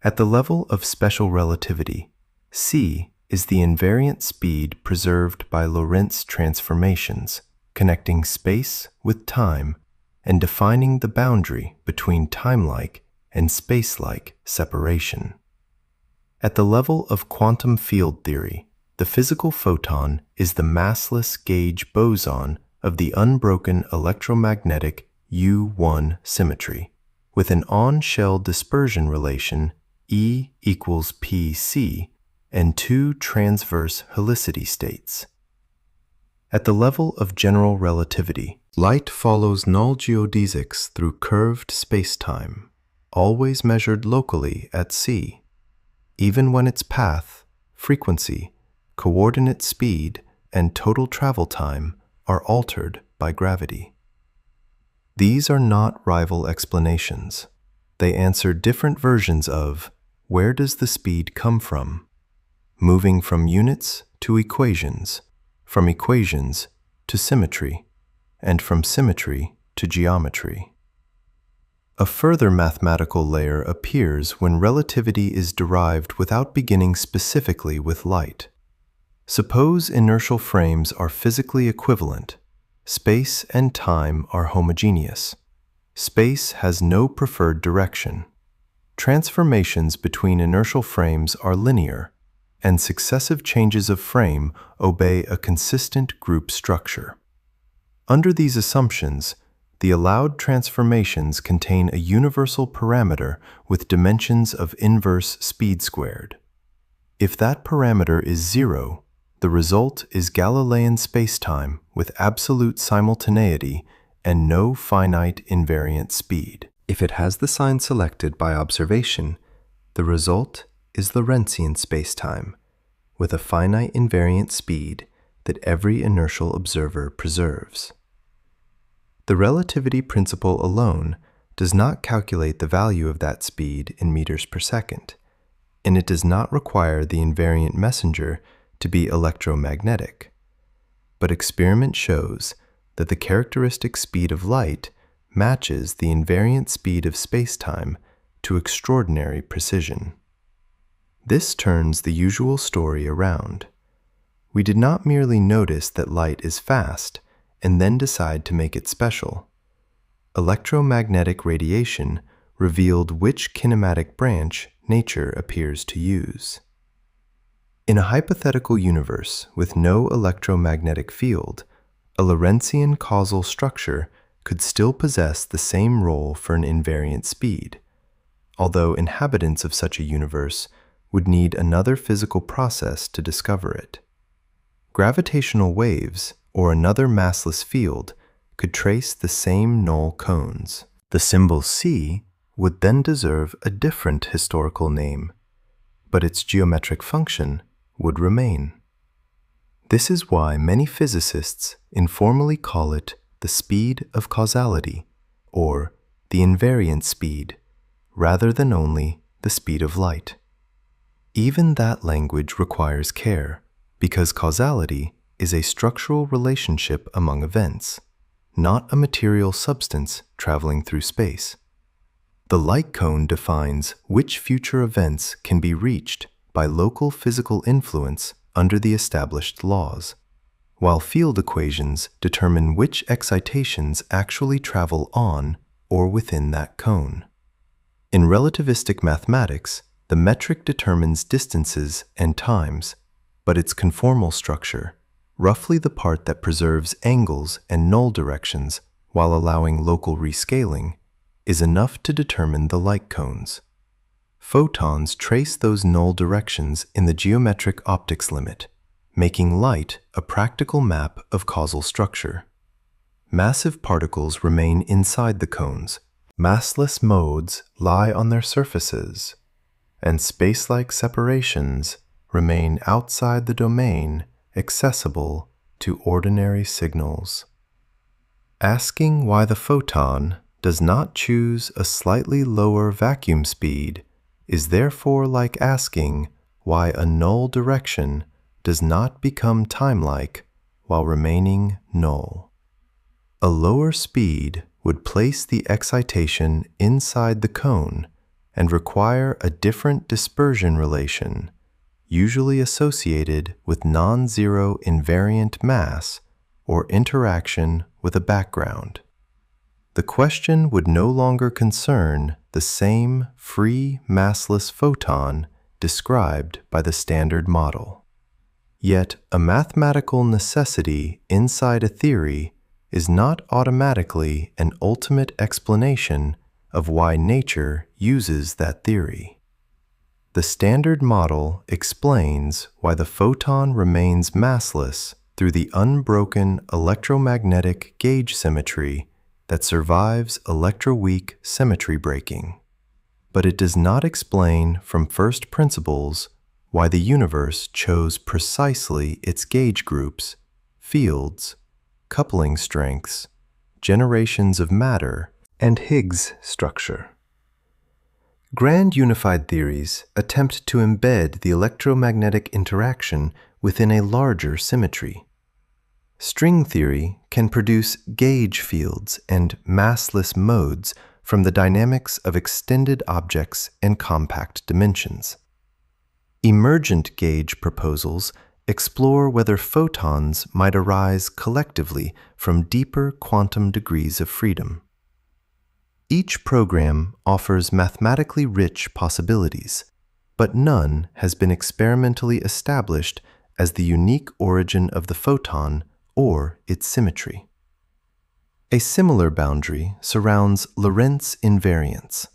At the level of special relativity, c is the invariant speed preserved by Lorentz transformations, connecting space with time and defining the boundary between time-like and space-like separation. At the level of quantum field theory, the physical photon is the massless gauge boson of the unbroken electromagnetic U1 symmetry, with an on-shell dispersion relation E equals Pc and two transverse helicity states. At the level of general relativity, light follows null geodesics through curved spacetime, always measured locally at c, even when its path, frequency, coordinate speed, and total travel time are altered by gravity. These are not rival explanations. They answer different versions of where does the speed come from, moving from units to equations, from equations to symmetry, and from symmetry to geometry. A further mathematical layer appears when relativity is derived without beginning specifically with light. Suppose inertial frames are physically equivalent. Space and time are homogeneous. Space has no preferred direction. Transformations between inertial frames are linear, and successive changes of frame obey a consistent group structure. Under these assumptions, the allowed transformations contain a universal parameter with dimensions of inverse speed squared. If that parameter is 0, The result is Galilean spacetime with absolute simultaneity and no finite invariant speed. If it has the sign selected by observation, the result is Lorentzian spacetime with a finite invariant speed that every inertial observer preserves. The relativity principle alone does not calculate the value of that speed in meters per second, and it does not require the invariant messenger to be electromagnetic. But experiment shows that the characteristic speed of light matches the invariant speed of spacetime to extraordinary precision. This turns the usual story around. We did not merely notice that light is fast and then decide to make it special. Electromagnetic radiation revealed which kinematic branch nature appears to use. In a hypothetical universe with no electromagnetic field, a Lorentzian causal structure could still possess the same role for an invariant speed, although inhabitants of such a universe would need another physical process to discover it. Gravitational waves, or another massless field, could trace the same null cones. The symbol C would then deserve a different historical name, but its geometric function would remain. This is why many physicists informally call it the speed of causality, or the invariant speed, rather than only the speed of light. Even that language requires care, because causality is a structural relationship among events, not a material substance traveling through space. The light cone defines which future events can be reached by local physical influence under the established laws, while field equations determine which excitations actually travel on or within that cone. In relativistic mathematics, the metric determines distances and times, but its conformal structure, roughly the part that preserves angles and null directions while allowing local rescaling, is enough to determine the light cones. Photons trace those null directions in the geometric optics limit, making light a practical map of causal structure. Massive particles remain inside the cones, massless modes lie on their surfaces, and space-like separations remain outside the domain accessible to ordinary signals. Asking why the photon does not choose a slightly lower vacuum speed is therefore like asking why a null direction does not become timelike while remaining null. A lower speed would place the excitation inside the cone and require a different dispersion relation, usually associated with non-zero invariant mass or interaction with a background. The question would no longer concern the same free massless photon described by the Standard Model. Yet a mathematical necessity inside a theory is not automatically an ultimate explanation of why nature uses that theory. The Standard Model explains why the photon remains massless through the unbroken electromagnetic gauge symmetry that survives electroweak symmetry breaking. But it does not explain from first principles why the universe chose precisely its gauge groups, fields, coupling strengths, generations of matter, and Higgs structure. Grand unified theories attempt to embed the electromagnetic interaction within a larger symmetry. String theory can produce gauge fields and massless modes from the dynamics of extended objects and compact dimensions. Emergent gauge proposals explore whether photons might arise collectively from deeper quantum degrees of freedom. Each program offers mathematically rich possibilities, but none has been experimentally established as the unique origin of the photon or its symmetry. A similar boundary surrounds Lorentz invariance.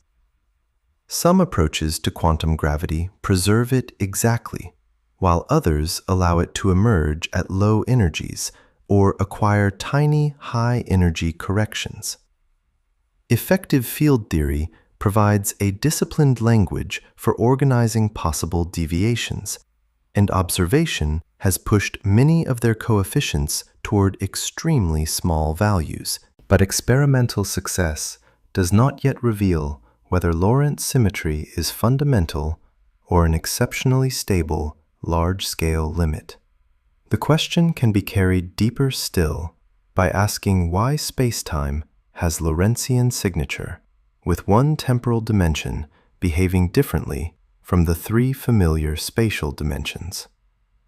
Some approaches to quantum gravity preserve it exactly, while others allow it to emerge at low energies or acquire tiny high-energy corrections. Effective field theory provides a disciplined language for organizing possible deviations, and observation has pushed many of their coefficients toward extremely small values. But experimental success does not yet reveal whether Lorentz symmetry is fundamental or an exceptionally stable, large-scale limit. The question can be carried deeper still by asking why spacetime has Lorentzian signature, with one temporal dimension behaving differently from the three familiar spatial dimensions.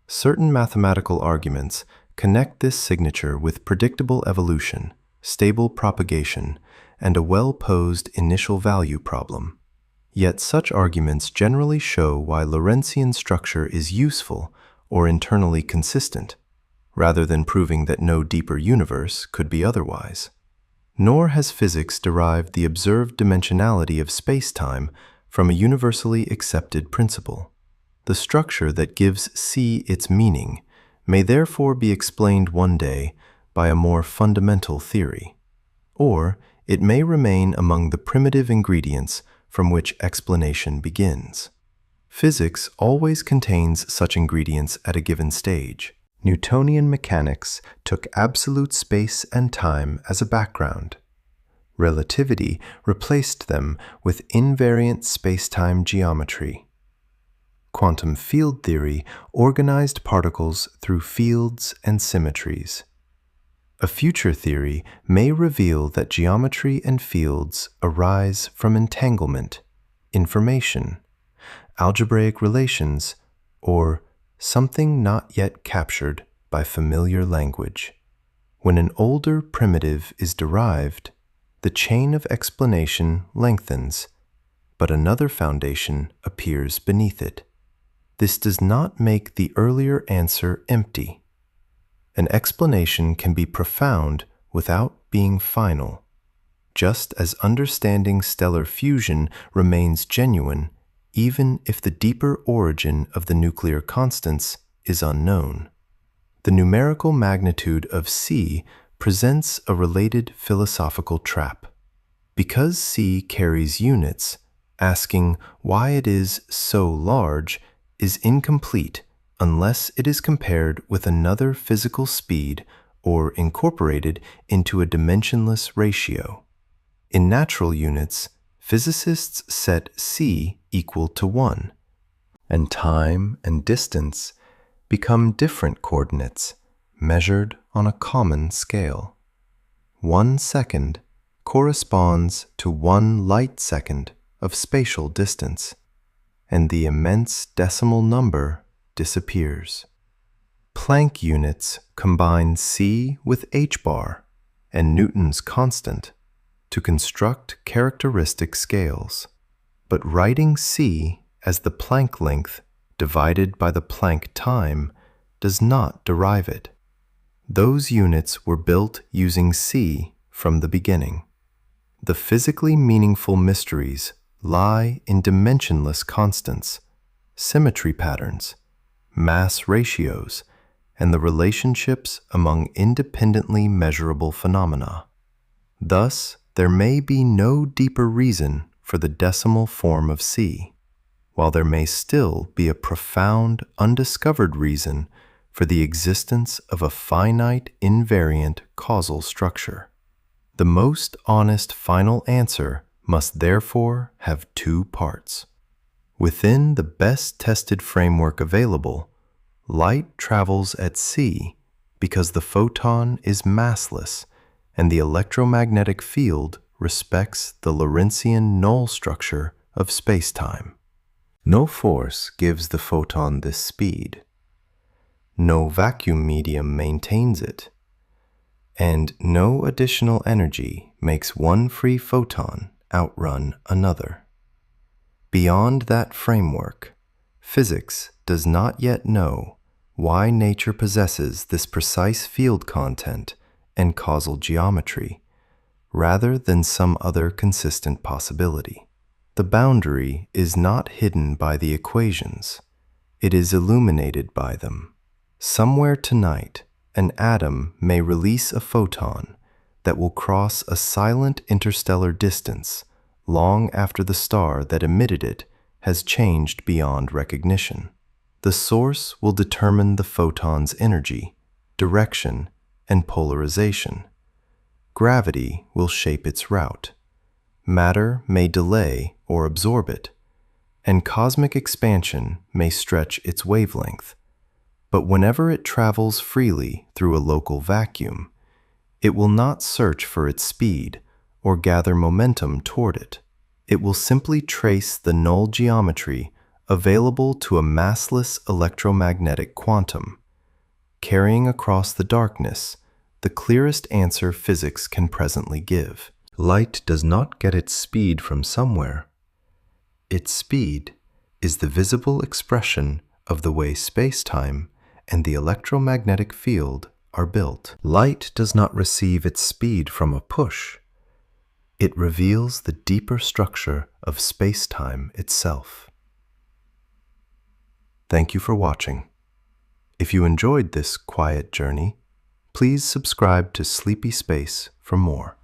Certain mathematical arguments connect this signature with predictable evolution, stable propagation, and a well-posed initial value problem. Yet such arguments generally show why Lorentzian structure is useful or internally consistent, rather than proving that no deeper universe could be otherwise. Nor has physics derived the observed dimensionality of spacetime from a universally accepted principle. The structure that gives C its meaning may therefore be explained one day by a more fundamental theory, or it may remain among the primitive ingredients from which explanation begins. Physics always contains such ingredients at a given stage. Newtonian mechanics took absolute space and time as a background. Relativity replaced them with invariant spacetime geometry. Quantum field theory organized particles through fields and symmetries. A future theory may reveal that geometry and fields arise from entanglement, information, algebraic relations, or something not yet captured by familiar language. When an older primitive is derived, the chain of explanation lengthens, but another foundation appears beneath it. This does not make the earlier answer empty. An explanation can be profound without being final, just as understanding stellar fusion remains genuine even if the deeper origin of the nuclear constants is unknown. The numerical magnitude of C presents a related philosophical trap. Because C carries units, asking why it is so large is incomplete unless it is compared with another physical speed or incorporated into a dimensionless ratio. In natural units, physicists set C equal to 1, and time and distance become different coordinates measured on a common scale. 1 second corresponds to 1 light second of spatial distance, and the immense decimal number disappears. Planck units combine C with h-bar and Newton's constant to construct characteristic scales, but writing C as the Planck length divided by the Planck time does not derive it. Those units were built using C from the beginning. The physically meaningful mysteries lie in dimensionless constants, symmetry patterns, mass ratios, and the relationships among independently measurable phenomena. Thus, there may be no deeper reason for the decimal form of C, while there may still be a profound, undiscovered reason for the existence of a finite, invariant causal structure. The most honest final answer must therefore have 2 parts. Within the best tested framework available, light travels at C because the photon is massless and the electromagnetic field respects the Lorentzian null structure of spacetime. No force gives the photon this speed. No vacuum medium maintains it. And no additional energy makes one free photon outrun another. Beyond that framework, physics does not yet know why nature possesses this precise field content and causal geometry, rather than some other consistent possibility. The boundary is not hidden by the equations. It is illuminated by them. Somewhere tonight, an atom may release a photon that will cross a silent interstellar distance long after the star that emitted it has changed beyond recognition. The source will determine the photon's energy, direction, and polarization. Gravity will shape its route. Matter may delay or absorb it, and cosmic expansion may stretch its wavelength. But whenever it travels freely through a local vacuum, it will not search for its speed or gather momentum toward it. It will simply trace the null geometry available to a massless electromagnetic quantum, carrying across the darkness the clearest answer physics can presently give. Light does not get its speed from somewhere. Its speed is the visible expression of the way spacetime and the electromagnetic field are built. Light does not receive its speed from a push. It reveals the deeper structure of spacetime itself. Thank you for watching. If you enjoyed this quiet journey, please subscribe to Sleepy Space for more.